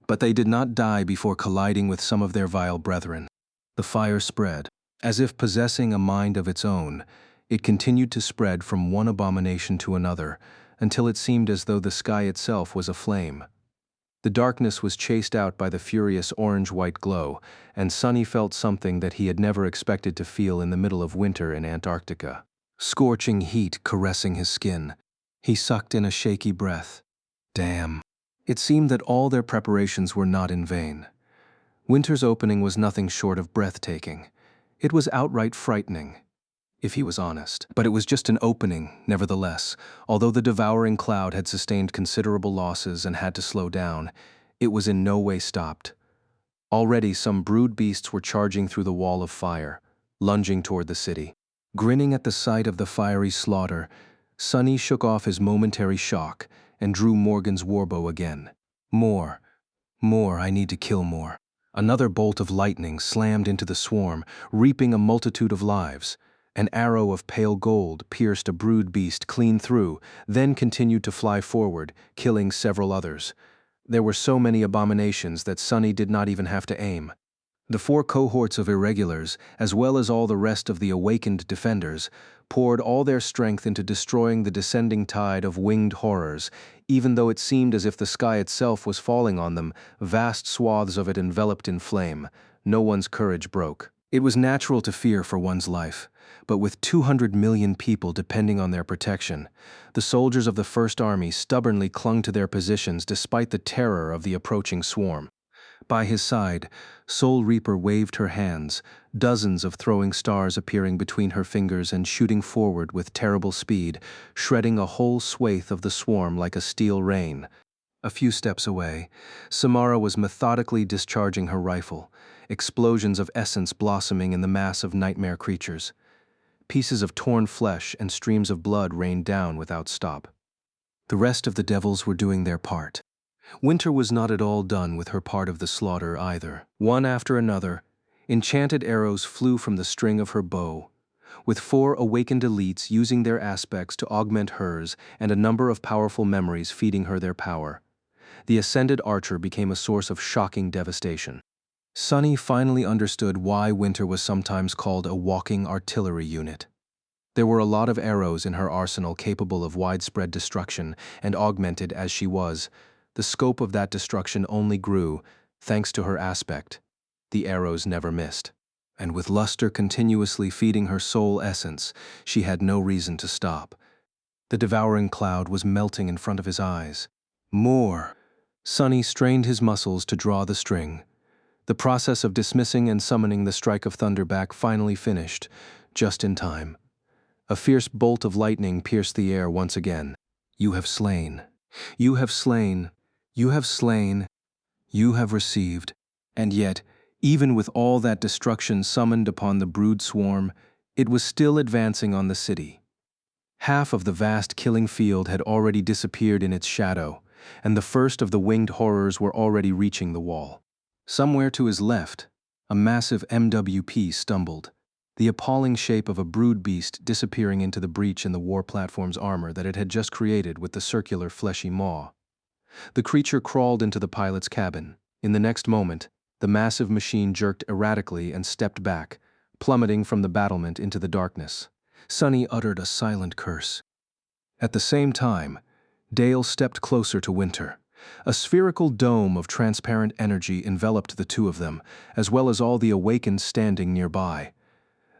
But they did not die before colliding with some of their vile brethren. The fire spread. As if possessing a mind of its own, it continued to spread from one abomination to another, until it seemed as though the sky itself was aflame. The darkness was chased out by the furious orange-white glow, and Sonny felt something that he had never expected to feel in the middle of winter in Antarctica. Scorching heat caressing his skin. He sucked in a shaky breath. Damn. It seemed that all their preparations were not in vain. Winter's opening was nothing short of breathtaking. It was outright frightening, if he was honest. But it was just an opening, nevertheless. Although the devouring cloud had sustained considerable losses and had to slow down, it was in no way stopped. Already some brood beasts were charging through the wall of fire, lunging toward the city. Grinning at the sight of the fiery slaughter, Sonny shook off his momentary shock and drew Morgan's warbow again. More, I need to kill more. Another bolt of lightning slammed into the swarm, reaping a multitude of lives. An arrow of pale gold pierced a brood beast clean through, then continued to fly forward, killing several others. There were so many abominations that Sunny did not even have to aim. The 4 cohorts of irregulars, as well as all the rest of the awakened defenders, poured all their strength into destroying the descending tide of winged horrors. Even though it seemed as if the sky itself was falling on them, vast swaths of it enveloped in flame. No one's courage broke. It was natural to fear for one's life, but with 200 million people depending on their protection, the soldiers of the First Army stubbornly clung to their positions despite the terror of the approaching swarm. By his side, Soul Reaper waved her hands, dozens of throwing stars appearing between her fingers and shooting forward with terrible speed, shredding a whole swathe of the swarm like a steel rain. A few steps away, Samara was methodically discharging her rifle, explosions of essence blossoming in the mass of nightmare creatures. Pieces of torn flesh and streams of blood rained down without stop. The rest of the devils were doing their part. Winter was not at all done with her part of the slaughter either. One after another, enchanted arrows flew from the string of her bow, with 4 awakened elites using their aspects to augment hers and a number of powerful memories feeding her their power. The ascended archer became a source of shocking devastation. Sunny finally understood why Winter was sometimes called a walking artillery unit. There were a lot of arrows in her arsenal capable of widespread destruction, and augmented as she was, the scope of that destruction only grew, thanks to her aspect. The arrows never missed. And with luster continuously feeding her soul essence, she had no reason to stop. The devouring cloud was melting in front of his eyes. More! Sunny strained his muscles to draw the string. The process of dismissing and summoning the strike of thunder back finally finished, just in time. A fierce bolt of lightning pierced the air once again. You have slain. You have slain. You have slain. You have received. And yet, even with all that destruction summoned upon the brood swarm, it was still advancing on the city. Half of the vast killing field had already disappeared in its shadow, and the first of the winged horrors were already reaching the wall. Somewhere to his left, a massive MWP stumbled, the appalling shape of a brood beast disappearing into the breach in the war platform's armor that it had just created with the circular fleshy maw. The creature crawled into the pilot's cabin. In the next moment, the massive machine jerked erratically and stepped back, plummeting from the battlement into the darkness. Sunny uttered a silent curse. At the same time, Dale stepped closer to Winter. A spherical dome of transparent energy enveloped the two of them, as well as all the awakened standing nearby.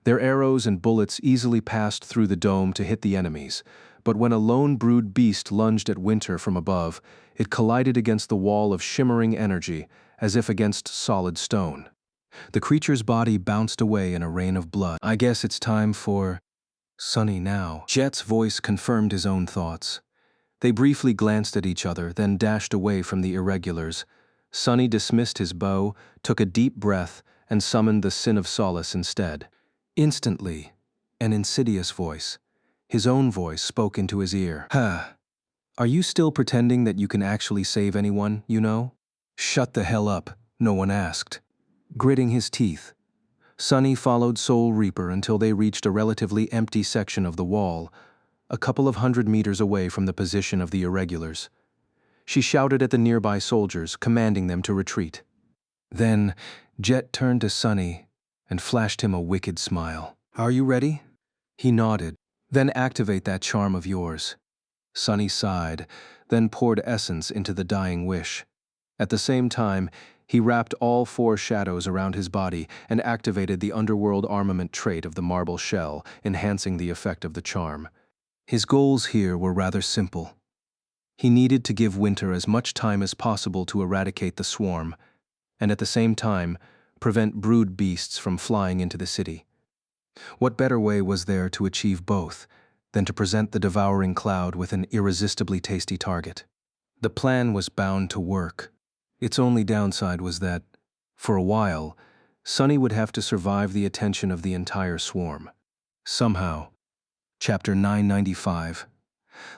Their arrows and bullets easily passed through the dome to hit the enemies, but when a lone brood beast lunged at Winter from above, it collided against the wall of shimmering energy, as if against solid stone. The creature's body bounced away in a rain of blood. I guess it's time for Sunny now. Jet's voice confirmed his own thoughts. They briefly glanced at each other, then dashed away from the irregulars. Sunny dismissed his bow, took a deep breath, and summoned the Sin of Solace instead. Instantly, an insidious voice, his own voice, spoke into his ear. Are you still pretending that you can actually save anyone, you know? Shut the hell up, no one asked. Gritting his teeth, Sunny followed Soul Reaper until they reached a relatively empty section of the wall, a couple of 100 meters away from the position of the irregulars. She shouted at the nearby soldiers, commanding them to retreat. Then, Jet turned to Sunny and flashed him a wicked smile. Are you ready? He nodded. Then activate that charm of yours. Sunny sighed, then poured essence into the dying wish. At the same time, he wrapped all 4 shadows around his body and activated the underworld armament trait of the marble shell, enhancing the effect of the charm. His goals here were rather simple. He needed to give Winter as much time as possible to eradicate the swarm, and at the same time, prevent brood beasts from flying into the city. What better way was there to achieve both than to present the devouring cloud with an irresistibly tasty target? The plan was bound to work. Its only downside was that, for a while, Sunny would have to survive the attention of the entire swarm. Somehow. Chapter 995.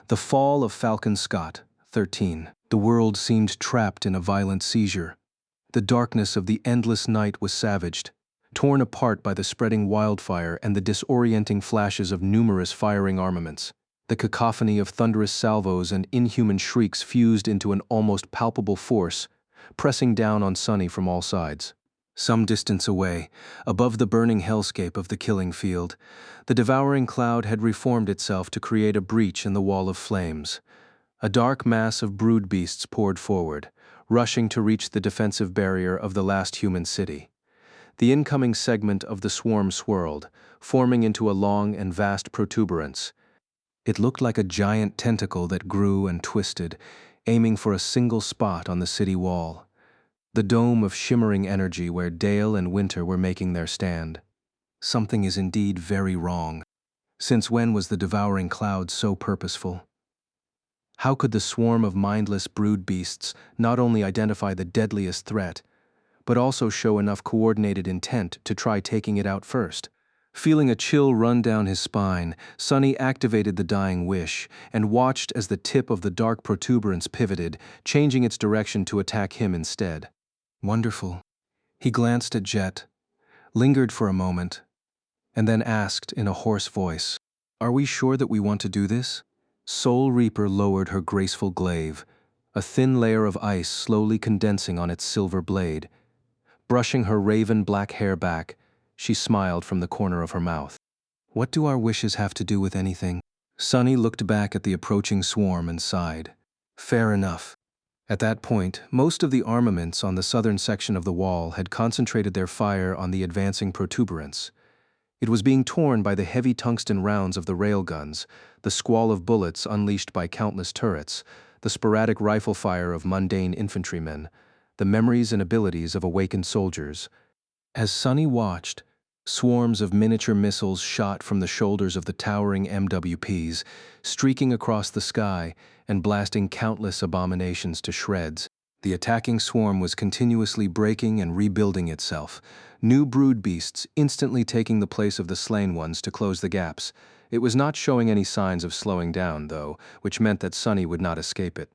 The Fall of Falcon Scott, 13. The world seemed trapped in a violent seizure. The darkness of the endless night was savaged, torn apart by the spreading wildfire and the disorienting flashes of numerous firing armaments. The cacophony of thunderous salvos and inhuman shrieks fused into an almost palpable force, pressing down on Sunny from all sides. Some distance away, above the burning hellscape of the killing field, the devouring cloud had reformed itself to create a breach in the wall of flames. A dark mass of brood beasts poured forward, rushing to reach the defensive barrier of the last human city. The incoming segment of the swarm swirled, forming into a long and vast protuberance. It looked like a giant tentacle that grew and twisted, aiming for a single spot on the city wall. The dome of shimmering energy where Dale and Winter were making their stand. Something is indeed very wrong. Since when was the devouring cloud so purposeful? How could the swarm of mindless brood beasts not only identify the deadliest threat, but also show enough coordinated intent to try taking it out first? Feeling a chill run down his spine, Sunny activated the dying wish and watched as the tip of the dark protuberance pivoted, changing its direction to attack him instead. Wonderful. He glanced at Jet, lingered for a moment, and then asked in a hoarse voice, "Are we sure that we want to do this?" Soul Reaper lowered her graceful glaive, a thin layer of ice slowly condensing on its silver blade. Brushing her raven black hair back, she smiled from the corner of her mouth. "What do our wishes have to do with anything?" Sunny looked back at the approaching swarm and sighed. Fair enough. At that point, most of the armaments on the southern section of the wall had concentrated their fire on the advancing protuberance. It was being torn by the heavy tungsten rounds of the railguns, the squall of bullets unleashed by countless turrets, the sporadic rifle fire of mundane infantrymen, the memories and abilities of awakened soldiers. As Sunny watched, swarms of miniature missiles shot from the shoulders of the towering MWPs, streaking across the sky and blasting countless abominations to shreds. The attacking swarm was continuously breaking and rebuilding itself, new brood beasts instantly taking the place of the slain ones to close the gaps. It was not showing any signs of slowing down, though, which meant that Sunny would not escape it.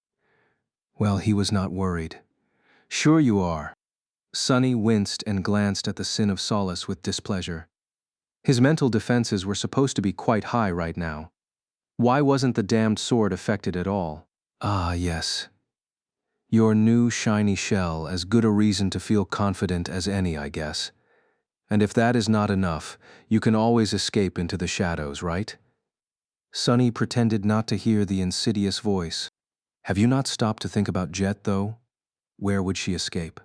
Well, he was not worried. "Sure you are." Sunny winced and glanced at the Sin of Solace with displeasure. His mental defenses were supposed to be quite high right now. Why wasn't the damned sword affected at all? Ah, yes. Your new shiny shell, as good a reason to feel confident as any, I guess. And if that is not enough, you can always escape into the shadows, right? Sunny pretended not to hear the insidious voice. Have you not stopped to think about Jet, though? Where would she escape?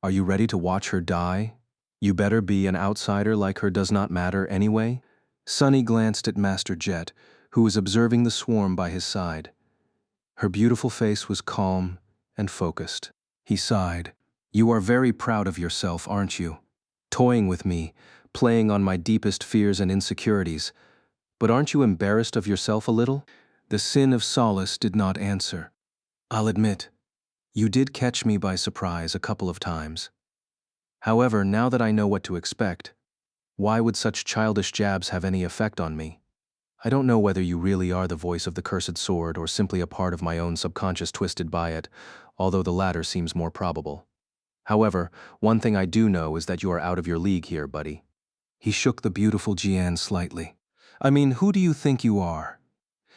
Are you ready to watch her die? You better be an outsider like her does not matter anyway. Sunny glanced at Master Jet, who was observing the swarm by his side. Her beautiful face was calm and focused. He sighed. You are very proud of yourself, aren't you? Toying with me, playing on my deepest fears and insecurities. But aren't you embarrassed of yourself a little? The Sin of Solace did not answer. I'll admit, you did catch me by surprise a couple of times. However, now that I know what to expect, why would such childish jabs have any effect on me? I don't know whether you really are the voice of the cursed sword or simply a part of my own subconscious twisted by it, although the latter seems more probable. However, one thing I do know is that you are out of your league here, buddy. He shook the beautiful Jian slightly. I mean, who do you think you are?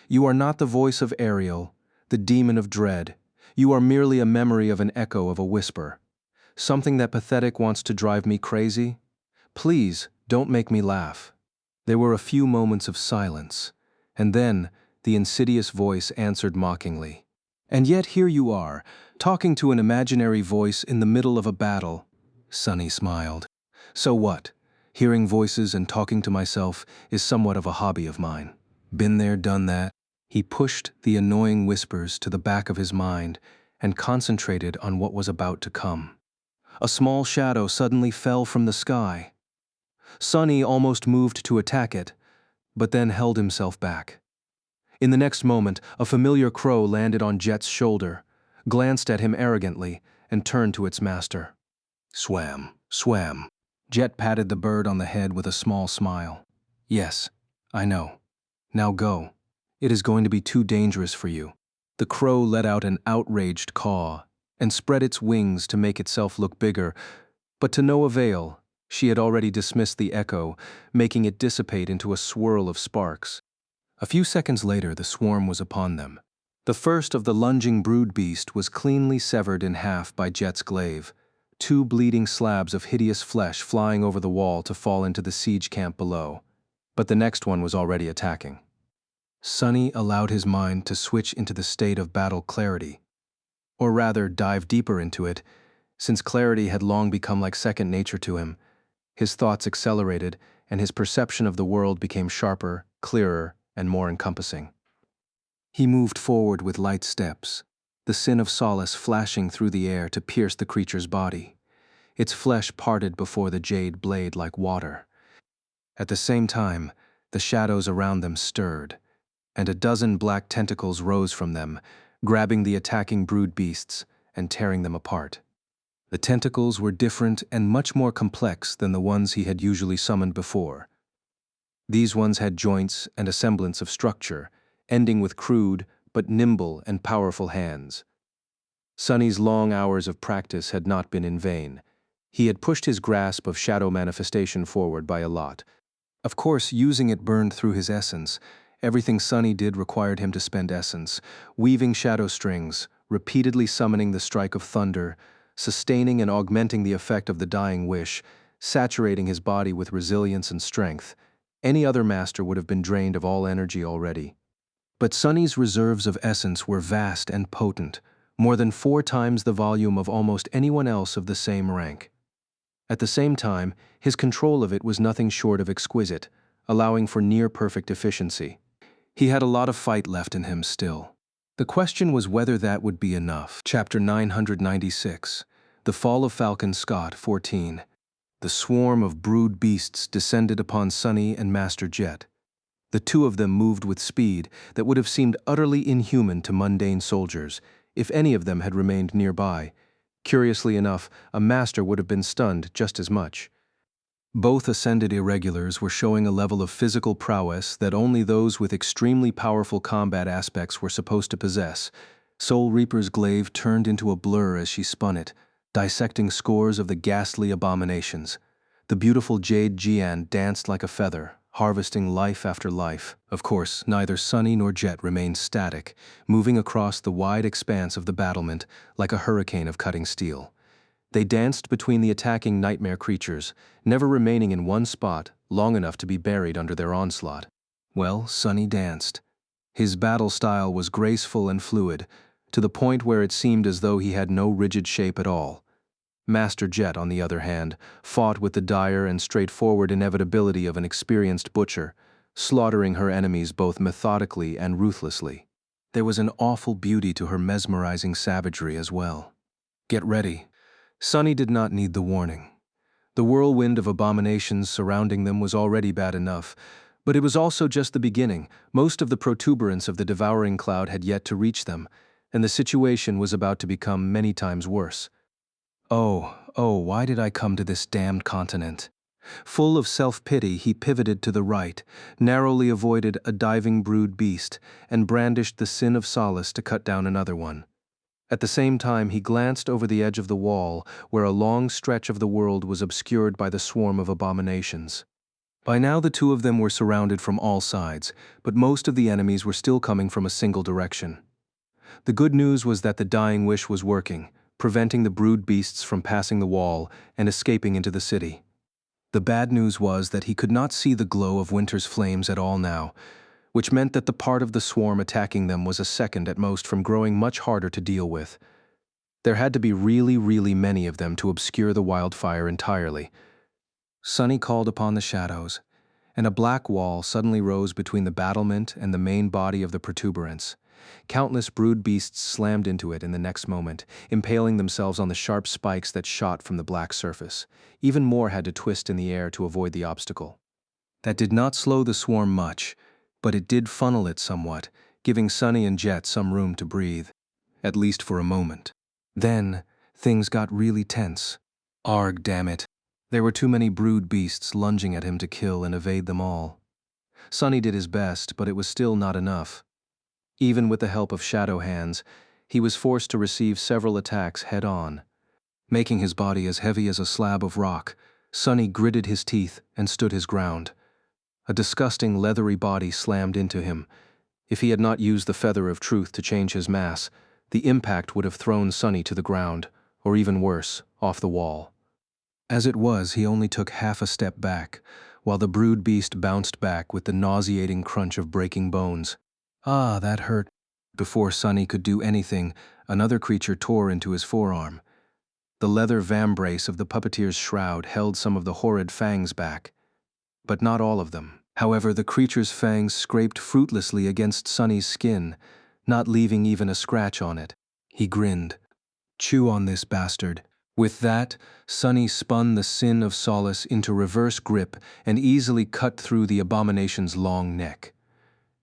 You are not the voice of Ariel, the demon of dread. You are merely a memory of an echo of a whisper. Something that pathetic wants to drive me crazy? Please, don't make me laugh. There were a few moments of silence, and then the insidious voice answered mockingly. And yet here you are, talking to an imaginary voice in the middle of a battle. Sunny smiled. So what? Hearing voices and talking to myself is somewhat of a hobby of mine. Been there, done that. He pushed the annoying whispers to the back of his mind and concentrated on what was about to come. A small shadow suddenly fell from the sky. Sunny almost moved to attack it, but then held himself back. In the next moment, a familiar crow landed on Jet's shoulder, glanced at him arrogantly, and turned to its master. Swam, swam. Jet patted the bird on the head with a small smile. Yes, I know. Now go. It is going to be too dangerous for you. The crow let out an outraged caw and spread its wings to make itself look bigger, but to no avail. She had already dismissed the echo, making it dissipate into a swirl of sparks. A few seconds later, the swarm was upon them. The first of the lunging brood beast was cleanly severed in half by Jet's glaive, two bleeding slabs of hideous flesh flying over the wall to fall into the siege camp below. But the next one was already attacking. Sunny allowed his mind to switch into the state of battle clarity, or rather dive deeper into it, since clarity had long become like second nature to him. His thoughts accelerated, and his perception of the world became sharper, clearer, and more encompassing. He moved forward with light steps, the sin of solace flashing through the air to pierce the creature's body. Its flesh parted before the jade blade like water. At the same time, the shadows around them stirred, and a dozen black tentacles rose from them, grabbing the attacking brood beasts and tearing them apart. The tentacles were different and much more complex than the ones he had usually summoned before. These ones had joints and a semblance of structure, ending with crude but nimble and powerful hands. Sunny's long hours of practice had not been in vain. He had pushed his grasp of shadow manifestation forward by a lot. Of course, using it burned through his essence. Everything Sunny did required him to spend essence, weaving shadow strings, repeatedly summoning the strike of thunder, sustaining and augmenting the effect of the dying wish, saturating his body with resilience and strength. Any other master would have been drained of all energy already. But Sunny's reserves of essence were vast and potent, more than 4 times the volume of almost anyone else of the same rank. At the same time, his control of it was nothing short of exquisite, allowing for near-perfect efficiency. He had a lot of fight left in him still. The question was whether that would be enough. Chapter 996. The Fall of Falcon Scott, 14. The swarm of brood beasts descended upon Sunny and Master Jet. The two of them moved with speed that would have seemed utterly inhuman to mundane soldiers, if any of them had remained nearby. Curiously enough, a master would have been stunned just as much. Both ascended irregulars were showing a level of physical prowess that only those with extremely powerful combat aspects were supposed to possess. Soul Reaper's glaive turned into a blur as she spun it, dissecting scores of the ghastly abominations. The beautiful Jade Jian danced like a feather, harvesting life after life. Of course, neither Sunny nor Jet remained static, moving across the wide expanse of the battlement like a hurricane of cutting steel. They danced between the attacking nightmare creatures, never remaining in one spot long enough to be buried under their onslaught. Well, Sunny danced. His battle style was graceful and fluid, to the point where it seemed as though he had no rigid shape at all. Master Jet, on the other hand, fought with the dire and straightforward inevitability of an experienced butcher, slaughtering her enemies both methodically and ruthlessly. There was an awful beauty to her mesmerizing savagery as well. Get ready. Sunny did not need the warning. The whirlwind of abominations surrounding them was already bad enough, but it was also just the beginning. Most of the protuberance of the devouring cloud had yet to reach them, and the situation was about to become many times worse. Oh, why did I come to this damned continent? Full of self-pity, he pivoted to the right, narrowly avoided a diving brood beast, and brandished the sin of solace to cut down another one. At the same time, he glanced over the edge of the wall, where a long stretch of the world was obscured by the swarm of abominations. By now the two of them were surrounded from all sides, but most of the enemies were still coming from a single direction. The good news was that the dying wish was working, preventing the brood beasts from passing the wall and escaping into the city. The bad news was that he could not see the glow of winter's flames at all now, which meant that the part of the swarm attacking them was a second at most from growing much harder to deal with. There had to be really many of them to obscure the wildfire entirely. Sunny called upon the shadows, and a black wall suddenly rose between the battlement and the main body of the protuberance. Countless brood beasts slammed into it in the next moment, impaling themselves on the sharp spikes that shot from the black surface. Even more had to twist in the air to avoid the obstacle. That did not slow the swarm much, but it did funnel it somewhat, giving Sunny and Jet some room to breathe, at least for a moment. Then, things got really tense. Arg, damn it. There were too many brood beasts lunging at him to kill and evade them all. Sunny did his best, but it was still not enough. Even with the help of shadow hands, he was forced to receive several attacks head-on, making his body as heavy as a slab of rock. Sunny gritted his teeth and stood his ground. A disgusting leathery body slammed into him. If he had not used the feather of truth to change his mass, the impact would have thrown Sunny to the ground, or even worse, off the wall. As it was, he only took half a step back, while the brood beast bounced back with the nauseating crunch of breaking bones. Ah, that hurt. Before Sunny could do anything, another creature tore into his forearm. The leather vambrace of the puppeteer's shroud held some of the horrid fangs back, but not all of them. However, the creature's fangs scraped fruitlessly against Sunny's skin, not leaving even a scratch on it. He grinned. Chew on this, bastard. With that, Sunny spun the sin of solace into reverse grip and easily cut through the abomination's long neck.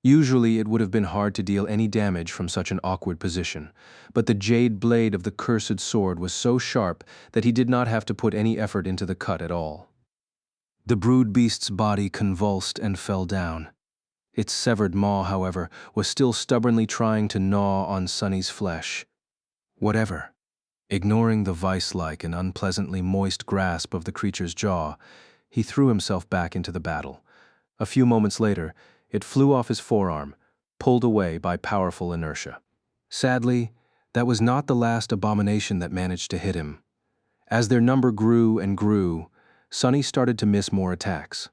Usually it would have been hard to deal any damage from such an awkward position, but the jade blade of the cursed sword was so sharp that he did not have to put any effort into the cut at all. The brood beast's body convulsed and fell down. Its severed maw, however, was still stubbornly trying to gnaw on Sunny's flesh. Whatever. Ignoring the vice-like and unpleasantly moist grasp of the creature's jaw, he threw himself back into the battle. A few moments later, it flew off his forearm, pulled away by powerful inertia. Sadly, that was not the last abomination that managed to hit him. As their number grew and grew, Sunny started to miss more attacks.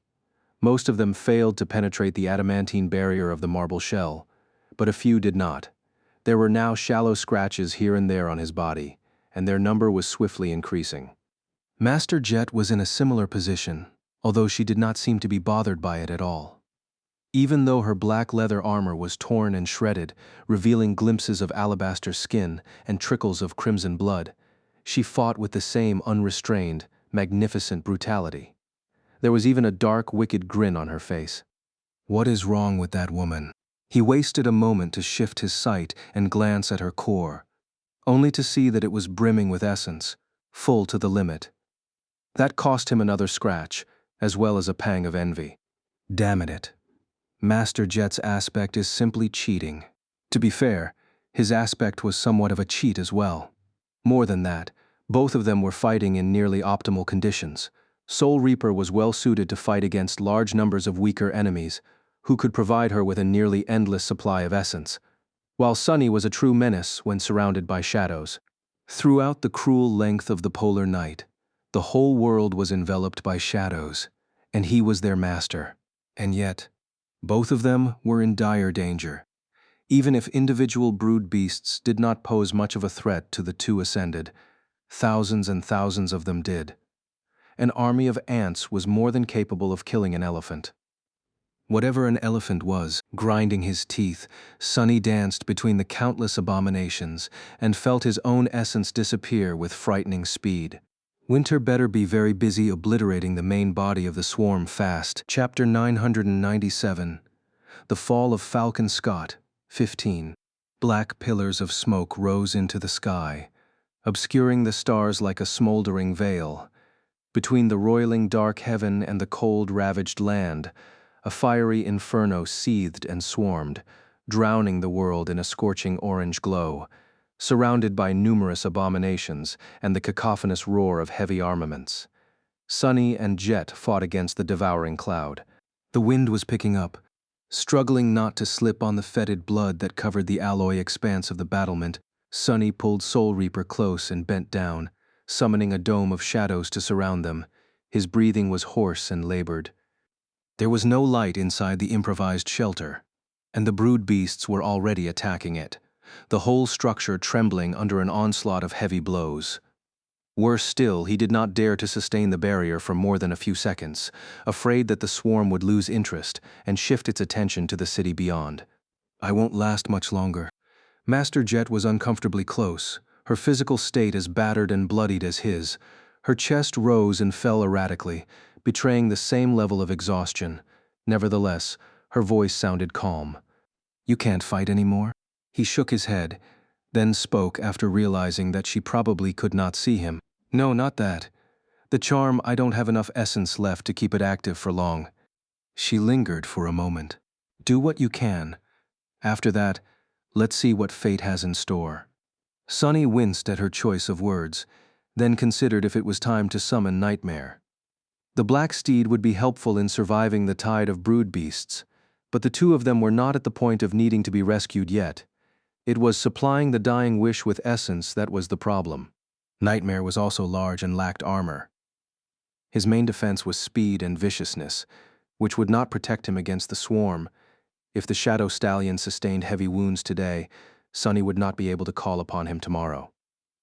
Most of them failed to penetrate the adamantine barrier of the marble shell, but a few did not. There were now shallow scratches here and there on his body, and their number was swiftly increasing. Master Jet was in a similar position, although she did not seem to be bothered by it at all. Even though her black leather armor was torn and shredded, revealing glimpses of alabaster skin and trickles of crimson blood, she fought with the same unrestrained, magnificent brutality. There was even a dark, wicked grin on her face. What is wrong with that woman? He wasted a moment to shift his sight and glance at her core, only to see that it was brimming with essence, full to the limit. That cost him another scratch, as well as a pang of envy. Damn it. Master Jet's aspect is simply cheating. To be fair, his aspect was somewhat of a cheat as well. More than that, both of them were fighting in nearly optimal conditions. Soul Reaper was well suited to fight against large numbers of weaker enemies, who could provide her with a nearly endless supply of essence, while Sunny was a true menace when surrounded by shadows. Throughout the cruel length of the polar night, the whole world was enveloped by shadows, and he was their master. And yet, both of them were in dire danger. Even if individual brood beasts did not pose much of a threat to the two ascended, thousands and thousands of them did. An army of ants was more than capable of killing an elephant. Whatever an elephant was, grinding his teeth, Sunny danced between the countless abominations and felt his own essence disappear with frightening speed. Winter better be very busy obliterating the main body of the swarm fast. Chapter 997. The Fall of Falcon Scott, 15. Black pillars of smoke rose into the sky, obscuring the stars like a smoldering veil. Between the roiling dark heaven and the cold, ravaged land, a fiery inferno seethed and swarmed, drowning the world in a scorching orange glow, surrounded by numerous abominations and the cacophonous roar of heavy armaments. Sunny and Jet fought against the devouring cloud. The wind was picking up, struggling not to slip on the fetid blood that covered the alloy expanse of the battlement. Sunny pulled Soul Reaper close and bent down, summoning a dome of shadows to surround them. His breathing was hoarse and labored. There was no light inside the improvised shelter, and the brood beasts were already attacking it, the whole structure trembling under an onslaught of heavy blows. Worse still, he did not dare to sustain the barrier for more than a few seconds, afraid that the swarm would lose interest and shift its attention to the city beyond. I won't last much longer. Master Jet was uncomfortably close, her physical state as battered and bloodied as his. Her chest rose and fell erratically, betraying the same level of exhaustion. Nevertheless, her voice sounded calm. You can't fight anymore? He shook his head, then spoke after realizing that she probably could not see him. No, not that. The charm, I don't have enough essence left to keep it active for long. She lingered for a moment. Do what you can. After that, let's see what fate has in store. Sunny winced at her choice of words, then considered if it was time to summon Nightmare. The black steed would be helpful in surviving the tide of brood beasts, but the two of them were not at the point of needing to be rescued yet. It was supplying the dying wish with essence that was the problem. Nightmare was also large and lacked armor. His main defense was speed and viciousness, which would not protect him against the swarm. If the Shadow Stallion sustained heavy wounds today, Sunny would not be able to call upon him tomorrow.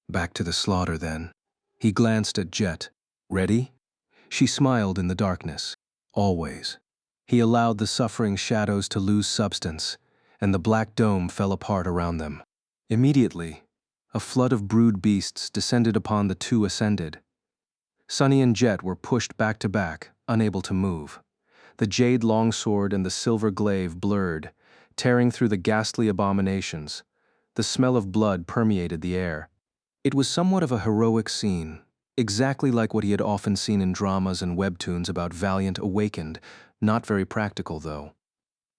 Back to the slaughter, then. He glanced at Jet. Ready? She smiled in the darkness. Always. He allowed the suffering shadows to lose substance, and the black dome fell apart around them. Immediately, a flood of brood beasts descended upon the two ascended. Sunny and Jet were pushed back to back, unable to move. The jade longsword and the silver glaive blurred, tearing through the ghastly abominations. The smell of blood permeated the air. It was somewhat of a heroic scene, exactly like what he had often seen in dramas and webtoons about Valiant awakened, not very practical though.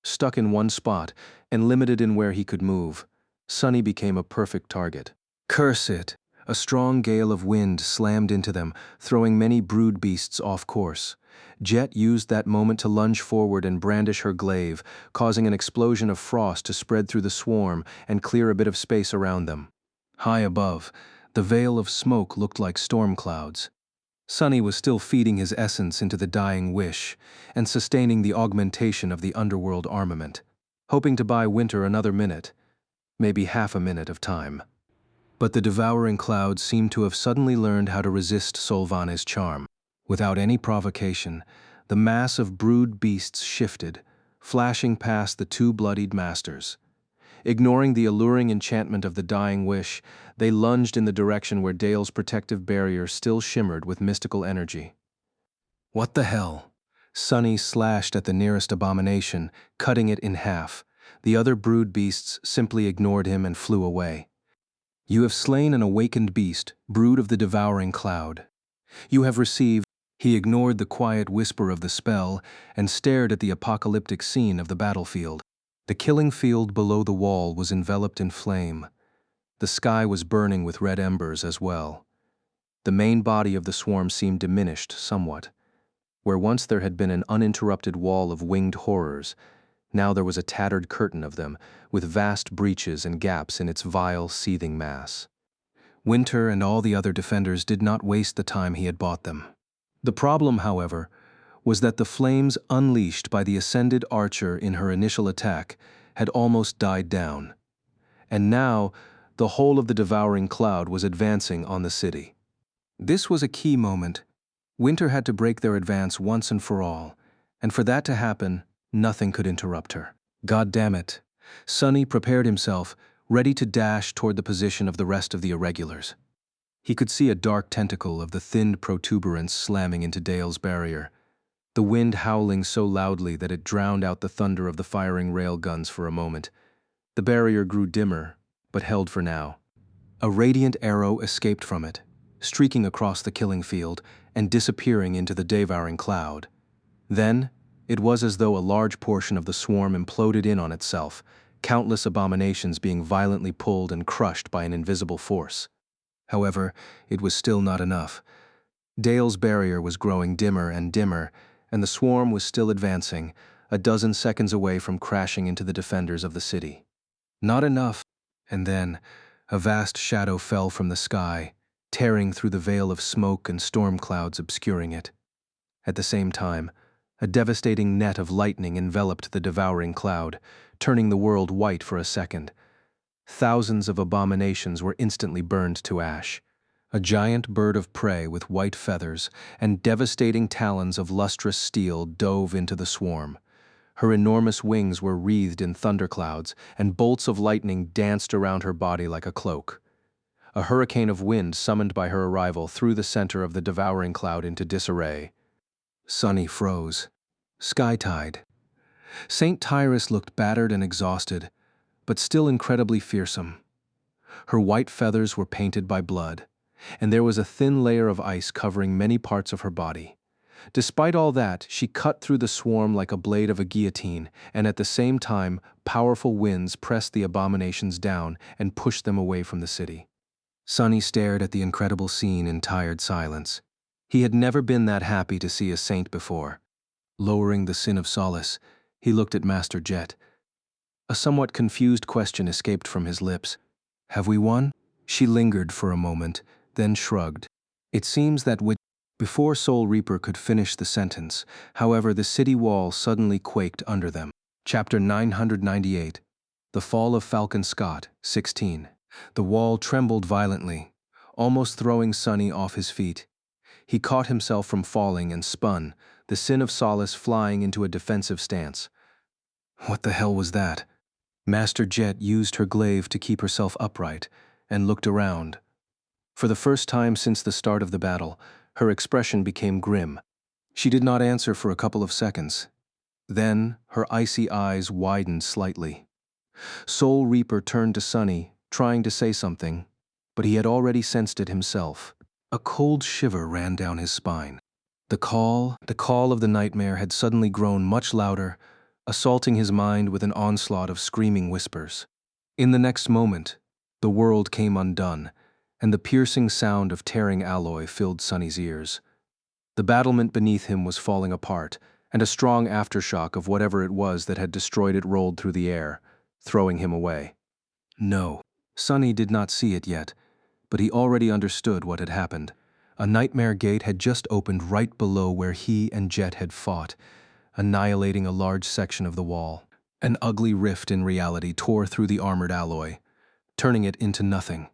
Stuck in one spot and limited in where he could move, Sunny became a perfect target. Curse it! A strong gale of wind slammed into them, throwing many brood beasts off course. Jet used that moment to lunge forward and brandish her glaive, causing an explosion of frost to spread through the swarm and clear a bit of space around them. High above, the veil of smoke looked like storm clouds. Sunny was still feeding his essence into the dying wish and sustaining the augmentation of the underworld armament, hoping to buy Winter another minute, maybe half a minute of time. But the devouring clouds seemed to have suddenly learned how to resist Solvane's charm. Without any provocation, the mass of brood beasts shifted, flashing past the two bloodied masters. Ignoring the alluring enchantment of the dying wish, they lunged in the direction where Dale's protective barrier still shimmered with mystical energy. What the hell? Sunny slashed at the nearest abomination, cutting it in half. The other brood beasts simply ignored him and flew away. You have slain an awakened beast, brood of the devouring cloud. You have received. He ignored the quiet whisper of the spell and stared at the apocalyptic scene of the battlefield. The killing field below the wall was enveloped in flame. The sky was burning with red embers as well. The main body of the swarm seemed diminished somewhat. Where once there had been an uninterrupted wall of winged horrors, now there was a tattered curtain of them, with vast breaches and gaps in its vile, seething mass. Winter and all the other defenders did not waste the time he had bought them. The problem, however, was that the flames unleashed by the ascended archer in her initial attack had almost died down. And now, the whole of the devouring cloud was advancing on the city. This was a key moment. Winter had to break their advance once and for all, and for that to happen, nothing could interrupt her. God damn it. Sunny prepared himself, ready to dash toward the position of the rest of the irregulars. He could see a dark tentacle of the thinned protuberance slamming into Dale's barrier, the wind howling so loudly that it drowned out the thunder of the firing rail guns for a moment. The barrier grew dimmer, but held for now. A radiant arrow escaped from it, streaking across the killing field and disappearing into the devouring cloud. Then, it was as though a large portion of the swarm imploded in on itself, countless abominations being violently pulled and crushed by an invisible force. However, it was still not enough. Dale's barrier was growing dimmer and dimmer, and the swarm was still advancing, a dozen seconds away from crashing into the defenders of the city. Not enough. And then, a vast shadow fell from the sky, tearing through the veil of smoke and storm clouds obscuring it. At the same time, a devastating net of lightning enveloped the devouring cloud, turning the world white for a second. Thousands of abominations were instantly burned to ash. A giant bird of prey with white feathers and devastating talons of lustrous steel dove into the swarm. Her enormous wings were wreathed in thunderclouds, and bolts of lightning danced around her body like a cloak. A hurricane of wind summoned by her arrival threw the center of the devouring cloud into disarray. Sunny froze. Sky-tide. St. Tyrus looked battered and exhausted, but still incredibly fearsome. Her white feathers were painted by blood, and there was a thin layer of ice covering many parts of her body. Despite all that, she cut through the swarm like a blade of a guillotine, and at the same time, powerful winds pressed the abominations down and pushed them away from the city. Sunny stared at the incredible scene in tired silence. He had never been that happy to see a saint before. Lowering the sin of solace, he looked at Master Jet. A somewhat confused question escaped from his lips. "Have we won?" She lingered for a moment, then shrugged. It seems that Before Soul Reaper could finish the sentence, however, the city wall suddenly quaked under them. Chapter 998. The Fall of Falcon Scott, 16. The wall trembled violently, almost throwing Sonny off his feet. He caught himself from falling and spun, the sin of solace flying into a defensive stance. What the hell was that? Master Jet used her glaive to keep herself upright and looked around. For the first time since the start of the battle, her expression became grim. She did not answer for a couple of seconds. Then her icy eyes widened slightly. Soul Reaper turned to Sonny, trying to say something, but he had already sensed it himself. A cold shiver ran down his spine. The call of the nightmare had suddenly grown much louder, assaulting his mind with an onslaught of screaming whispers. In the next moment, the world came undone, and the piercing sound of tearing alloy filled Sonny's ears. The battlement beneath him was falling apart, and a strong aftershock of whatever it was that had destroyed it rolled through the air, throwing him away. No, Sonny did not see it yet, but he already understood what had happened. A nightmare gate had just opened right below where he and Jet had fought, annihilating a large section of the wall. An ugly rift in reality tore through the armored alloy, turning it into nothing.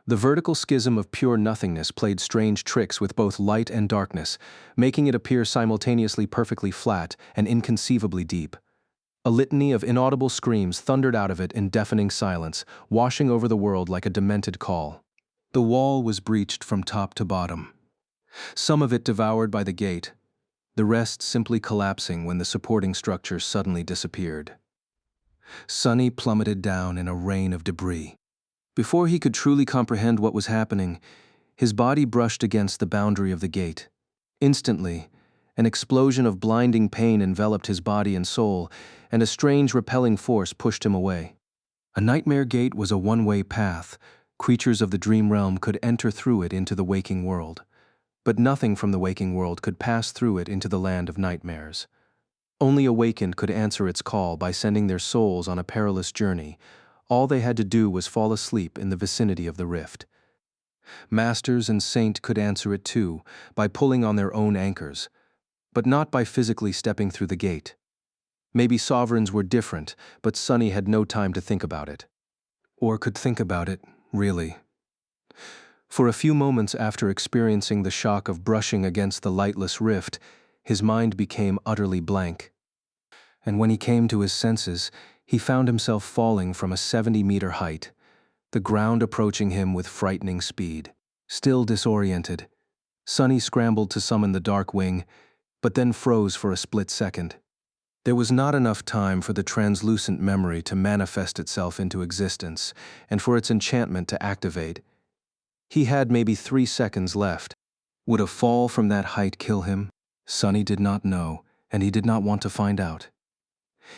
The vertical schism of pure nothingness played strange tricks with both light and darkness, making it appear simultaneously perfectly flat and inconceivably deep. A litany of inaudible screams thundered out of it in deafening silence, washing over the world like a demented call. The wall was breached from top to bottom, some of it devoured by the gate, the rest simply collapsing when the supporting structure suddenly disappeared. Sonny plummeted down in a rain of debris. Before he could truly comprehend what was happening, his body brushed against the boundary of the gate. Instantly, an explosion of blinding pain enveloped his body and soul, and a strange repelling force pushed him away. A nightmare gate was a one-way path. Creatures of the dream realm could enter through it into the waking world. But nothing from the waking world could pass through it into the land of nightmares. Only awakened could answer its call by sending their souls on a perilous journey. All they had to do was fall asleep in the vicinity of the rift. Masters and Saint could answer it too, by pulling on their own anchors, but not by physically stepping through the gate. Maybe sovereigns were different, but Sonny had no time to think about it. Or could think about it, really. For a few moments after experiencing the shock of brushing against the lightless rift, his mind became utterly blank. And when he came to his senses, he found himself falling from a 70-meter height, the ground approaching him with frightening speed. Still disoriented, Sonny scrambled to summon the Dark Wing, but then froze for a split second. There was not enough time for the translucent memory to manifest itself into existence, and for its enchantment to activate. He had maybe 3 seconds left. Would a fall from that height kill him? Sonny did not know, and he did not want to find out.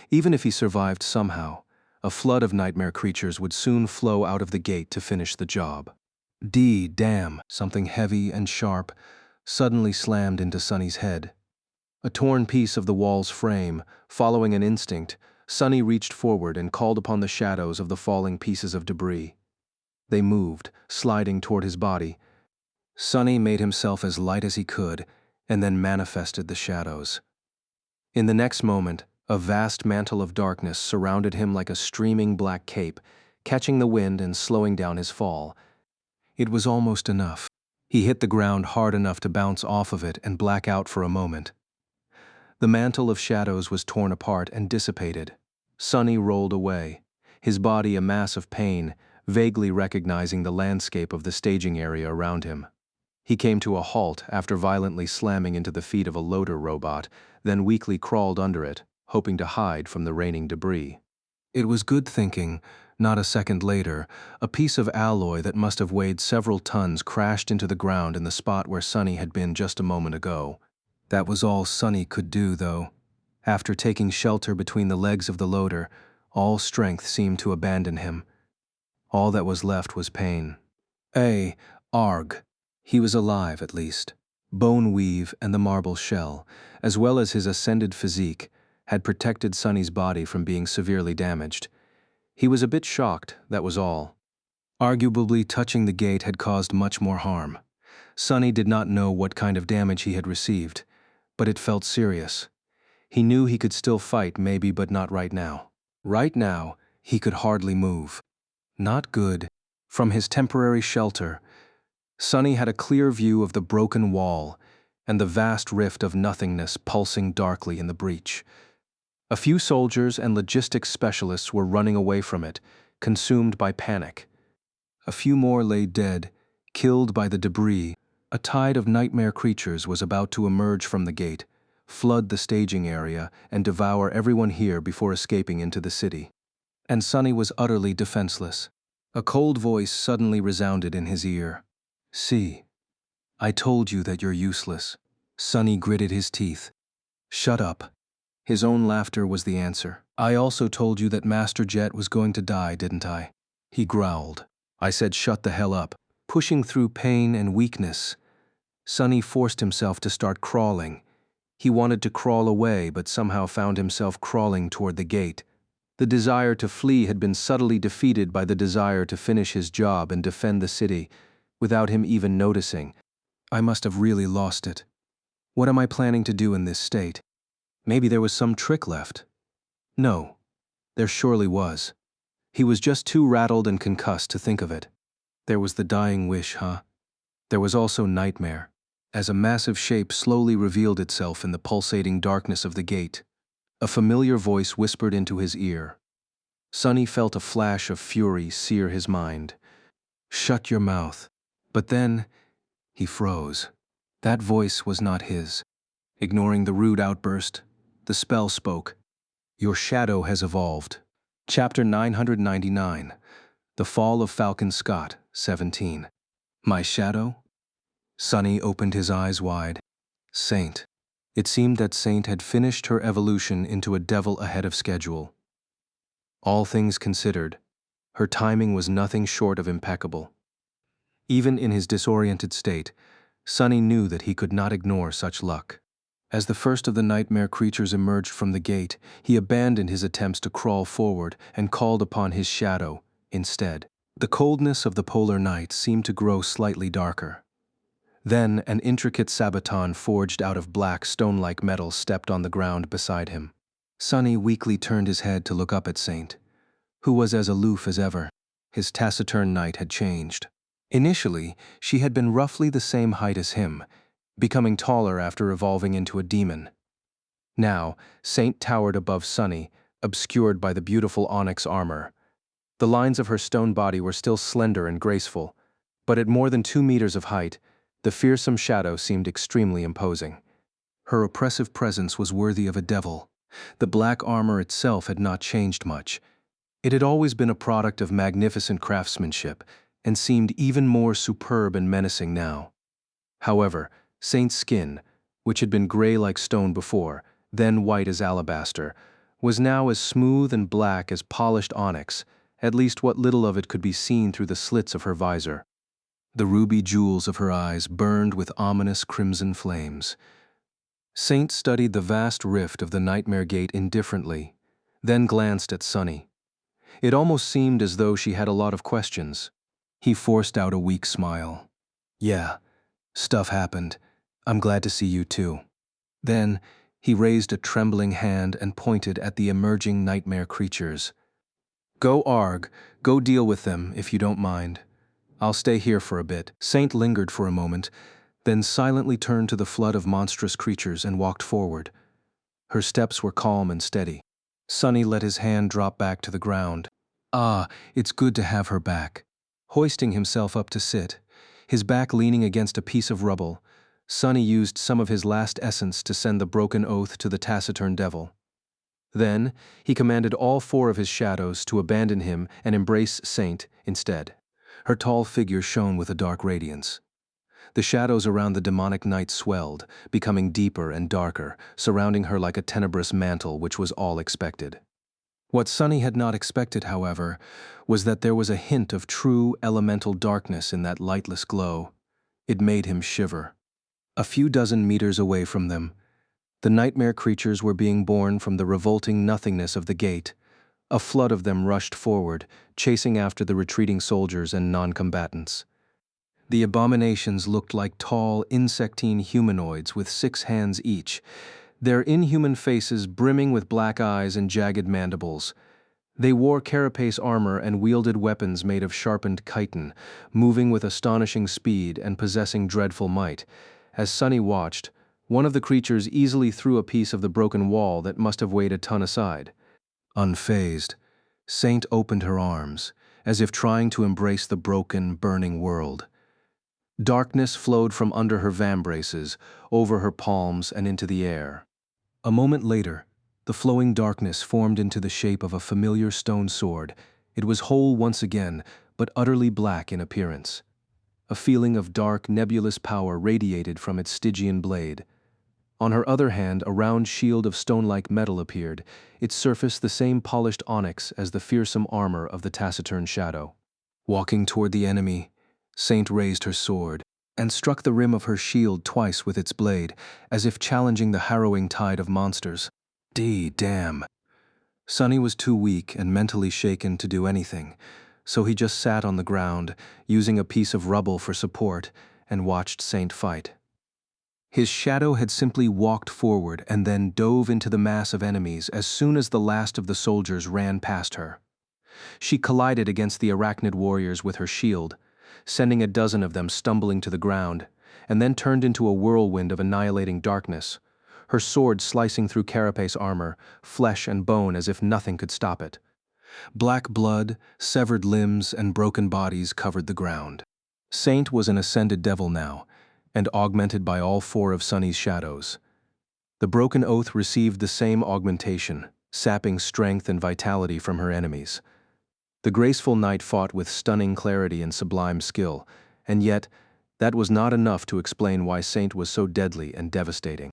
Even if he survived somehow, a flood of nightmare creatures would soon flow out of the gate to finish the job. Damn! Something heavy and sharp suddenly slammed into Sonny's head. A torn piece of the wall's frame, following an instinct, Sonny reached forward and called upon the shadows of the falling pieces of debris. They moved, sliding toward his body. Sonny made himself as light as he could, and then manifested the shadows. In the next moment, a vast mantle of darkness surrounded him like a streaming black cape, catching the wind and slowing down his fall. It was almost enough. He hit the ground hard enough to bounce off of it and black out for a moment. The mantle of shadows was torn apart and dissipated. Sonny rolled away, his body a mass of pain, vaguely recognizing the landscape of the staging area around him. He came to a halt after violently slamming into the feet of a loader robot, then weakly crawled under it, hoping to hide from the raining debris. It was good thinking. Not a second later, a piece of alloy that must have weighed several tons crashed into the ground in the spot where Sonny had been just a moment ago. That was all Sonny could do, though. After taking shelter between the legs of the loader, all strength seemed to abandon him. All that was left was pain. Arg. He was alive, at least. Bone weave and the marble shell, as well as his ascended physique, had protected Sonny's body from being severely damaged. He was a bit shocked, that was all. Arguably, touching the gate had caused much more harm. Sonny did not know what kind of damage he had received, but it felt serious. He knew he could still fight, maybe, but not right now. Right now, he could hardly move. Not good. From his temporary shelter, Sonny had a clear view of the broken wall and the vast rift of nothingness pulsing darkly in the breach. A few soldiers and logistics specialists were running away from it, consumed by panic. A few more lay dead, killed by the debris. A tide of nightmare creatures was about to emerge from the gate, flood the staging area, and devour everyone here before escaping into the city. And Sonny was utterly defenseless. A cold voice suddenly resounded in his ear. "See, I told you that you're useless." Sonny gritted his teeth. "Shut up." His own laughter was the answer. "I also told you that Master Jet was going to die, didn't I?" He growled. "I said shut the hell up." Pushing through pain and weakness, Sonny forced himself to start crawling. He wanted to crawl away, but somehow found himself crawling toward the gate. The desire to flee had been subtly defeated by the desire to finish his job and defend the city, without him even noticing. I must have really lost it. What am I planning to do in this state? Maybe there was some trick left. No, there surely was. He was just too rattled and concussed to think of it. There was the dying wish, huh? There was also nightmare, as a massive shape slowly revealed itself in the pulsating darkness of the gate. A familiar voice whispered into his ear. Sonny felt a flash of fury sear his mind. "Shut your mouth." But then, he froze. That voice was not his. Ignoring the rude outburst, the spell spoke. "Your shadow has evolved." Chapter 999. The Fall of Falcon Scott, 17. My shadow? Sonny opened his eyes wide. Saint. It seemed that Saint had finished her evolution into a devil ahead of schedule. All things considered, her timing was nothing short of impeccable. Even in his disoriented state, Sonny knew that he could not ignore such luck. As the first of the nightmare creatures emerged from the gate, he abandoned his attempts to crawl forward and called upon his shadow instead. The coldness of the polar night seemed to grow slightly darker. Then an intricate sabaton forged out of black stone-like metal stepped on the ground beside him. Sonny weakly turned his head to look up at Saint, who was as aloof as ever. His taciturn night had changed. Initially, she had been roughly the same height as him, becoming taller after evolving into a demon. Now, Saint towered above Sonny, obscured by the beautiful onyx armor. The lines of her stone body were still slender and graceful, but at more than 2 meters of height, the fearsome shadow seemed extremely imposing. Her oppressive presence was worthy of a devil. The black armor itself had not changed much. It had always been a product of magnificent craftsmanship, and seemed even more superb and menacing now. However, Saint's skin, which had been gray like stone before, then white as alabaster, was now as smooth and black as polished onyx, at least what little of it could be seen through the slits of her visor. The ruby jewels of her eyes burned with ominous crimson flames. Saint studied the vast rift of the Nightmare Gate indifferently, then glanced at Sonny. It almost seemed as though she had a lot of questions. He forced out a weak smile. "Yeah, stuff happened. I'm glad to see you too." Then, he raised a trembling hand and pointed at the emerging nightmare creatures. "Go Arg, go deal with them, if you don't mind. I'll stay here for a bit." Saint lingered for a moment, then silently turned to the flood of monstrous creatures and walked forward. Her steps were calm and steady. Sonny let his hand drop back to the ground. Ah, it's good to have her back. Hoisting himself up to sit, his back leaning against a piece of rubble, Sonny used some of his last essence to send the broken oath to the taciturn devil. Then, he commanded all 4 of his shadows to abandon him and embrace Saint instead. Her tall figure shone with a dark radiance. The shadows around the demonic night swelled, becoming deeper and darker, surrounding her like a tenebrous mantle, which was all expected. What Sonny had not expected, however, was that there was a hint of true elemental darkness in that lightless glow. It made him shiver. A few dozen meters away from them, the nightmare creatures were being born from the revolting nothingness of the gate. A flood of them rushed forward, chasing after the retreating soldiers and non-combatants. The abominations looked like tall, insectine humanoids with 6 hands each, their inhuman faces brimming with black eyes and jagged mandibles. They wore carapace armor and wielded weapons made of sharpened chitin, moving with astonishing speed and possessing dreadful might. As Sunny watched, one of the creatures easily threw a piece of the broken wall that must have weighed a ton aside. Unfazed, Saint opened her arms, as if trying to embrace the broken, burning world. Darkness flowed from under her vambraces, over her palms and into the air. A moment later, the flowing darkness formed into the shape of a familiar stone sword. It was whole once again, but utterly black in appearance. A feeling of dark, nebulous power radiated from its Stygian blade. On her other hand, a round shield of stone-like metal appeared, its surface the same polished onyx as the fearsome armor of the taciturn shadow. Walking toward the enemy, Saint raised her sword and struck the rim of her shield twice with its blade, as if challenging the harrowing tide of monsters. Damn. Sunny was too weak and mentally shaken to do anything, so he just sat on the ground, using a piece of rubble for support, and watched Saint fight. His shadow had simply walked forward and then dove into the mass of enemies as soon as the last of the soldiers ran past her. She collided against the arachnid warriors with her shield, sending a dozen of them stumbling to the ground, and then turned into a whirlwind of annihilating darkness, her sword slicing through carapace armor, flesh and bone as if nothing could stop it. Black blood, severed limbs, and broken bodies covered the ground. Saint was an ascended devil now, and augmented by all 4 of Sunny's shadows. The broken oath received the same augmentation, sapping strength and vitality from her enemies. The graceful knight fought with stunning clarity and sublime skill, and yet, that was not enough to explain why Saint was so deadly and devastating.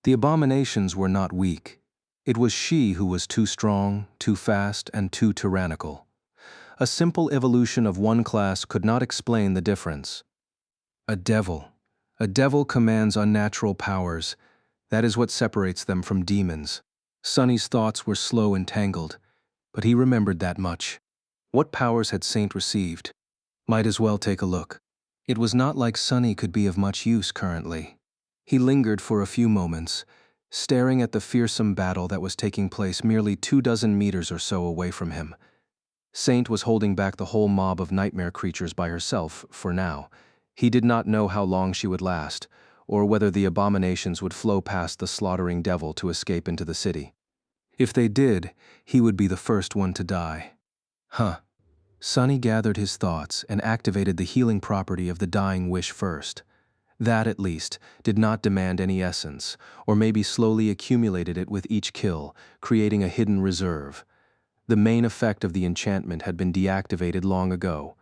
The abominations were not weak. It was she who was too strong, too fast, and too tyrannical. A simple evolution of one class could not explain the difference. A devil commands unnatural powers. That is what separates them from demons. Sunny's thoughts were slow and tangled, but he remembered that much. What powers had Saint received? Might as well take a look. It was not like Sunny could be of much use currently. He lingered for a few moments, staring at the fearsome battle that was taking place merely 24 meters or so away from him. Saint was holding back the whole mob of nightmare creatures by herself, for now. He did not know how long she would last, or whether the abominations would flow past the slaughtering devil to escape into the city. If they did, he would be the first one to die. Sunny gathered his thoughts and activated the healing property of the dying wish first. That, at least, did not demand any essence, or maybe slowly accumulated it with each kill, creating a hidden reserve. The main effect of the enchantment had been deactivated long ago.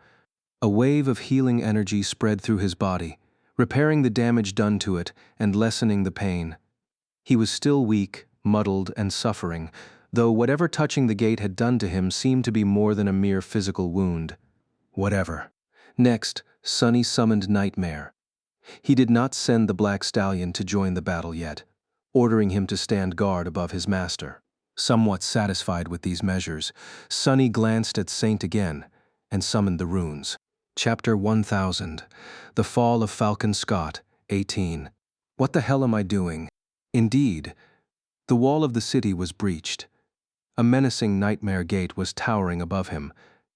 A wave of healing energy spread through his body, repairing the damage done to it and lessening the pain. He was still weak, muddled, and suffering, though whatever touching the gate had done to him seemed to be more than a mere physical wound. Whatever. Next, Sunny summoned Nightmare. He did not send the Black Stallion to join the battle yet, ordering him to stand guard above his master. Somewhat satisfied with these measures, Sunny glanced at Saint again and summoned the runes. Chapter 1000. The Fall of Falcon Scott, 18. What the hell am I doing? Indeed, the wall of the city was breached. A menacing nightmare gate was towering above him,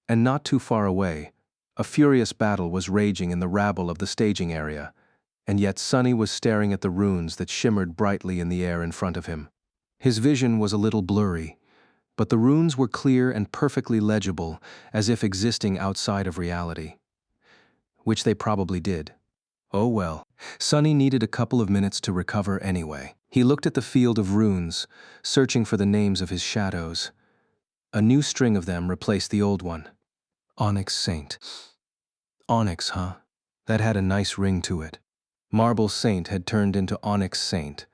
and not too far away, a furious battle was raging in the rabble of the staging area, and yet Sunny was staring at the runes that shimmered brightly in the air in front of him. His vision was a little blurry, but the runes were clear and perfectly legible, as if existing outside of reality. Which they probably did. Oh well, Sunny needed a couple of minutes to recover anyway. He looked at the field of runes, searching for the names of his shadows. A new string of them replaced the old one. Onyx Saint. Onyx, huh? That had a nice ring to it. Marble Saint had turned into Onyx Saint.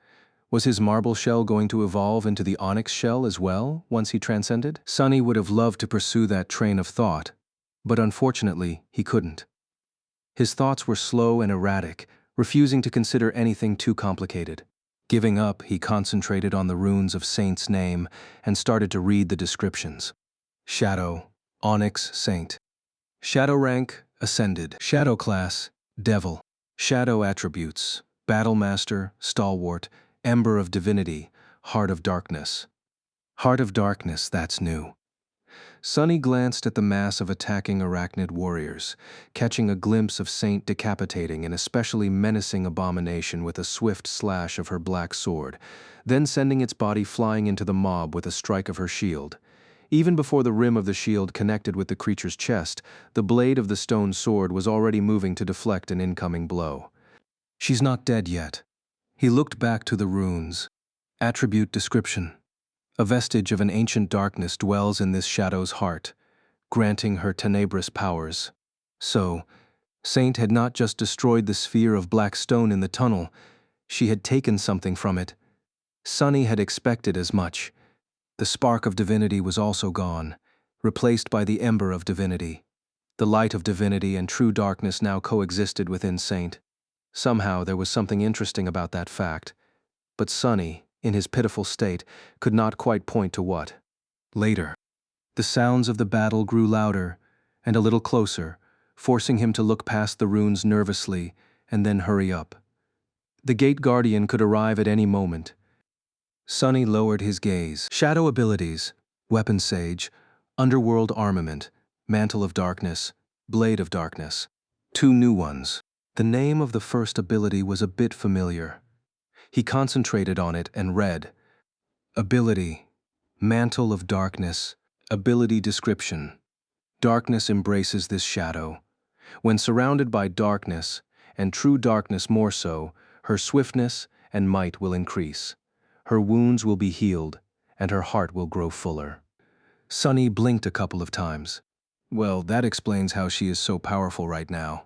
Was his marble shell going to evolve into the onyx shell as well, once he transcended? Sunny would have loved to pursue that train of thought, but unfortunately, he couldn't. His thoughts were slow and erratic, refusing to consider anything too complicated. Giving up, he concentrated on the runes of Saint's name and started to read the descriptions. Shadow, Onyx, Saint. Shadow rank, Ascended. Shadow class, Devil. Shadow attributes, Battlemaster, Stalwart, Ember of Divinity, Heart of Darkness. Heart of Darkness, that's new. Sunny glanced at the mass of attacking arachnid warriors, catching a glimpse of Saint decapitating an especially menacing abomination with a swift slash of her black sword, then sending its body flying into the mob with a strike of her shield. Even before the rim of the shield connected with the creature's chest, the blade of the stone sword was already moving to deflect an incoming blow. She's not dead yet. He looked back to the runes. Attribute description. A vestige of an ancient darkness dwells in this shadow's heart, granting her tenebrous powers. So, Saint had not just destroyed the sphere of black stone in the tunnel, she had taken something from it. Sunny had expected as much. The spark of divinity was also gone, replaced by the ember of divinity. The light of divinity and true darkness now coexisted within Saint. Somehow there was something interesting about that fact, but Sunny, in his pitiful state, could not quite point to what. Later, the sounds of the battle grew louder and a little closer, forcing him to look past the runes nervously and then hurry up. The gate guardian could arrive at any moment. Sunny lowered his gaze. Shadow abilities, Weapon Sage, Underworld Armament, Mantle of Darkness, Blade of Darkness. 2 new ones. The name of the first ability was a bit familiar. He concentrated on it and read. Ability, Mantle of Darkness. Ability description. Darkness embraces this shadow. When surrounded by darkness, and true darkness more so, her swiftness and might will increase. Her wounds will be healed, and her heart will grow fuller. Sunny blinked a couple of times. Well, that explains how she is so powerful right now.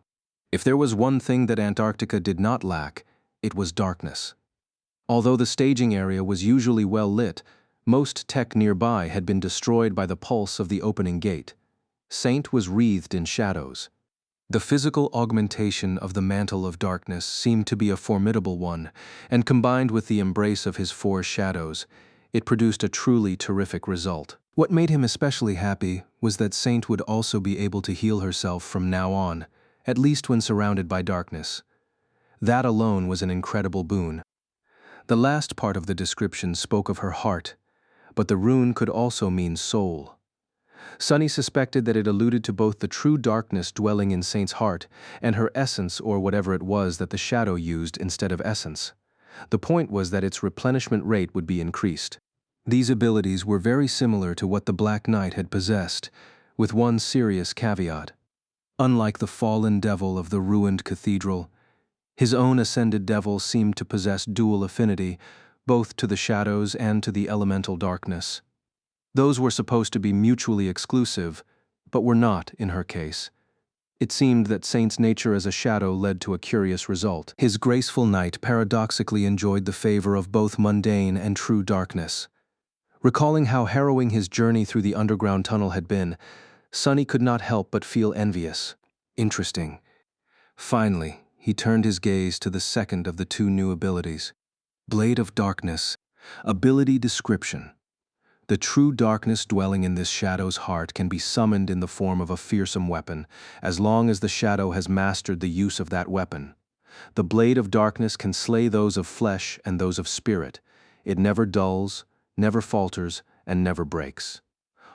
If there was one thing that Antarctica did not lack, it was darkness. Although the staging area was usually well lit, most tech nearby had been destroyed by the pulse of the opening gate. Saint was wreathed in shadows. The physical augmentation of the Mantle of Darkness seemed to be a formidable one, and combined with the embrace of his 4 shadows, it produced a truly terrific result. What made him especially happy was that Saint would also be able to heal herself from now on, at least when surrounded by darkness. That alone was an incredible boon. The last part of the description spoke of her heart, but the rune could also mean soul. Sunny suspected that it alluded to both the true darkness dwelling in Saint's heart and her essence, or whatever it was that the shadow used instead of essence. The point was that its replenishment rate would be increased. These abilities were very similar to what the Black Knight had possessed, with one serious caveat. Unlike the fallen devil of the ruined cathedral, his own ascended devil seemed to possess dual affinity, both to the shadows and to the elemental darkness. Those were supposed to be mutually exclusive, but were not in her case. It seemed that Saint's nature as a shadow led to a curious result. His graceful knight paradoxically enjoyed the favor of both mundane and true darkness. Recalling how harrowing his journey through the underground tunnel had been, Sunny could not help but feel envious. Interesting. Finally, he turned his gaze to the second of the 2 new abilities. Blade of Darkness. Ability description. The true darkness dwelling in this shadow's heart can be summoned in the form of a fearsome weapon, as long as the shadow has mastered the use of that weapon. The Blade of Darkness can slay those of flesh and those of spirit. It never dulls, never falters, and never breaks.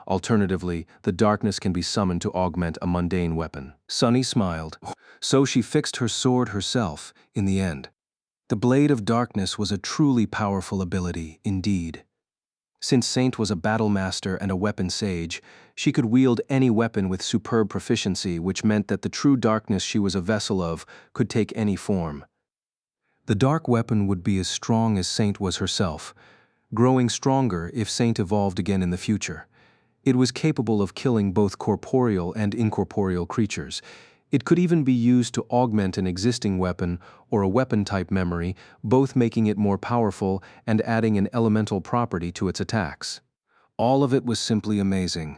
Alternatively, the darkness can be summoned to augment a mundane weapon. Sunny smiled. So she fixed her sword herself, in the end. The Blade of Darkness was a truly powerful ability, indeed. Since Saint was a battle master and a weapon sage, she could wield any weapon with superb proficiency, which meant that the true darkness she was a vessel of could take any form. The dark weapon would be as strong as Saint was herself, growing stronger if Saint evolved again in the future. It was capable of killing both corporeal and incorporeal creatures. It could even be used to augment an existing weapon or a weapon-type memory, both making it more powerful and adding an elemental property to its attacks. All of it was simply amazing,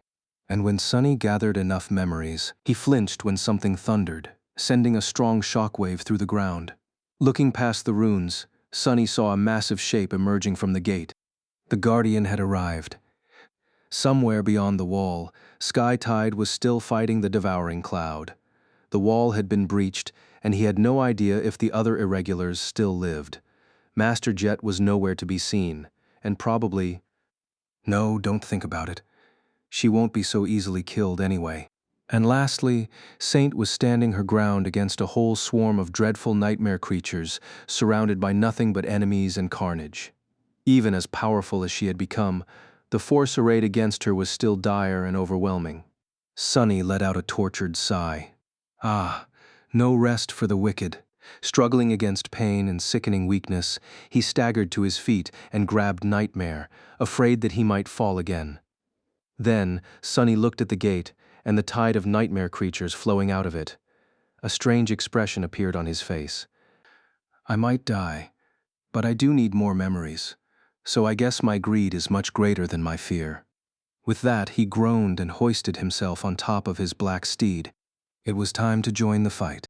and when Sunny gathered enough memories, he flinched when something thundered, sending a strong shockwave through the ground. Looking past the ruins, Sunny saw a massive shape emerging from the gate. The Guardian had arrived. Somewhere beyond the wall, Sky Tide was still fighting the devouring cloud. The wall had been breached, and he had no idea if the other irregulars still lived. Master Jet was nowhere to be seen, and probably— No, don't think about it. She won't be so easily killed anyway. And lastly, Saint was standing her ground against a whole swarm of dreadful nightmare creatures, surrounded by nothing but enemies and carnage. Even as powerful as she had become, the force arrayed against her was still dire and overwhelming. Sunny let out a tortured sigh. Ah, no rest for the wicked. Struggling against pain and sickening weakness, he staggered to his feet and grabbed Nightmare, afraid that he might fall again. Then, Sunny looked at the gate and the tide of nightmare creatures flowing out of it. A strange expression appeared on his face. I might die, but I do need more memories, so I guess my greed is much greater than my fear. With that, he groaned and hoisted himself on top of his black steed. It was time to join the fight.